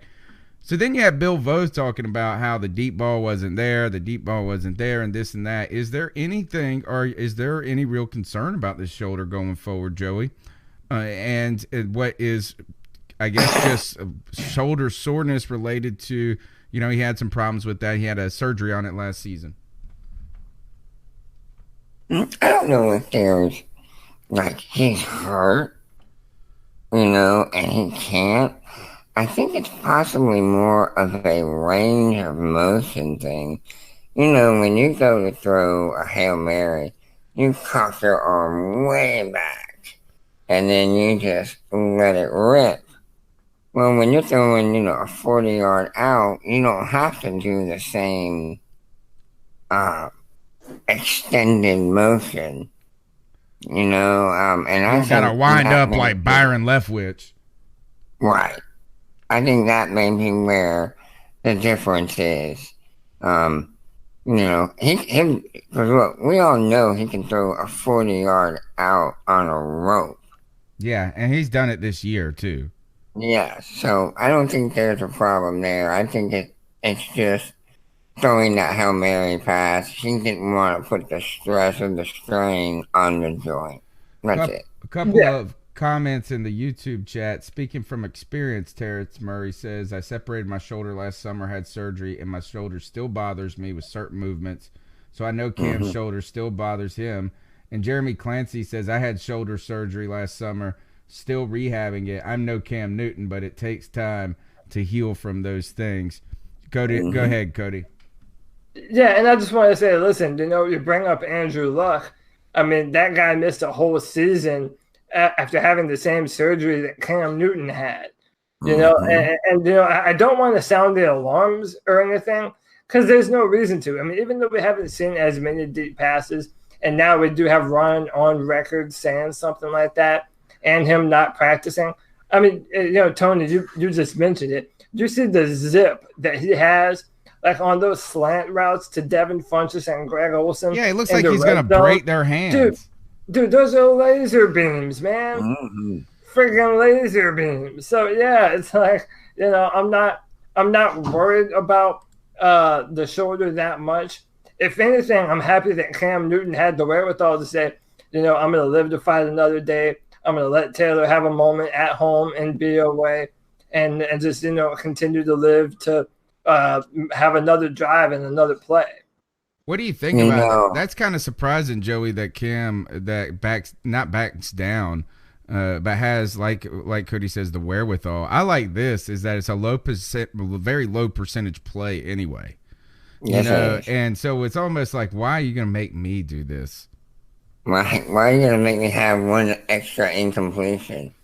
So then you have Bill Vose talking about how the deep ball wasn't there, and this and that. Is there anything, or is there any real concern about this shoulder going forward, Joey? And what is, I guess, just shoulder soreness related to, he had some problems with that. He had a surgery on it last season. I don't know if there's, he's hurt, and he can't. I think it's possibly more of a range of motion thing. When you go to throw a Hail Mary, you cock your arm way back, and then you just let it rip. Well, when you're throwing, a 40-yard out, you don't have to do the same extended motion. And I You gotta think wind up like Byron Leftwich. Right. I think that may be where the difference is. Because look, we all know he can throw a 40-yard out on a rope. Yeah, and he's done it this year too. Yeah, so I don't think there's a problem there. I think it's just throwing that Hail Mary pass. He didn't want to put the stress or the strain on the joint. That's it. A couple of comments in the YouTube chat. Speaking from experience, Terrence Murray says, I separated my shoulder last summer, had surgery, and my shoulder still bothers me with certain movements. So I know Cam's shoulder still bothers him. And Jeremy Clancy says, I had shoulder surgery last summer, still rehabbing it. I'm no Cam Newton, but it takes time to heal from those things. Cody, go ahead, Cody. Yeah, and I just want to say, listen, you bring up Andrew Luck. I mean, that guy missed a whole season after having the same surgery that Cam Newton had. I don't want to sound the alarms or anything because there's no reason to. I mean, even though we haven't seen as many deep passes, and now we do have Ron on record saying something like that, and him not practicing. I mean, Tony, you just mentioned it. Do you see the zip that he has, like on those slant routes to Devin Funchess and Greg Olsen? Yeah, it looks like he's going to break their hands. Dude, those are laser beams, man. Freaking laser beams. So yeah, it's like, I'm not worried about the shoulder that much. If anything, I'm happy that Cam Newton had the wherewithal to say, I'm going to live to fight another day. I'm going to let Taylor have a moment at home and be away and just, continue to live to have another drive and another play. What do you think about that? That's kind of surprising, Joey, that Cam not backs down, but has, like Cody says, the wherewithal. I like this is that it's a very low percentage play anyway. And so it's almost like, why are you going to make me do this? Why are you going to make me have one extra incompletion?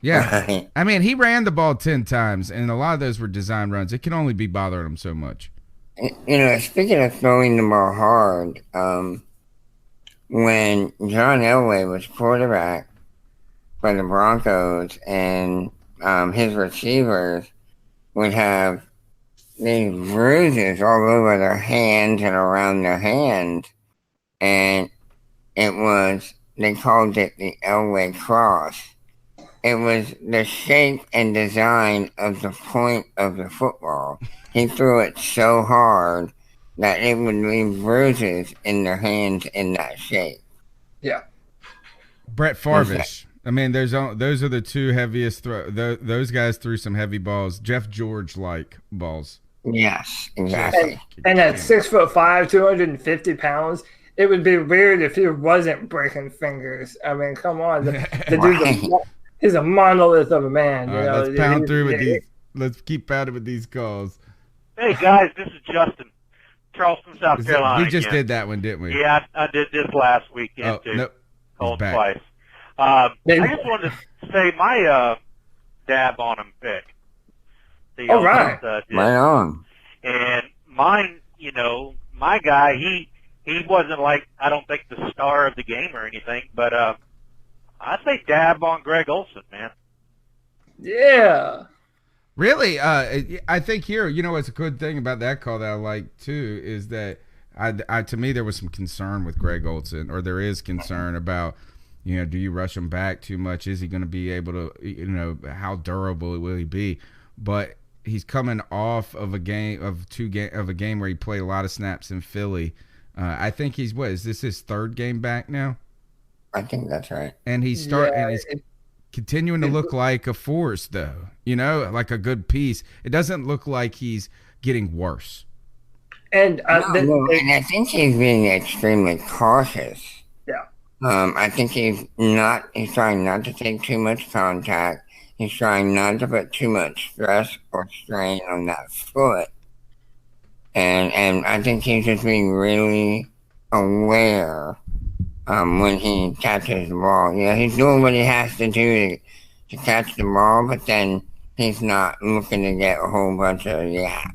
Yeah. Right. I mean, he ran the ball 10 times, and a lot of those were design runs. It can only be bothering him so much. Speaking of throwing the ball hard, when John Elway was quarterback for the Broncos and his receivers would have these bruises all over their hands and around their hands, and they called it the Elway cross. It was the shape and design of the point of the football. He threw it so hard that it would leave bruises in their hands in that shape. Yeah. Brett Farvish. I mean, those are the two heaviest those guys threw some heavy balls. Jeff George-like balls. Yes, exactly. And at 6'5", 250 pounds, it would be weird if he wasn't breaking fingers. I mean, come on. He's a monolith of a man. Let's pound through with these. Let's keep pounding with these calls. Hey, guys, this is Justin, Charleston, South Carolina. We just did that one, didn't we? Yeah, I did this last weekend, too. Nope. Called twice. I just wanted to say my dab on him pick. All right. Right on. And mine, my guy, he wasn't like, I don't think the star of the game or anything, but I'd say dab on Greg Olsen, man. Yeah. Really, I think here, what's a good thing about that call that I like too is that to me there was some concern with Greg Olsen, or there is concern about, do you rush him back too much? Is he going to be able to, how durable will he be? But he's coming off of a game where he played a lot of snaps in Philly. I think he's is this his third game back now? I think that's right. And he's continuing to look like a force, though. Like a good piece. It doesn't look like he's getting worse. And and I think he's being extremely cautious. Yeah. I think he's trying not to take too much contact. He's trying not to put too much stress or strain on that foot. And I think he's just being really aware when he catches the ball. He's doing what he has to do to catch the ball, but then he's not looking to get a whole bunch of yaps.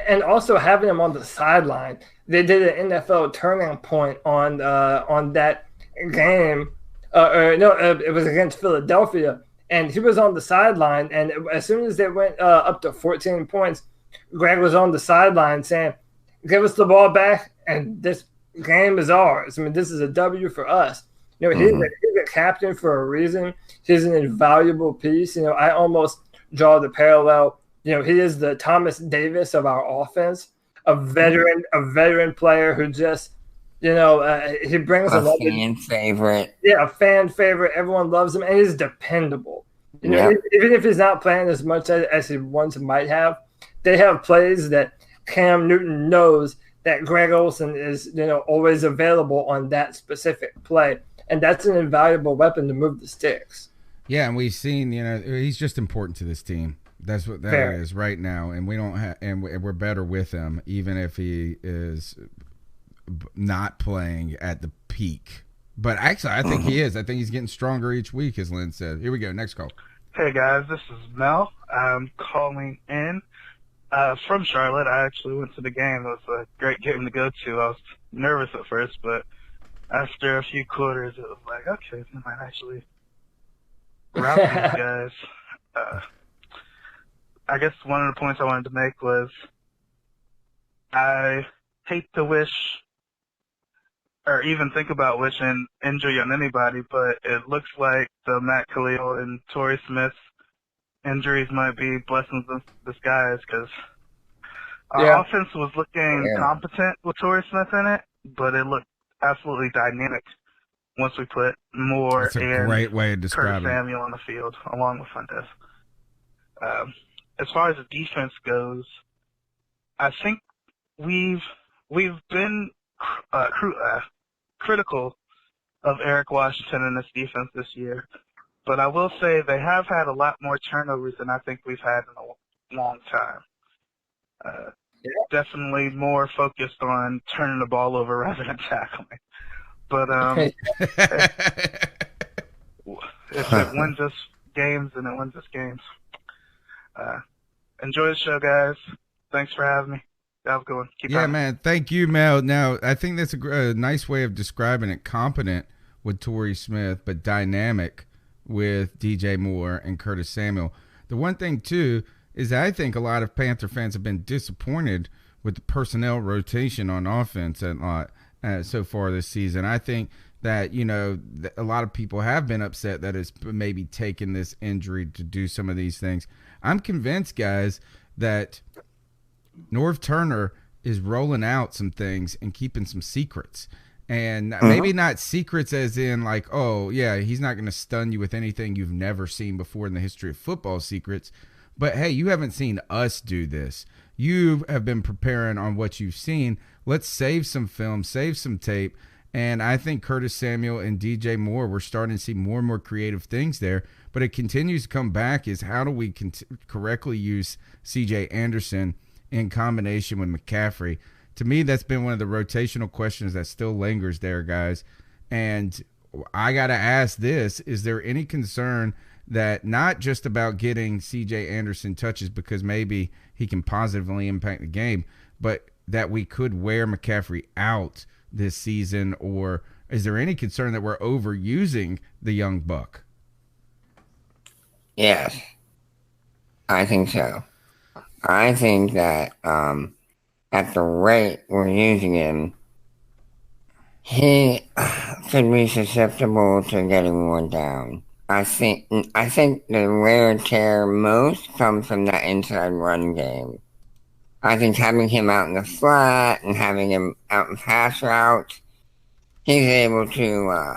And also having him on the sideline, they did an NFL turning point on that game. It was against Philadelphia, and he was on the sideline. And as soon as they went up to 14 points, Greg was on the sideline saying, "Give us the ball back, and this game is ours. I mean, this is a W for us." He's a captain for a reason. He's an invaluable piece. I almost draw the parallel. He is the Thomas Davis of our offense, a veteran player who just, he brings a fan favorite. Yeah, a fan favorite. Everyone loves him, and he's dependable. Even if he's not playing as much as he once might have, they have plays that Cam Newton knows that Greg Olsen is, always available on that specific play, and that's an invaluable weapon to move the sticks. Yeah, and we've seen, he's just important to this team. That's what that is right now, and we don't have, and we're better with him, even if he is not playing at the peak. But actually, I think he is. I think he's getting stronger each week, as Lynn said. Here we go. Next call. Hey guys, this is Mel. I'm calling in from Charlotte. I actually went to the game. It was a great game to go to. I was nervous at first, but after a few quarters, it was like, okay, I might actually rout these guys. I guess one of the points I wanted to make was I hate to wish or even think about wishing injury on anybody, but it looks like the Matt Khalil and Torrey Smith injuries might be blessings in disguise because our offense was looking competent with Torrey Smith in it, but it looked absolutely dynamic once we put Moore That's a great way of describing Curtis Samuel on the field along with Fuentes. As far as the defense goes, I think we've been critical of Eric Washington in this defense this year, but I will say they have had a lot more turnovers than I think we've had in a long time. Definitely more focused on turning the ball over rather than tackling. But if it wins us games, then it wins us games. Enjoy the show, guys. Thanks for having me. Have a good one. Keep on. Man. Thank you, Mel. Now, I think that's a nice way of describing it. Competent with Torrey Smith, but dynamic with DJ Moore and Curtis Samuel. The one thing, too, is I think a lot of Panther fans have been disappointed with the personnel rotation on offense so far this season. I think that, a lot of people have been upset that it's maybe taken this injury to do some of these things. I'm convinced, guys, that Norv Turner is rolling out some things and keeping some secrets. And maybe not secrets as in like, oh, yeah, he's not going to stun you with anything you've never seen before in the history of football secrets. But, hey, you haven't seen us do this. You have been preparing on what you've seen. Let's save some film, save some tape. And I think Curtis Samuel and DJ Moore, we're starting to see more and more creative things there. But it continues to come back is how do we correctly use C.J. Anderson in combination with McCaffrey? To me, that's been one of the rotational questions that still lingers there, guys. And I got to ask this, is there any concern that not just about getting C.J. Anderson touches because maybe he can positively impact the game, but that we could wear McCaffrey out this season? Or is there any concern that we're overusing the young buck? Yes, I think so. I think that at the rate we're using him, he could be susceptible to getting worn down. I think the wear and tear most comes from that inside run game. I think having him out in the flat and having him out in pass routes, he's able to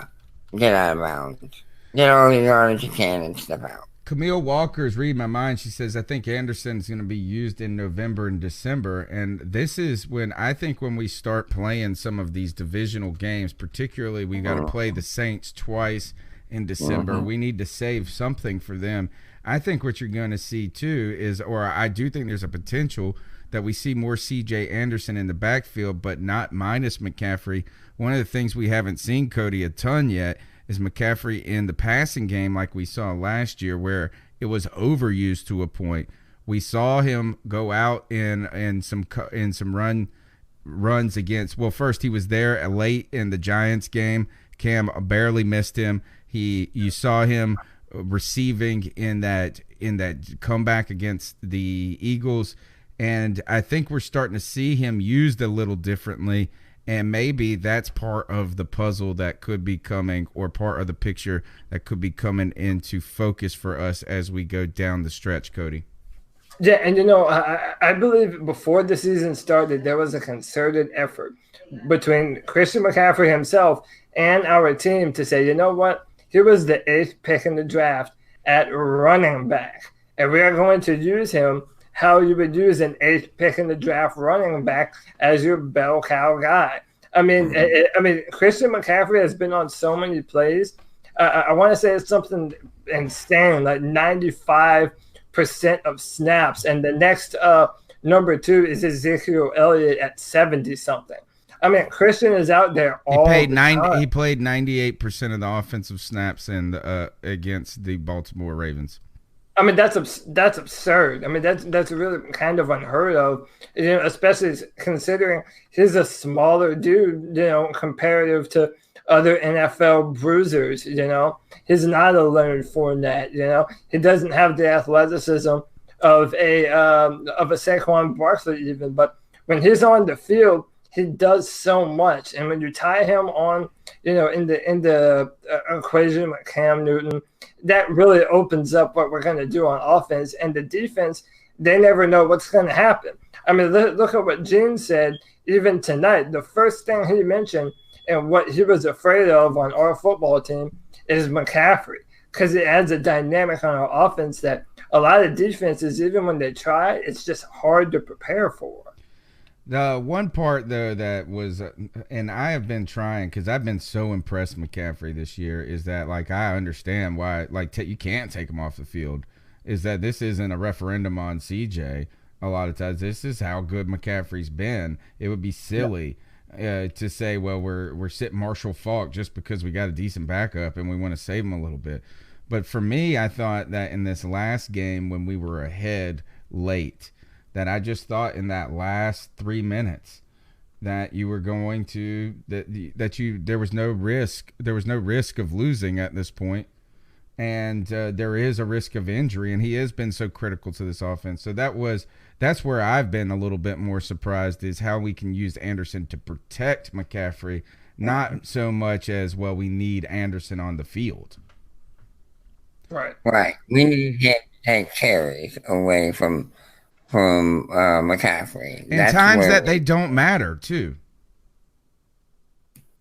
get out of bounds, get all the yardage he can and step out. Camille Walker is reading my mind. She says, I think Anderson's going to be used in November and December. And this is when I think when we start playing some of these divisional games, particularly we got to play the Saints twice in December. We need to save something for them. I think what you're going to see too is, or I do think there's a potential that we see more C.J. Anderson in the backfield, but not minus McCaffrey. One of the things we haven't seen, Cody, a ton yet is McCaffrey in the passing game like we saw last year, where it was overused to a point. We saw him go out in some runs against. Well, first he was there late in the Giants game. Cam barely missed him. You saw him receiving in that comeback against the Eagles, and I think we're starting to see him used a little differently. And maybe that's part of the puzzle that could be coming, or part of the picture that could be coming into focus for us as we go down the stretch, Cody. Yeah, and I believe before the season started, there was a concerted effort between Christian McCaffrey himself and our team to say, you know what, here was the 8th pick in the draft at running back, and we are going to use him how you would use an 8th pick in the draft running back as your bell cow guy. I mean, Christian McCaffrey has been on so many plays. I want to say it's something insane, like 95% of snaps, and the next number 2 is Ezekiel Elliott at 70-something. I mean, Christian is out there all the time. He played 98% of the offensive snaps against the Baltimore Ravens. I mean, that's absurd. I mean, that's really kind of unheard of, especially considering he's a smaller dude, comparative to other NFL bruisers. He's not a Leonard Fournette. He doesn't have the athleticism of a Saquon Barkley even, but when he's on the field, he does so much. And when you tie him on, in the equation with Cam Newton, that really opens up what we're going to do on offense. And the defense, they never know what's going to happen. I mean, look at what Gene said even tonight. The first thing he mentioned and what he was afraid of on our football team is McCaffrey, because it adds a dynamic on our offense that a lot of defenses, even when they try, it's just hard to prepare for. The one part, though, that was, and I have been trying, because I've been so impressed with McCaffrey this year, is that, I understand why, you can't take him off the field, is that this isn't a referendum on CJ. A lot of times, this is how good McCaffrey's been. It would be silly to say, well, we're sitting Marshall Faulk just because we got a decent backup and we want to save him a little bit. But for me, I thought that in this last game when we were ahead late, that I just thought in that last 3 minutes that you were going to there was no risk of losing at this point, and there is a risk of injury, and he has been so critical to this offense. So that's where I've been a little bit more surprised, is how we can use Anderson to protect McCaffrey, not so much as, well, we need Anderson on the field. Right. We need him to take carries away from McCaffrey. And times that they don't matter, too.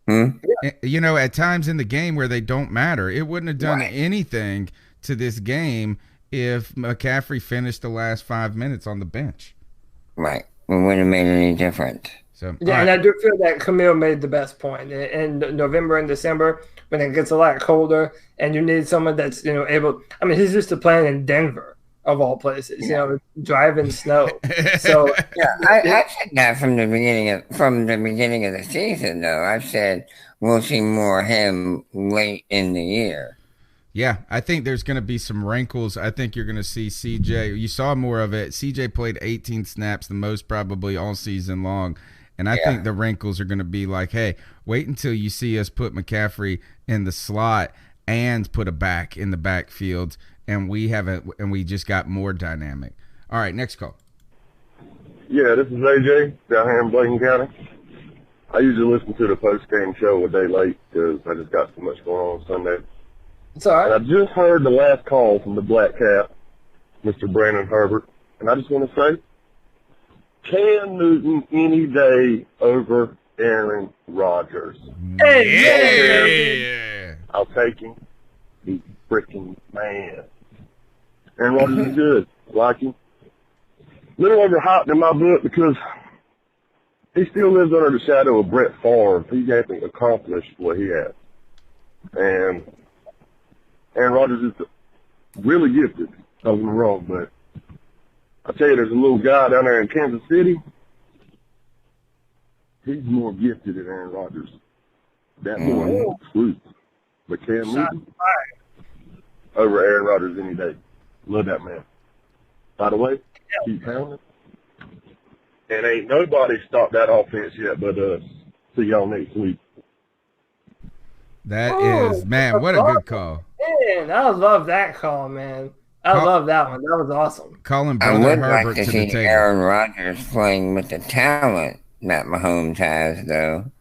At times in the game where they don't matter. It wouldn't have done anything to this game if McCaffrey finished the last 5 minutes on the bench. Right. It wouldn't have made any difference. So, and I do feel that Camille made the best point. In November and December, when it gets a lot colder and you need someone that's, able. I mean, he's used to playing in Denver, of all places, driving snow. So I've said that from the beginning of the season, though. I've said we'll see more of him late in the year. Yeah, I think there's going to be some wrinkles. I think you're going to see CJ. You saw more of it. CJ played 18 snaps, the most probably all season long. And I think the wrinkles are going to be like, hey, wait until you see us put McCaffrey in the slot and put a back in the backfield. And we just got more dynamic. All right, next call. Yeah, this is AJ down here in Bladen County. I usually listen to the post-game show a day late because I just got so much going on Sunday. It's all right. And I just heard the last call from the Black Cat, Mr. Brandon Herbert, and I just want to say, Cam Newton any day over Aaron Rodgers. Hey, I'll take him. He's freaking man. Aaron Rodgers is good. I like him. A little overhyped in my book because he still lives under the shadow of Brett Favre. He hasn't accomplished what he has. And Aaron Rodgers is really gifted. Don't get me wrong, but I tell you, there's a little guy down there in Kansas City. He's more gifted than Aaron Rodgers. That boy is truth. But Cam Newton over Aaron Rodgers any day. Love that man. By the way, keep pounding. And ain't nobody stopped that offense yet but us. See y'all next week. That is, man, what a good call. Man, I love that call, man. I love that one. That was awesome. Calling I brother would Herbert like to to the see table. Aaron Rodgers playing with the talent that Mahomes has, though.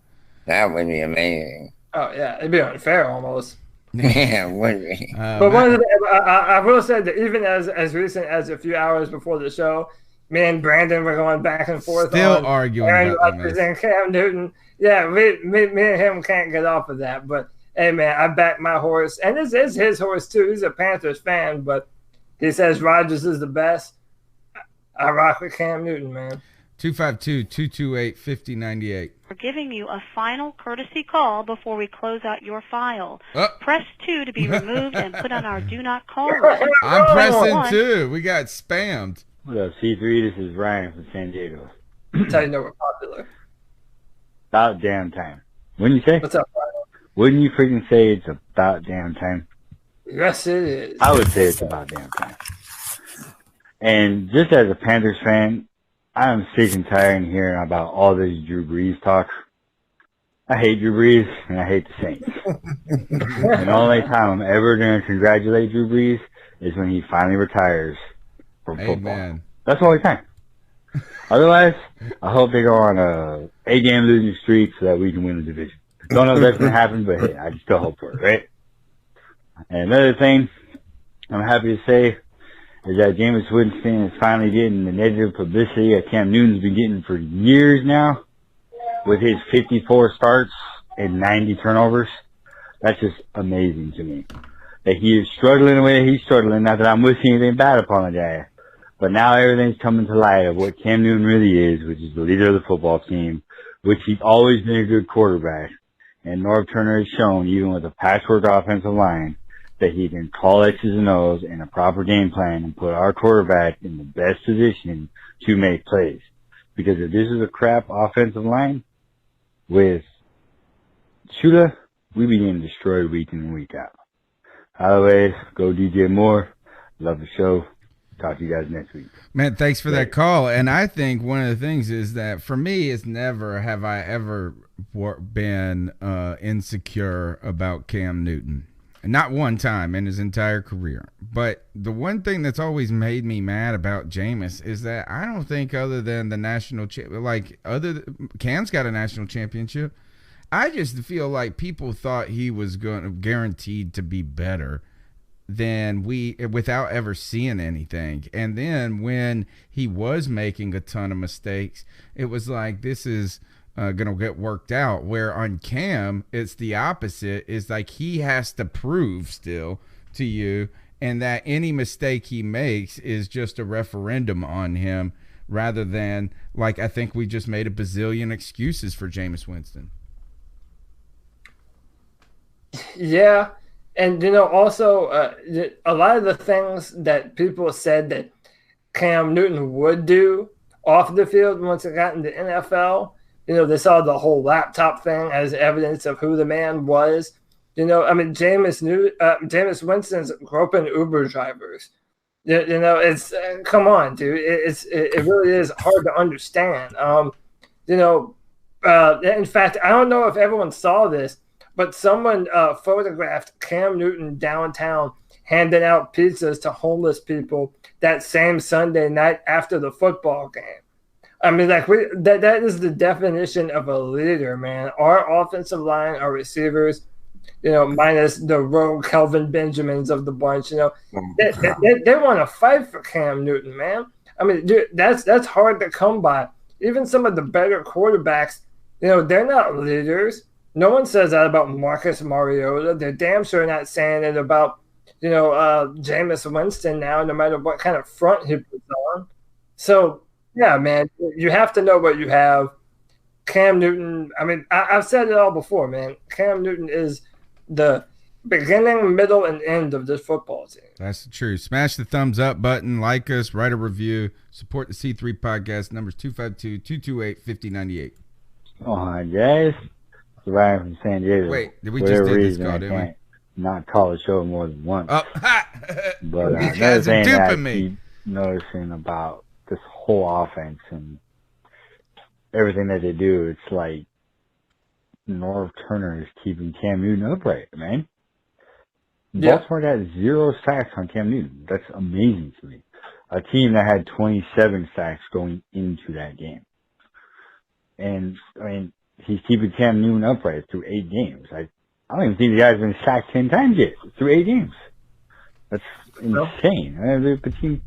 That would be amazing. Oh yeah, it'd be unfair almost. Yeah, it would be. But one of the, I will say that even as recent as a few hours before the show, me and Brandon were going back and forth Still on arguing Aaron about Rodgers that. and Cam Newton. Yeah, me and him can't get off of that. But hey, man, I backed my horse, and this is his horse too. He's a Panthers fan, but he says Rodgers is the best. I rock with Cam Newton, man. 252-228-5098. We're giving you a final courtesy call before we close out your file. Press 2 to be removed and put on our do not call list. I'm pressing 2. We got spammed. What up, C3? This is Ryan from San Diego. That's how you know we're popular. About damn time. Wouldn't you say? What's up, Ryan? Wouldn't you freaking say it's about damn time? Yes, it is. I would say it's about damn time. And just as a Panthers fan, I'm sick and tired of hearing about all this Drew Brees talk. I hate Drew Brees, and I hate the Saints. And the only time I'm ever going to congratulate Drew Brees is when he finally retires from football. Amen. That's the only time. Otherwise, I hope they go on a 8-game losing streak so that we can win the division. Don't know if that's going to happen, but hey, I still hope for it, right? And another thing I'm happy to say is that Jameis Winston is finally getting the negative publicity that Cam Newton's been getting for years now with his 54 starts and 90 turnovers. That's just amazing to me. That he is struggling the way he's struggling. Not that I'm wishing anything bad upon the guy, but now everything's coming to light of what Cam Newton really is, which is the leader of the football team, which he's always been a good quarterback. And Norv Turner has shown, even with a patchwork offensive line, that he can call X's and O's and a proper game plan and put our quarterback in the best position to make plays. Because if this is a crap offensive line with Shula, we'd be getting destroyed week in and week out. Otherwise, go DJ Moore. Love the show. Talk to you guys next week. Man, thanks for that call. And I think one of the things is that for me, it's never have I ever been insecure about Cam Newton. Not one time in his entire career. But the one thing that's always made me mad about Jameis is that I don't think other than the national Cam's got a national championship. I just feel like people thought he was guaranteed to be better than without ever seeing anything. And then when he was making a ton of mistakes, it was like, this is gonna get worked out. Where on Cam, it's the opposite. It's like he has to prove still to you, and that any mistake he makes is just a referendum on him, rather than like I think we just made a bazillion excuses for Jameis Winston. Yeah, and also a lot of the things that people said that Cam Newton would do off the field once it got into the NFL. They saw the whole laptop thing as evidence of who the man was. Jameis Winston's groping Uber drivers. It's come on, dude. It really is hard to understand. In fact, I don't know if everyone saw this, but someone photographed Cam Newton downtown handing out pizzas to homeless people that same Sunday night after the football game. I mean, that is the definition of a leader, man. Our offensive line, our receivers, minus the rogue Kelvin Benjamins of the bunch, they want to fight for Cam Newton, man. I mean, dude, that's hard to come by. Even some of the better quarterbacks, they're not leaders. No one says that about Marcus Mariota. They're damn sure not saying it about, Jameis Winston now, no matter what kind of front he puts on. So, yeah, man, you have to know what you have. Cam Newton, I mean, I've said it all before, man. Cam Newton is the beginning, middle, and end of this football team. That's the truth. Smash the thumbs up button, like us, write a review, support the C3 podcast. Numbers 252-228-5098. Oh, hi, guys. It's Ryan from San Diego. Wait, did we just did this call, didn't we? Not call the show more than once. Oh, ha! But You another guys are thing that I duping me. keep noticing about this whole offense and everything that they do, it's like Norv Turner is keeping Cam Newton upright, man. Yeah. Baltimore got 0 sacks on Cam Newton. That's amazing to me. A team that had 27 sacks going into that game. And, I mean, he's keeping Cam Newton upright through 8 games. I don't even think the guy's been sacked 10 times yet through 8 games. That's insane. I mean, between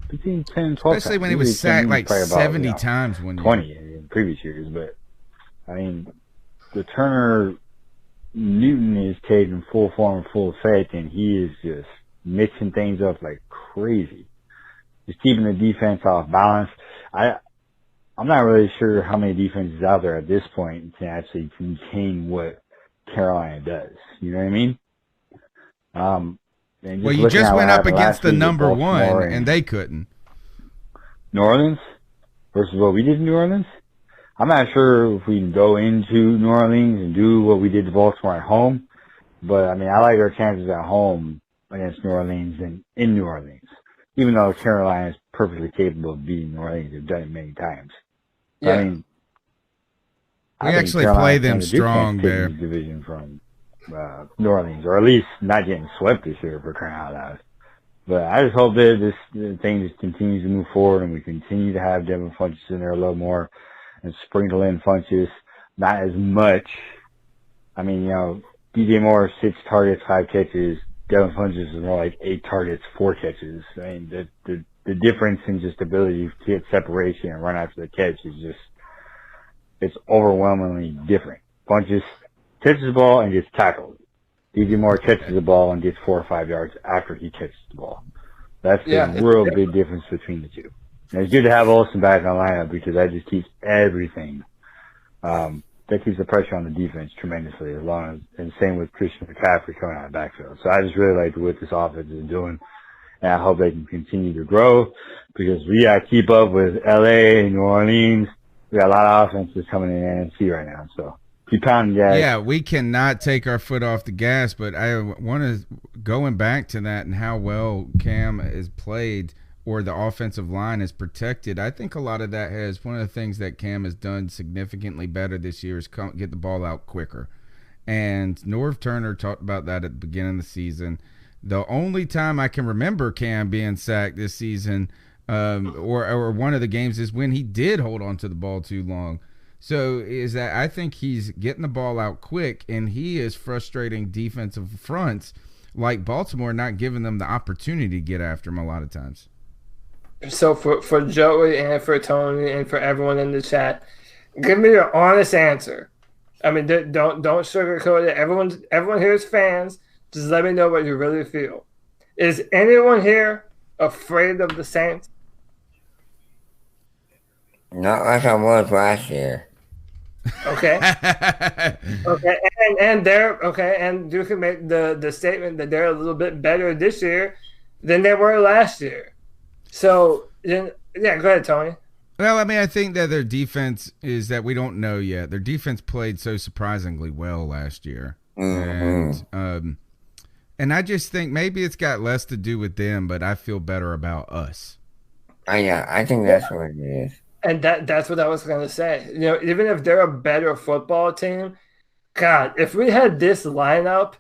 10 and 12 Especially times. when he was Usually Cam sacked like Newton's probably 70 about, times one year. 20 in previous years. But, I mean, the Turner Newton is taking full form, full effect, and he is just mixing things up like crazy. Just keeping the defense off balance. I'm not really sure how many defenses out there at this point can actually contain what Carolina does. You know what I mean? Well, you just went up against the number one, and they couldn't. New Orleans versus what we did in New Orleans? I'm not sure if we can go into New Orleans and do what we did to Baltimore at home, but I mean, I like our chances at home against New Orleans and in New Orleans, even though Carolina is perfectly capable of beating New Orleans. They've done it many times. Yeah. I mean, we actually play them strong there. The division from New Orleans, or at least not getting swept this year for crying out loud. But I just hope that this thing just continues to move forward and we continue to have Devin Funchess in there a little more and sprinkle in Funchess, not as much. I mean, you know, DJ Moore 6 targets, 5 catches. Devin Funchess is more like 8 targets, 4 catches. I mean, the difference in just ability to get separation and run after the catch is just, it's overwhelmingly different. Funchess catches the ball and gets tackled. DJ Moore catches the ball and gets 4 or 5 yards after he catches the ball. That's the real big difference between the two. And it's good to have Olsen back in the lineup because that just keeps everything. That keeps the pressure on the defense tremendously, and same with Christian McCaffrey coming out of the backfield. So I just really like what this offense is doing, and I hope they can continue to grow because we got to keep up with LA and New Orleans. We got a lot of offenses coming in the NFC right now, so keep pounding, guys. Yeah, we cannot take our foot off the gas, but I want to, going back to that and how well Cam is played or the offensive line is protected, I think a lot of that has, one of the things that Cam has done significantly better this year is get the ball out quicker. And Norv Turner talked about that at the beginning of the season. The only time I can remember Cam being sacked this season or one of the games is when he did hold on to the ball too long. So is that I think he's getting the ball out quick, and he is frustrating defensive fronts like Baltimore, not giving them the opportunity to get after him a lot of times. So for Joey and for Tony and for everyone in the chat, give me your honest answer. I mean, don't sugarcoat it. Everyone here is fans. Just let me know what you really feel. Is anyone here afraid of the Saints? Not like I was last year. Okay. Okay. And you can make the statement that they're a little bit better this year than they were last year. So, yeah, go ahead, Tony. Well, I mean, I think that their defense is that we don't know yet. Their defense played so surprisingly well last year. And I just think maybe it's got less to do with them, but I feel better about us. Yeah, I think that's what it is. And that's what I was going to say. You know, even if they're a better football team, God, if we had this lineup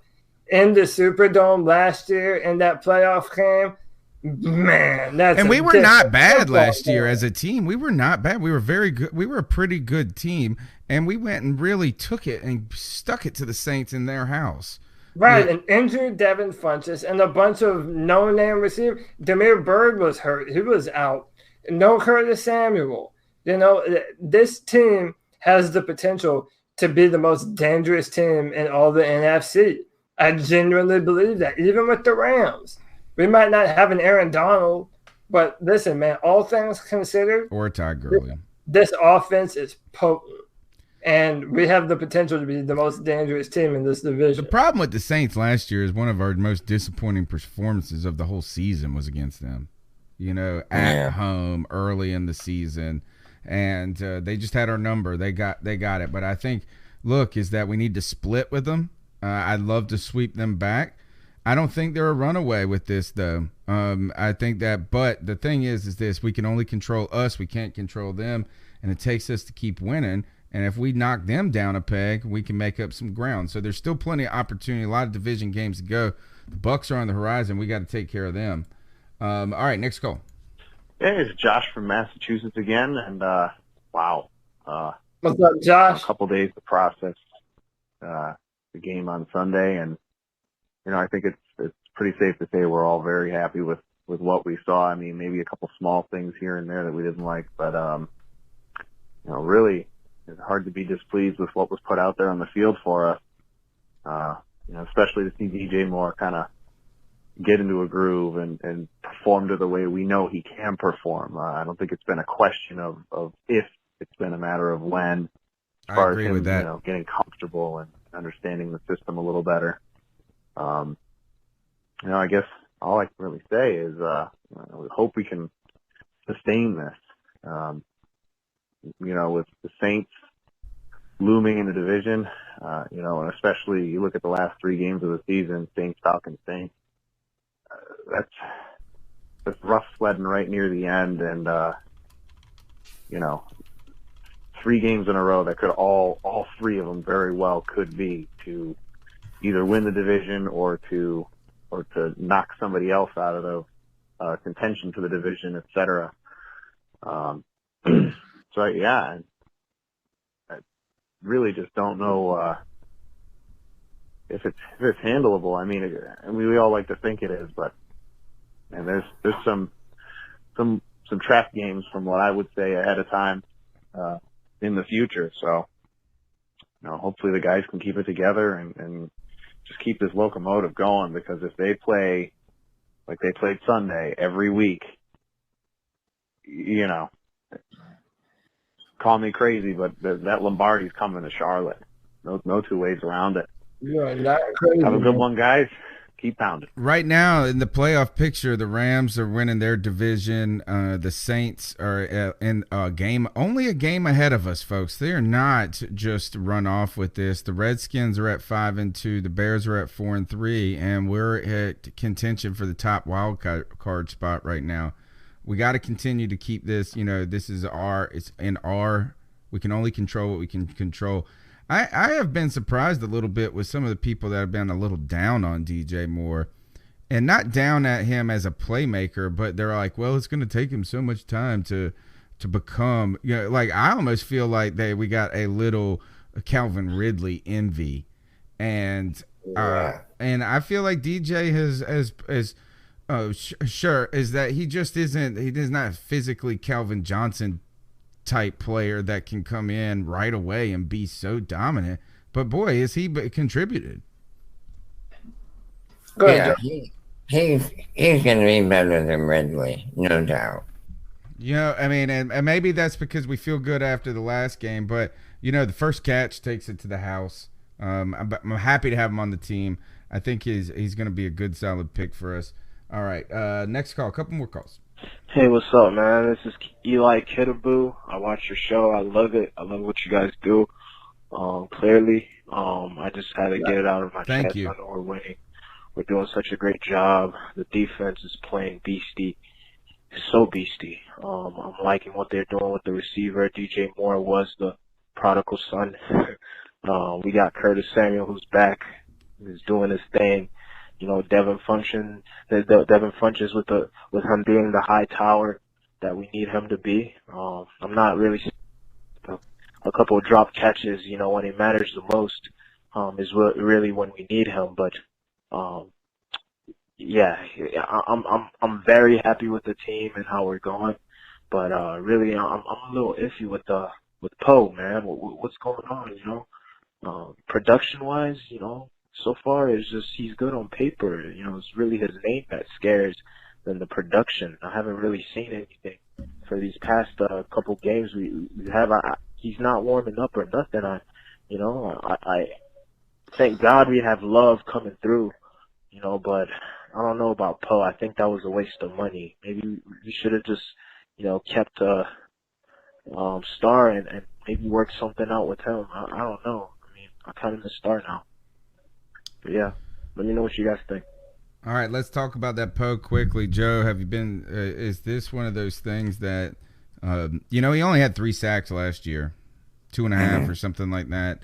in the Superdome last year in that playoff game, man, and we were not bad last year as a team. We were not bad. We were very good. We were a pretty good team, and we went and really took it and stuck it to the Saints in their house. Right, and injured Devin Funchess and a bunch of no-name receivers. Demir Bird was hurt. He was out. No Curtis Samuel. You know, this team has the potential to be the most dangerous team in all the NFC. I genuinely believe that, even with the Rams. We might not have an Aaron Donald, but listen, man, all things considered, or Todd Gurley, this offense is potent, and we have the potential to be the most dangerous team in this division. The problem with the Saints last year is one of our most disappointing performances of the whole season was against them. You know, at home early in the season, and they just had our number. They got it. But I think, look, is that we need to split with them. I'd love to sweep them back. I don't think they're a runaway with this, though. I think that, but the thing is this: we can only control us. We can't control them, and it takes us to keep winning. And if we knock them down a peg, we can make up some ground. So there's still plenty of opportunity. A lot of division games to go. The Bucks are on the horizon. We got to take care of them. All right, next call. Hey, it's Josh from Massachusetts again, and wow. What's up, Josh? A couple days to process the game on Sunday, and I think it's pretty safe to say we're all very happy with what we saw. I mean, maybe a couple small things here and there that we didn't like, but really, it's hard to be displeased with what was put out there on the field for us. Especially to see DJ Moore kind of get into a groove and perform to the way we know he can perform. I don't think it's been a question of if, it's been a matter of when. As far as him, getting comfortable and understanding the system a little better. I guess all I can really say is we hope we can sustain this. With the Saints looming in the division, and especially you look at the last 3 games of the season, Saints, Falcons, Saints. That's rough sledding right near the end, and 3 games in a row that could all 3 of them very well could be to either win the division or to knock somebody else out of the contention for the division, etc. So yeah, I really just don't know if it's handleable. I mean, we all like to think it is, but there's some trap games from what I would say ahead of time in the future. So hopefully the guys can keep it together and just keep this locomotive going, because if they play like they played Sunday every week, call me crazy, but that Lombardi's coming to Charlotte. No 2 ways around it. You're not crazy. Have a good one, guys. Keep pounding. Right now, in the playoff picture, the Rams are winning their division. The Saints are in only a game ahead of us, folks. They are not just run off with this. The Redskins are at 5-2. The Bears are at 4-3, and we're at contention for the top wild card spot right now. We got to continue to keep this. This is we can only control what we can control. I have been surprised a little bit with some of the people that have been a little down on DJ Moore, and not down at him as a playmaker, but they're like, well, it's going to take him so much time to become, like I almost feel like we got a little Calvin Ridley envy, and I feel like DJ is that he just isn't. He is not physically Calvin Johnson type player that can come in right away and be so dominant. But boy, is he contributed. Yeah, he's going to be better than Ridley, no doubt. I mean, and maybe that's because we feel good after the last game, but the first catch takes it to the house. I'm happy to have him on the team. I think he's going to be a good, solid pick for us. All right, next call. A couple more calls. Hey, what's up, man? This is Eli Kidaboo. I watch your show. I love it. I love what you guys do. Clearly, I just had to get it out of my chest. Thank you. I know we're winning. We're doing such a great job. The defense is playing beastie. It's so beastie. I'm liking what they're doing with the receiver. DJ Moore was the prodigal son. We got Curtis Samuel, who's back. He's doing his thing. Devin Funches with him being the high tower that we need him to be. I'm not really a couple of drop catches, when he matters the most, is really when we need him. But I'm very happy with the team and how we're going. But really, I'm a little iffy with Poe, man. What's going on? Production wise, so far, it's just he's good on paper. It's really his name that scares than the production. I haven't really seen anything for these past couple games we have. He's not warming up or nothing. I thank God we have Love coming through, but I don't know about Poe. I think that was a waste of money. Maybe we should have just, kept Star and maybe worked something out with him. I don't know. I mean, I kind of miss Star now. But yeah, let me know what you guys think. All right, let's talk about that Poe quickly. Joe, have you been? Is this one of those things that, he only had 3 sacks last year, 2.5 or something like that.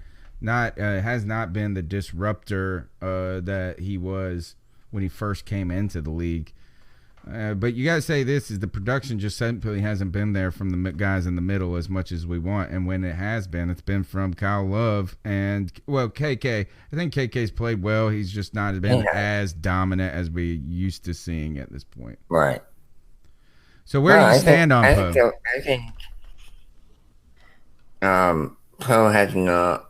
Has not been the disruptor that he was when he first came into the league. But you gotta say this is the production just simply hasn't been there from the guys in the middle as much as we want, and when it has been, it's been from Kyle Love and KK. I think KK's played well. He's just not been as dominant as we used to seeing at this point. Right. So where do you stand on Poe? I think Poe has not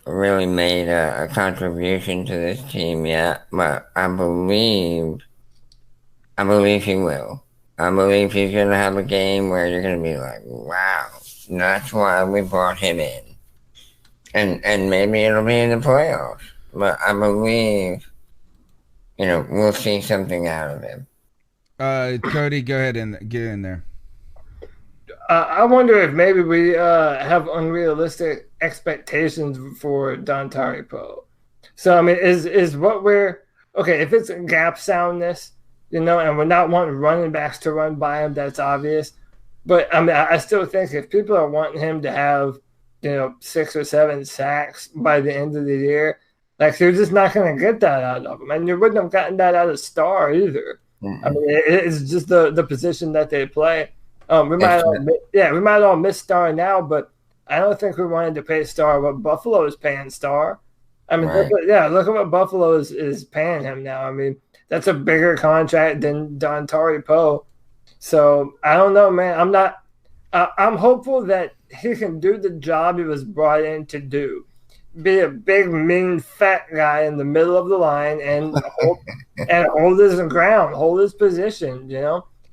really made a contribution to this team yet, but I believe he will. I believe he's going to have a game where you're going to be like, wow, that's why we brought him in. And maybe it'll be in the playoffs. But I believe, we'll see something out of him. Cody, go ahead and get in there. I wonder if maybe we have unrealistic expectations for Dontari Poe. So, I mean, is what we're... Okay, if it's gap soundness, and we're not wanting running backs to run by him, that's obvious. But, I mean, I still think if people are wanting him to have, 6 or 7 sacks by the end of the year, like, they're just not going to get that out of him. And you wouldn't have gotten that out of Starr either. Mm-hmm. I mean, it's just the position that they play. We might all miss Starr now, but I don't think we wanted to pay Starr what Buffalo is paying Starr. I mean, right. Look at what Buffalo is paying him now. I mean, that's a bigger contract than Dontari Poe. So I don't know, man. I'm hopeful that he can do the job he was brought in to do. Be a big, mean, fat guy in the middle of the line and hold his ground, hold his position.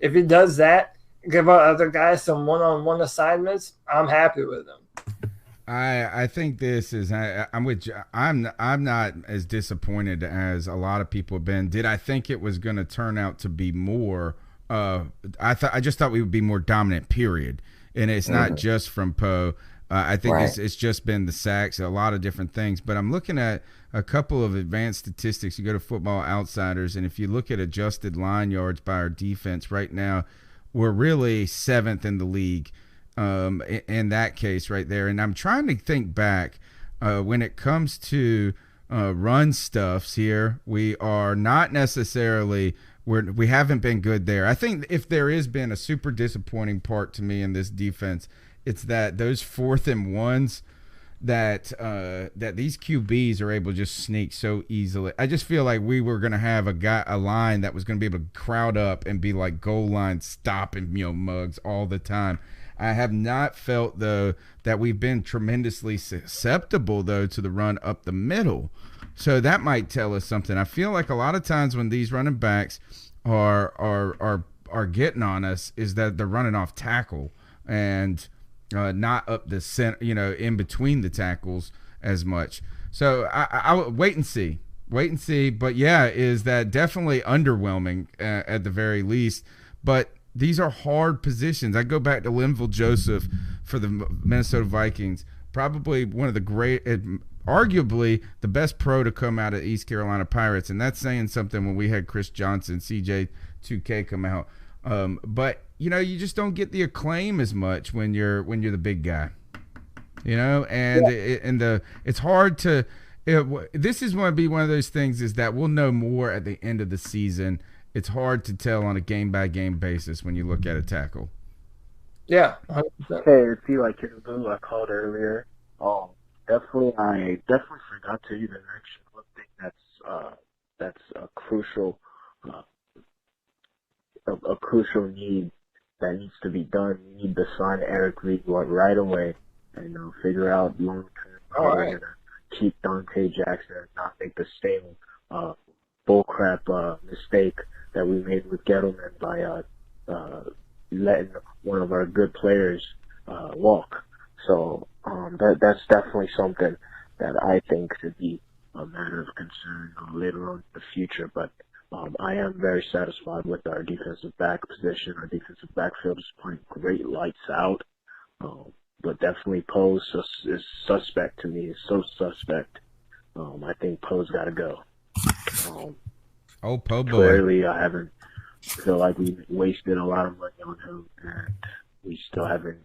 If he does that, give our other guys some one-on-one assignments, I'm happy with him. I think this is I'm with you. I'm not as disappointed as a lot of people have been. Did I think it was going to turn out to be more? I just thought we would be more dominant. Period. And it's not just from Poe. I think it's just been the sacks, a lot of different things. But I'm looking at a couple of advanced statistics. You go to Football Outsiders, and if you look at adjusted line yards by our defense right now, we're really 7th in the league. In that case right there. And I'm trying to think back when it comes to run stuffs here, we are not necessarily we haven't been good there. I think if there has been a super disappointing part to me in this defense, it's that those 4th and 1s that these QBs are able to just sneak so easily. I just feel like we were going to have a line that was going to be able to crowd up and be like goal line stopping mugs all the time. I have not felt, though, that we've been tremendously susceptible, though, to the run up the middle. So that might tell us something. I feel like a lot of times when these running backs are getting on us is that they're running off tackle and not up the center, in between the tackles as much. So I will wait and see. But, yeah, is that definitely underwhelming at the very least. But these are hard positions. I go back to Linval Joseph for the Minnesota Vikings, probably one of the arguably the best pro to come out of East Carolina Pirates, and that's saying something when we had Chris Johnson, CJ2K come out. But you just don't get the acclaim as much when you're the big guy, it's hard to. This is going to be one of those things is that we'll know more at the end of the season. It's hard to tell on a game-by-game basis when you look at a tackle. Yeah. 100%. Hey, it's Eli Kidaboo. I called earlier. I definitely forgot to even mention one thing that's a crucial need that needs to be done. You need to sign Eric Reed right away and figure out long-term how we're going to keep Dante Jackson and not make the same bullcrap mistake that we made with Gettleman by letting one of our good players walk. So that's definitely something that I think should be a matter of concern later on in the future. But I am very satisfied with our defensive back position. Our defensive backfield is playing great, lights out. But definitely Poe is suspect to me. It's so suspect. I think Poe's got to go. Oh, po' boy. Clearly, I haven't feel like we wasted a lot of money on him, and we still haven't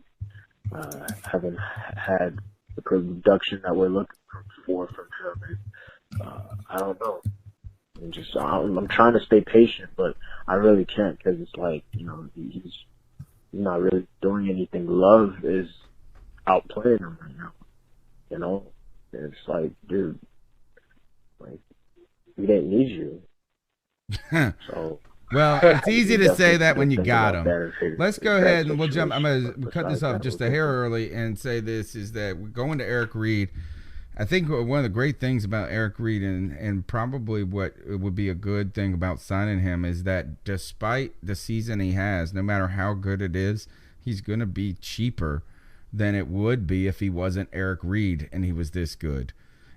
had the production that we're looking for from him. And, I don't know. I'm trying to stay patient, but I really can't because it's like, he's not really doing anything. Love is outplaying him right now. And it's like, dude, like, we didn't need you. So. Well, it's easy to say that when you got him. Let's go ahead and we'll jump. I'm going to cut this off just a hair early and say this is that we're going to Eric Reed. I think one of the great things about Eric Reed and probably what would be a good thing about signing him is that despite the season he has, no matter how good it is, he's going to be cheaper than it would be if he wasn't Eric Reed and he was this good.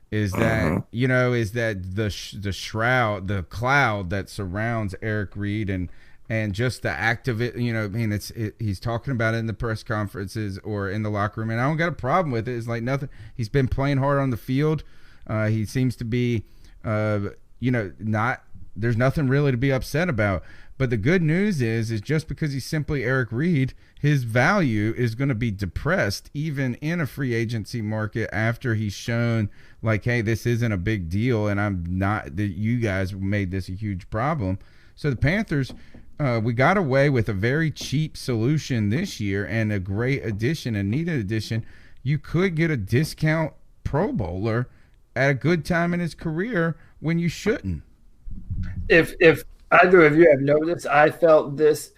Is that is that the cloud that surrounds Eric Reed and just the active he's talking about it in the press conferences or in the locker room, and I don't got a problem with it. It's like nothing. He's been playing hard on the field. He seems to be not. There's nothing really to be upset about. But the good news is just because he's simply Eric Reed, his value is going to be depressed even in a free agency market after he's shown like, hey, this isn't a big deal, and I'm not that you guys made this a huge problem. So the Panthers, we got away with a very cheap solution this year and a great addition, a needed addition. You could get a discount Pro Bowler at a good time in his career when you shouldn't. If either of you have noticed, I felt this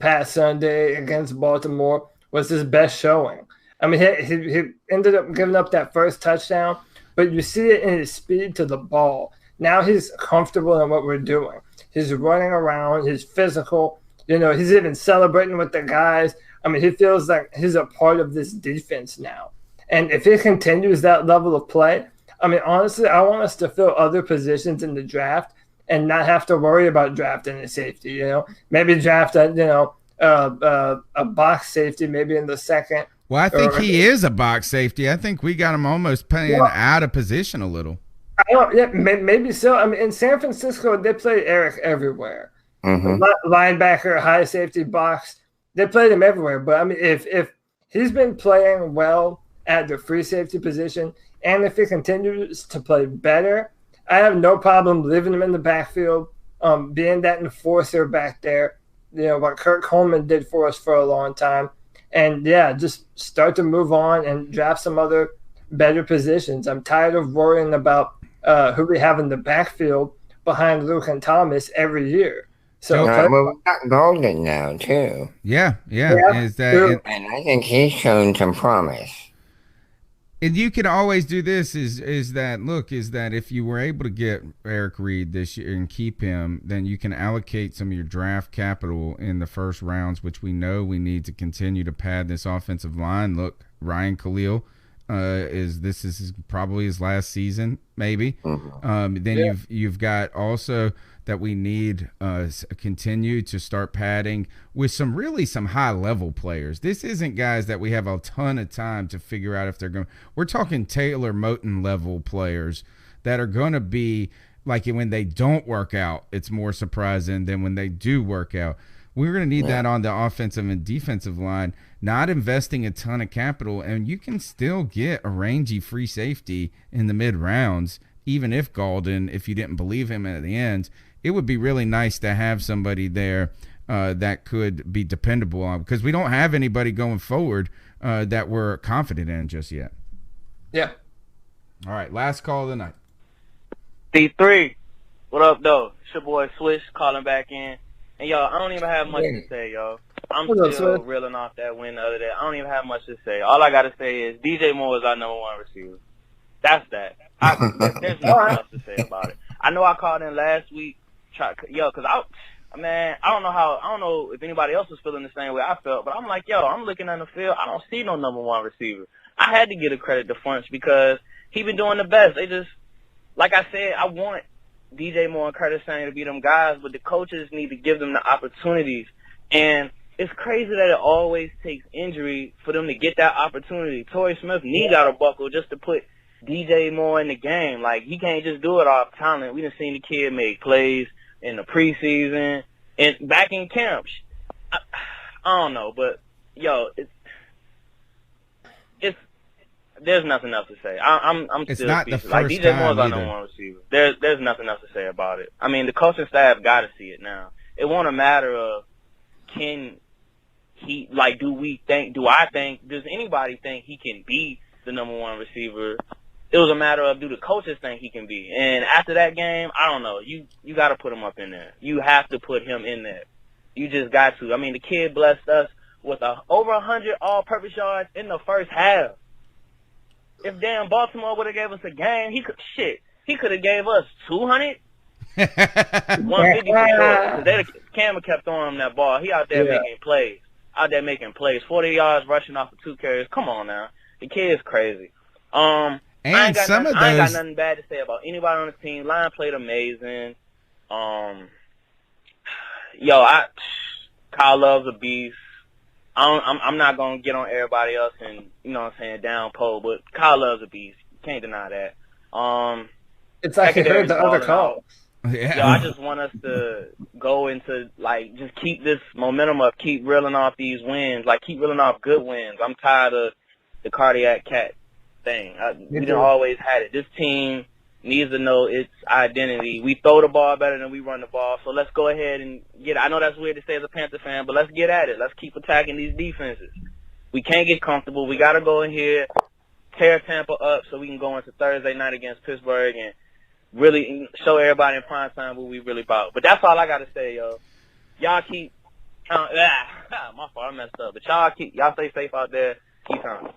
past Sunday against Baltimore was his best showing. I mean, he ended up giving up that first touchdown, but you see it in his speed to the ball. Now he's comfortable in what we're doing. He's running around. He's physical. He's even celebrating with the guys. I mean, he feels like he's a part of this defense now. And if he continues that level of play, I mean, honestly, I want us to fill other positions in the draft and not have to worry about drafting a safety, Maybe draft a box safety maybe in the second. Well, I think he is a box safety. I think we got him almost playing out of position a little. Maybe so. I mean, in San Francisco, they played Eric everywhere. Linebacker, high safety, box. They played him everywhere. But, I mean, if he's been playing well at the free safety position and if he continues to play better, I have no problem leaving him in the backfield, being that enforcer back there, what Kurt Coleman did for us for a long time. And, just start to move on and draft some other better positions. I'm tired of worrying about who we have in the backfield behind Luke and Thomas every year. So we got Golden now, too. Yeah. And I think he's shown some promise. And you can always do this is that if you were able to get Eric Reed this year and keep him, then you can allocate some of your draft capital in the first rounds, which we know we need to continue to pad this offensive line. Look, Ryan Khalil is probably his last season, maybe. Then you've got also that we need continue to start padding with some high level players. This isn't guys that we have a ton of time to figure out if they're going. We're talking Taylor Moton level players that are going to be like when they don't work out, it's more surprising than when they do work out. We're going to need that on the offensive and defensive line, not investing a ton of capital, and you can still get a rangy free safety in the mid rounds, even if Golden, if you didn't believe him at the end. It would be really nice to have somebody there that could be dependable on, because we don't have anybody going forward that we're confident in just yet. Yeah. All right, last call of the night. D3, what up, though? It's your boy Swish calling back in. And, y'all, I don't even have much to say, y'all. I'm still reeling off that win the other day. I don't even have much to say. All I got to say is DJ Moore is our number one receiver. That's that. There's nothing else to say about it. I know I called in last week. Because I don't know if anybody else was feeling the same way I felt, but I'm like, I'm looking on the field. I don't see no number one receiver. I had to give a credit to Funch because he been doing the best. They just, like I said, I want DJ Moore and Curtis Samuel to be them guys, but the coaches need to give them the opportunities. And it's crazy that it always takes injury for them to get that opportunity. Torrey Smith need got a buckle just to put DJ Moore in the game. Like, he can't just do it off talent. We done seen the kid make plays in the preseason, and back in camp. I don't know, but yo, it's there's nothing else to say. I'm It's still not the speechless. Like first DJ Moore's time our either. number one receiver. There's nothing else to say about it. I mean, the coaching staff got to see it now. It won't a matter of can he like do does anybody think he can be the number one receiver? It was a matter of do the coaches think he can be. And after that game, I don't know. You got to put him up in there. You have to put him in there. You just got to. I mean, the kid blessed us with over 100 all-purpose yards in the first half. If damn Baltimore would have gave us a game, he could have gave us 200, 150 for sure. Because Cameron kept throwing him that ball. He out there making plays. 40 yards rushing off of 2 carries. Come on now. The kid's crazy. I ain't got nothing bad to say about anybody on the team. Line played amazing. Kyle Love's a beast. I'm not gonna get on everybody else and down pole, but Kyle Love's a beast. You can't deny that. It's like you heard the other call. Yeah. Yo, I just want us to go into just keep this momentum up, keep reeling off these wins, keep reeling off good wins. I'm tired of the cardiac cat thing. We done always had it. This team needs to know its identity. We throw the ball better than we run the ball, so let's go ahead and get it. I know that's weird to say as a Panther fan, but let's get at it. Let's keep attacking these defenses. We can't get comfortable. We got to go in here, tear Tampa up so we can go into Thursday night against Pittsburgh and really show everybody in prime time what we really about. But that's all I got to say, yo. Y'all keep my fault, I messed up. But y'all stay safe out there. Keep on.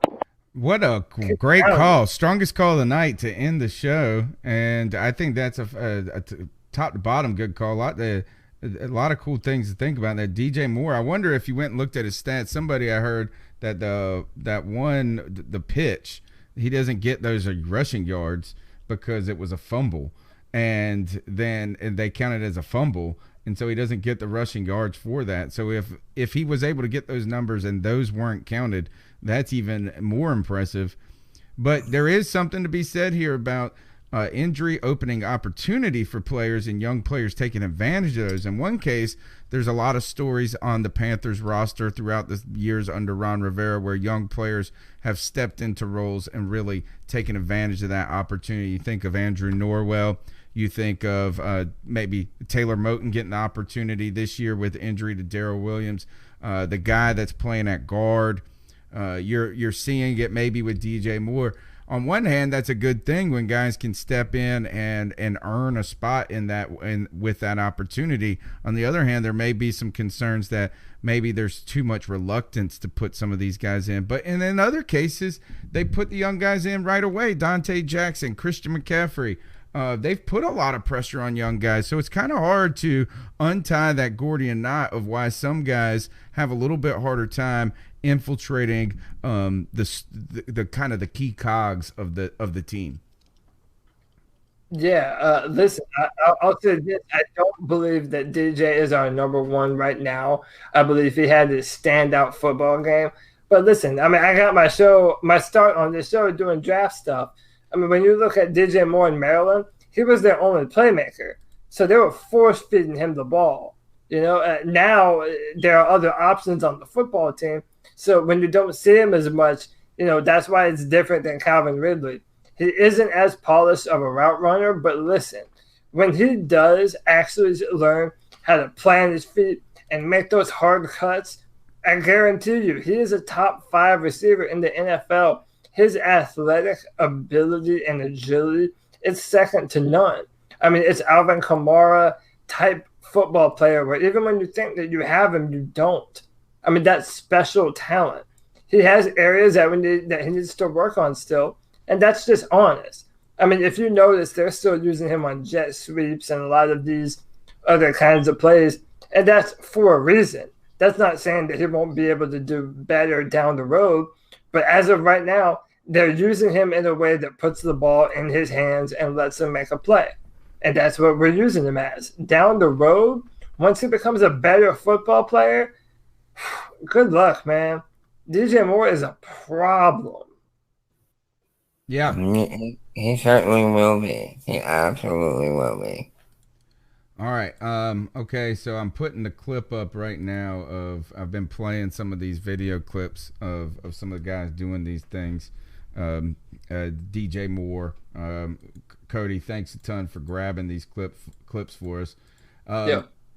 What a great call. Strongest call of the night to end the show. And I think that's a top to bottom good call. A lot of cool things to think about there. DJ Moore, I wonder if you went and looked at his stats. Somebody I heard that the pitch, he doesn't get those rushing yards because it was a fumble. And they count it as a fumble. And so he doesn't get the rushing yards for that. So if he was able to get those numbers and those weren't counted, that's even more impressive. But there is something to be said here about injury opening opportunity for players and young players taking advantage of those. In one case, there's a lot of stories on the Panthers roster throughout the years under Ron Rivera where young players have stepped into roles and really taken advantage of that opportunity. You think of Andrew Norwell. You think of maybe Taylor Moton getting the opportunity this year with injury to Darrell Williams. The guy that's playing at guard. You're seeing it maybe with DJ Moore. On one hand, that's a good thing when guys can step in and earn a spot with that opportunity. On the other hand, there may be some concerns that maybe there's too much reluctance to put some of these guys in. But in other cases, they put the young guys in right away. Dante Jackson, Christian McCaffrey. They've put a lot of pressure on young guys, so it's kind of hard to untie that Gordian knot of why some guys have a little bit harder time infiltrating the kind of the key cogs of the team. Yeah, listen, I'll say this. I don't believe that DJ is our number one right now. I believe he had this standout football game. But listen, I mean, I got my start on this show doing draft stuff. I mean, when you look at DJ Moore in Maryland, he was their only playmaker. So they were force-feeding him the ball. Now there are other options on the football team. So when you don't see him as much, that's why it's different than Calvin Ridley. He isn't as polished of a route runner, but listen, when he does actually learn how to plant his feet and make those hard cuts, I guarantee you, he is a top 5 receiver in the NFL. His athletic ability and agility is second to none. I mean, it's Alvin Kamara type football player where even when you think that you have him, you don't. I mean, that's special talent. He has areas that he needs to work on still, and that's just honest. I mean, if you notice, they're still using him on jet sweeps and a lot of these other kinds of plays, and that's for a reason. That's not saying that he won't be able to do better down the road, but as of right now, they're using him in a way that puts the ball in his hands and lets him make a play. And that's what we're using him as. Down the road, once he becomes a better football player, good luck, man. DJ Moore is a problem. Yeah. He certainly will be. He absolutely will be. All right. Okay, so I'm putting the clip up right now of I've been playing some of these video clips of some of the guys doing these things. DJ Moore, Cody, thanks a ton for grabbing these clips for us.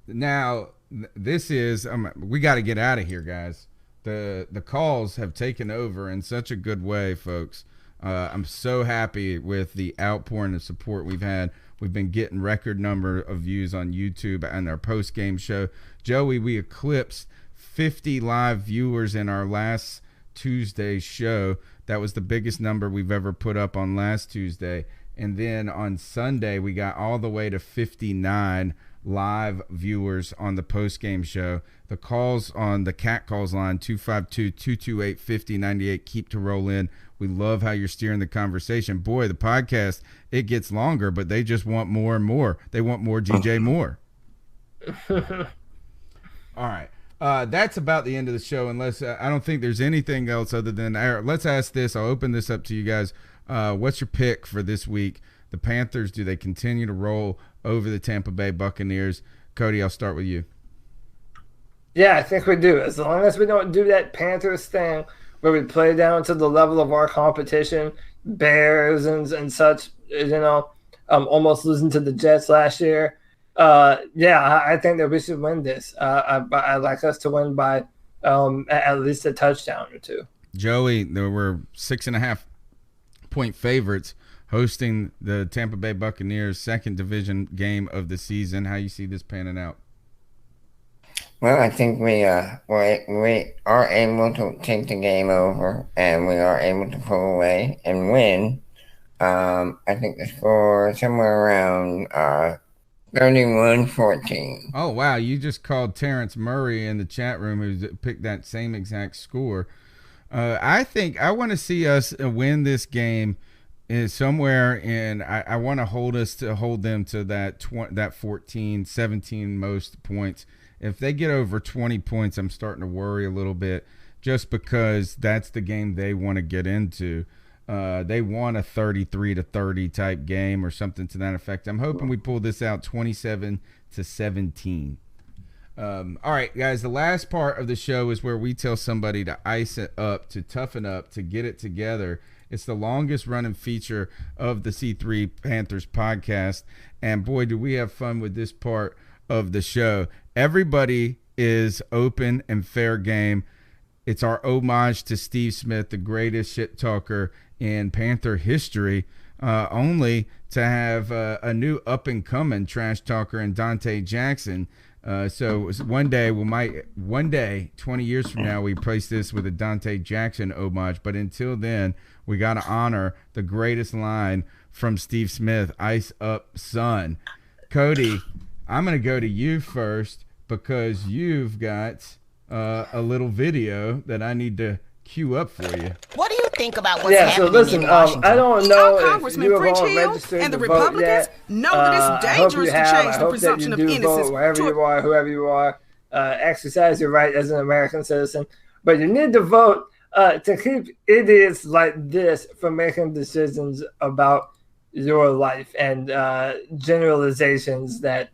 Now this is we got to get out of here, guys. The calls have taken over in such a good way, folks. I'm so happy with the outpouring of support we've had. We've been getting record number of views on YouTube and our post-game show. Joey, we eclipsed 50 live viewers in our last Tuesday's show. That was the biggest number we've ever put up on last Tuesday. And then on Sunday, we got all the way to 59 live viewers on the post-game show. The calls on the Cat Calls line, 252-228-5098, keep to roll in. We love how you're steering the conversation. Boy, the podcast, it gets longer, but they just want more and more. They want more DJ Moore. All right. That's about the end of the show, unless I don't think there's anything else other than let's ask this. I'll open this up to you guys. What's your pick for this week? The Panthers, do they continue to roll over the Tampa Bay Buccaneers? Cody, I'll start with you. Yeah, I think we do. As long as we don't do that Panthers thing where we play down to the level of our competition, Bears and such, almost losing to the Jets last year. I think that we should win this. I'd like us to win by at least a touchdown or two. Joey, there were 6.5-point favorites hosting the Tampa Bay Buccaneers' second division game of the season. How you see this panning out? Well, I think we are able to take the game over, and we are able to pull away and win. I think the score somewhere around 31-14. Oh, wow. You just called Terrence Murray in the chat room who picked that same exact score. I think I want to see us win this game somewhere in I want to hold them to that 14, 17 most points. If they get over 20 points, I'm starting to worry a little bit just because that's the game they want to get into. They want a 33-30 type game or something to that effect. I'm hoping we pull this out 27-17. All right, guys, the last part of the show is where we tell somebody to ice it up, to toughen up, to get it together. It's the longest running feature of the C3 Panthers podcast. And boy, do we have fun with this part of the show. Everybody is open and fair game. It's our homage to Steve Smith, the greatest shit talker in Panther history, only to have a new up-and-coming trash talker in Dante Jackson. So one day, 20 years from now, we place this with a Dante Jackson homage. But until then, we got to honor the greatest line from Steve Smith, "Ice up, son." Cody, I'm going to go to you first because you've got a little video that I need to cue up for you. What do you think about what's happening so listen, in Washington? I don't know if Congressman you have French all Hill registered and the to vote Republicans yet. know that it's dangerous to change the I presumption hope of that you do innocence. vote wherever you are, whoever you are. Exercise your right as an American citizen. But you need to vote to keep idiots like this from making decisions about your life and generalizations that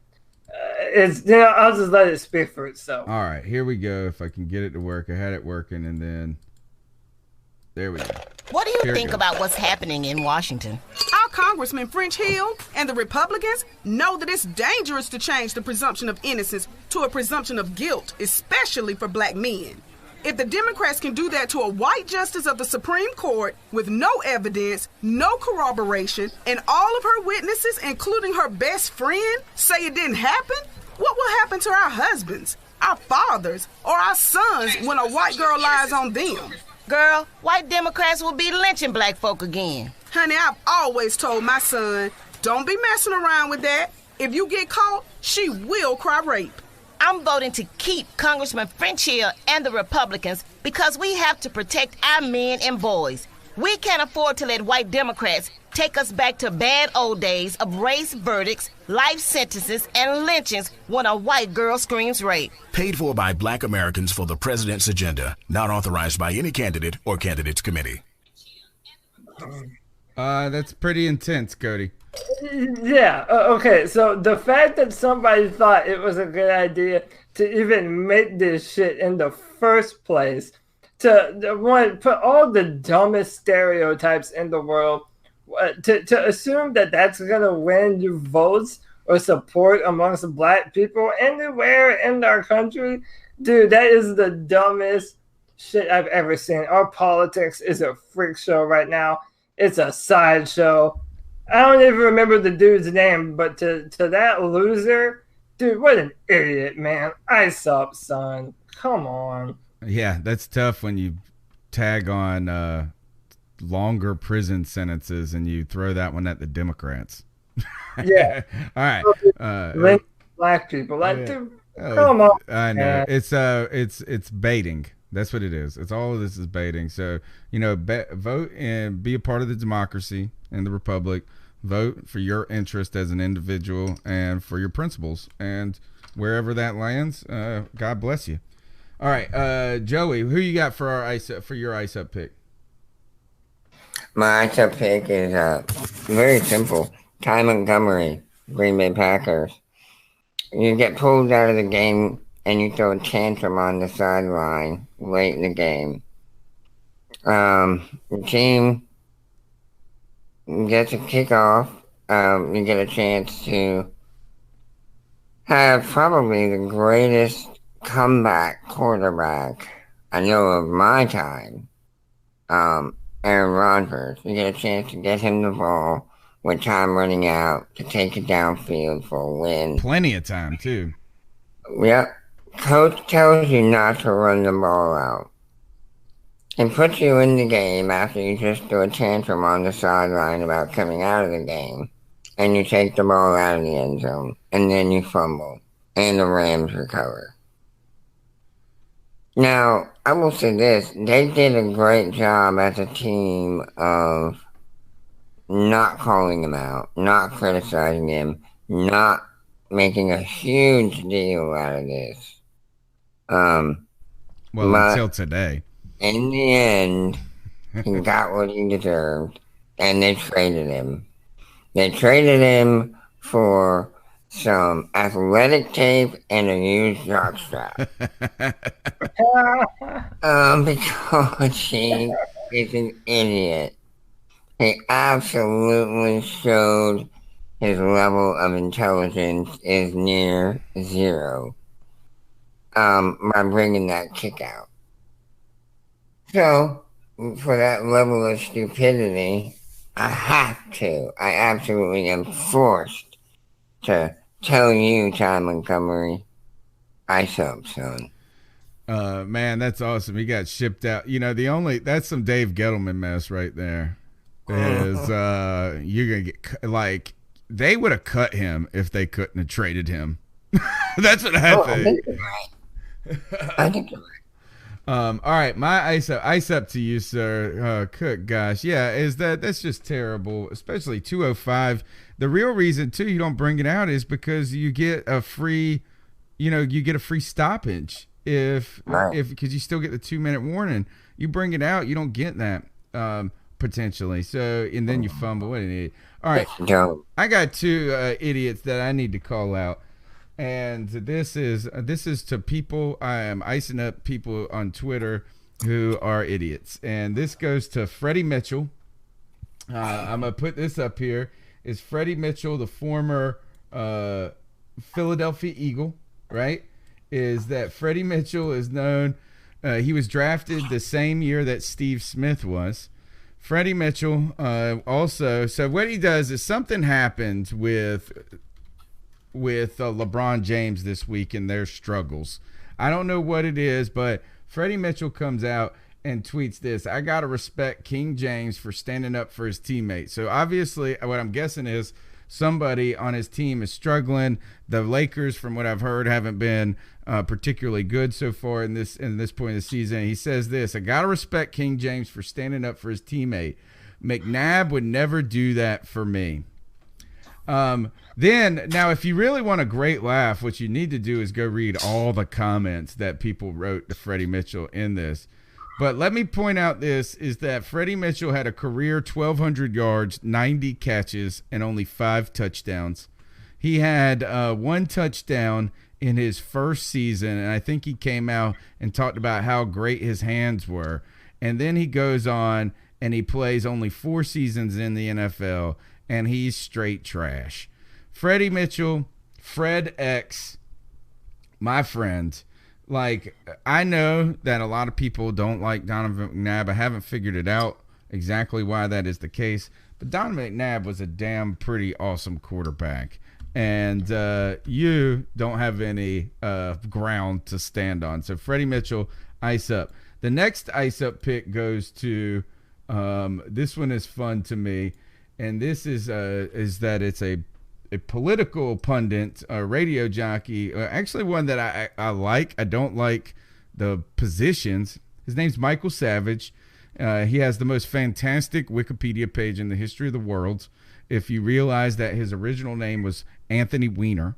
I'll just let it speak for itself. All right, here we go. If I can get it to work. I had it working, and then there we go. What do you think about what's happening in Washington? Our Congressman French Hill and the Republicans know that it's dangerous to change the presumption of innocence to a presumption of guilt, especially for black men. If the Democrats can do that to a white justice of the Supreme Court with no evidence, no corroboration, and all of her witnesses, including her best friend, say it didn't happen, what will happen to our husbands, our fathers, or our sons when a white girl lies on them? Girl, white Democrats will be lynching black folk again. Honey, I've always told my son, don't be messing around with that. If you get caught, she will cry rape. I'm voting to keep Congressman French Hill and the Republicans because we have to protect our men and boys. We can't afford to let white Democrats take us back to bad old days of race verdicts, life sentences, and lynchings when a white girl screams rape. Paid for by Black Americans for the President's Agenda. Not authorized by any candidate or candidates committee. That's pretty intense, Cody. Yeah. Okay. So the fact that somebody thought it was a good idea to even make this shit in the first place, to one put all the dumbest stereotypes in the world, to assume that that's gonna win you votes or support amongst black people anywhere in our country, dude, that is the dumbest shit I've ever seen. Our politics is a freak show right now. It's a sideshow. I don't even remember the dude's name, but to that loser, dude, what an idiot, man. Ice up, son. Come on. Yeah, that's tough when you tag on longer prison sentences and you throw that one at the Democrats. Yeah. All right. Black people. Like, yeah. dude, come on. I know. Man. It's baiting. That's what it is. It's all of this is baiting. So, vote and be a part of the democracy and the republic. Vote for your interest as an individual and for your principles. And wherever that lands, God bless you. All right, Joey, who you got for your ice up pick? My ice up pick is very simple. Ty Montgomery, Green Bay Packers. You get pulled out of the game and you throw a tantrum on the sideline late in the game. The team gets a kickoff. You get a chance to have probably the greatest comeback quarterback I know of my time, Aaron Rodgers. You get a chance to get him the ball with time running out to take it downfield for a win. Plenty of time, too. Yep. Coach tells you not to run the ball out. And puts you in the game after you just threw a tantrum on the sideline about coming out of the game. And you take the ball out of the end zone. And then you fumble. And the Rams recover. Now, I will say this. They did a great job as a team of not calling him out, not criticizing him, not making a huge deal out of this. Well, until today. In the end, he got what he deserved, and they traded him. They traded him for some athletic tape and a used jockstrap. Because he is an idiot. He absolutely showed his level of intelligence is near zero by bringing that kick out. So, for that level of stupidity, I absolutely am forced to tell you, Ty Montgomery, ice up, son. Man, that's awesome. He got shipped out. That's some Dave Gettleman mess right there. Is you're gonna get they would have cut him if they couldn't have traded him. That's what I think. I think you're right. All right, my ice up to you, sir. Good gosh, yeah, that's just terrible, especially 205. The real reason too you don't bring it out is because you get a free, stoppage if because you still get the 2-minute warning. You bring it out, you don't get that potentially. So and then you fumble. What an idiot! All right, I got two idiots that I need to call out. And this is to people. I am icing up people on Twitter who are idiots. And this goes to Freddie Mitchell. I'm going to put this up here. Is Freddie Mitchell, the former Philadelphia Eagle, right? Is that Freddie Mitchell is known. He was drafted the same year that Steve Smith was. Freddie Mitchell also. So what he does is something happened with LeBron James this week and their struggles. I don't know what it is, but Freddie Mitchell comes out and tweets this: I got to respect King James for standing up for his teammates. So obviously what I'm guessing is somebody on his team is struggling. The Lakers, from what I've heard, haven't been particularly good so far in this point of the season. He says this: I got to respect King James for standing up for his teammate. McNabb would never do that for me. Then, now, if you really want a great laugh, what you need to do is go read all the comments that people wrote to Freddie Mitchell in this. But let me point out this, is that Freddie Mitchell had a career 1,200 yards, 90 catches, and only 5 touchdowns. He had 1 touchdown in his first season, and I think he came out and talked about how great his hands were. And then he goes on and he plays only 4 seasons in the NFL, and he's straight trash. Freddie Mitchell, Fred X, my friend. Like, I know that a lot of people don't like Donovan McNabb. I haven't figured it out exactly why that is the case. But Donovan McNabb was a damn pretty awesome quarterback. And you don't have any ground to stand on. So Freddie Mitchell, ice up. The next ice up pick goes to, this one is fun to me. And this is that it's a political pundit, a radio jockey, actually one that I like. I don't like the positions. His name's Michael Savage. He has the most fantastic Wikipedia page in the history of the world. If you realize that his original name was Anthony Weiner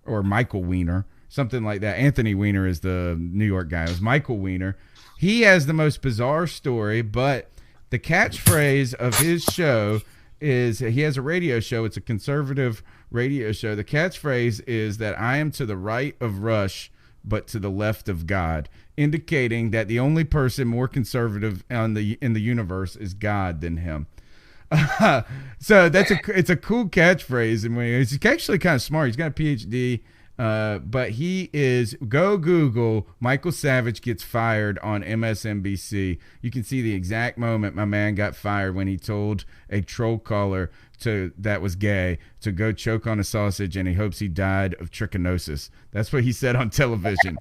or Michael Weiner, something like that. Anthony Weiner is the New York guy. It was Michael Weiner. He has the most bizarre story, but the catchphrase of his show is, he has a radio show. It's a conservative radio show. The catchphrase is that I am to the right of Rush, but to the left of God, indicating that the only person more conservative in the universe is God than him. So it's a cool catchphrase, and he's actually kind of smart. He's got a PhD, but he is, go Google Michael Savage gets fired on MSNBC. You can see the exact moment my man got fired, when he told a troll caller that was gay to go choke on a sausage, and he hopes he died of trichinosis. That's what he said on television.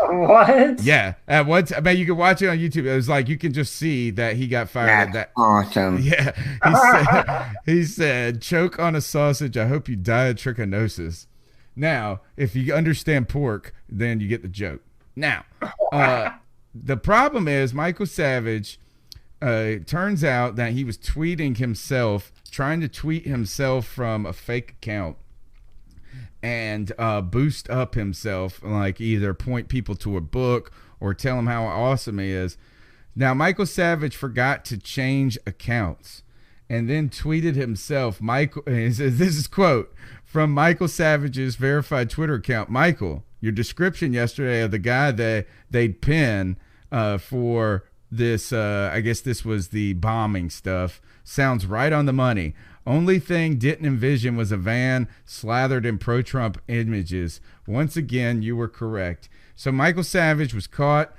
What? Yeah. At once, I mean, you can watch it on YouTube. It was like, you can just see that he got fired. That's at that. awesome. Yeah. He said, choke on a sausage. I hope you die of trichinosis. Now, if you understand pork, then you get the joke. Now, the problem is Michael Savage, turns out that he was tweeting himself, trying to tweet himself from a fake account and boost up himself, like either point people to a book or tell them how awesome he is. Now, Michael Savage forgot to change accounts and then tweeted himself, he says, this is quote from Michael Savage's verified Twitter account. Michael, your description yesterday of the guy that they'd pin for this, I guess this was the bombing stuff, sounds right on the money. Only thing didn't envision was a van slathered in pro-Trump images. Once again, you were correct. So Michael Savage was caught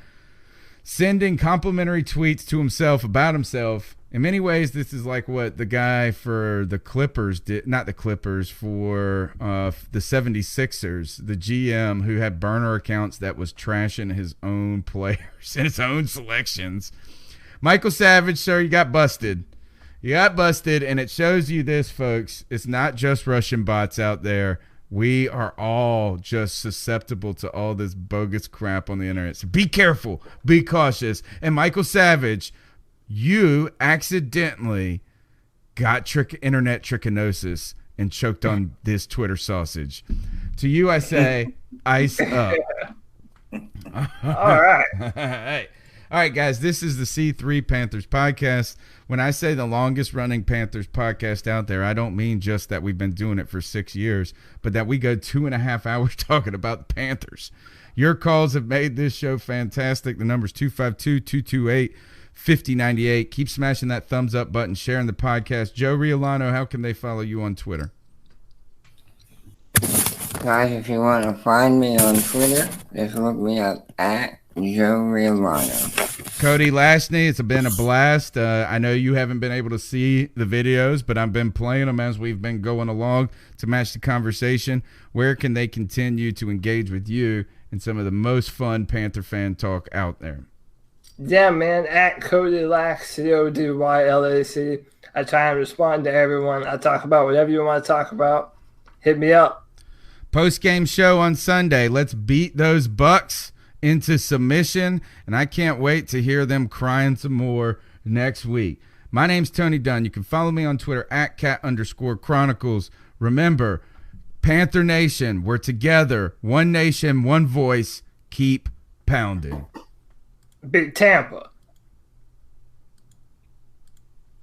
sending complimentary tweets to himself about himself. In many ways, this is like what the guy for the Clippers did, not the Clippers, for the 76ers, the GM who had burner accounts that was trashing his own players and his own selections. Michael Savage, sir, you got busted. You got busted, and it shows you this, folks. It's not just Russian bots out there. We are all just susceptible to all this bogus crap on the internet. So be careful. Be cautious. And Michael Savage, you accidentally got internet trichinosis and choked on this Twitter sausage. To you, I say, ice up. All right. Hey. All right, guys, this is the C3 Panthers podcast. When I say the longest running Panthers podcast out there, I don't mean just that we've been doing it for 6 years, but that we go 2.5 hours talking about the Panthers. Your calls have made this show fantastic. The number's 252-228-5098. Keep smashing that thumbs up button, sharing the podcast. Joe Riolano, how can they follow you on Twitter? Guys, if you want to find me on Twitter, just look me up at Joe Riolano. Cody Lashney, it's been a blast. I know you haven't been able to see the videos, but I've been playing them as we've been going along to match the conversation. Where can they continue to engage with you and some of the most fun Panther fan talk out there? Yeah, man, at Cody Lack, CODYLAC. I try and respond to everyone. I talk about whatever you want to talk about. Hit me up. Post-game show on Sunday. Let's beat those Bucks into submission, and I can't wait to hear them crying some more next week. My name's Tony Dunn. You can follow me on Twitter at @cat_chronicles. Remember, Panther Nation, we're together. One nation, one voice. Keep pounding. Big Tampa.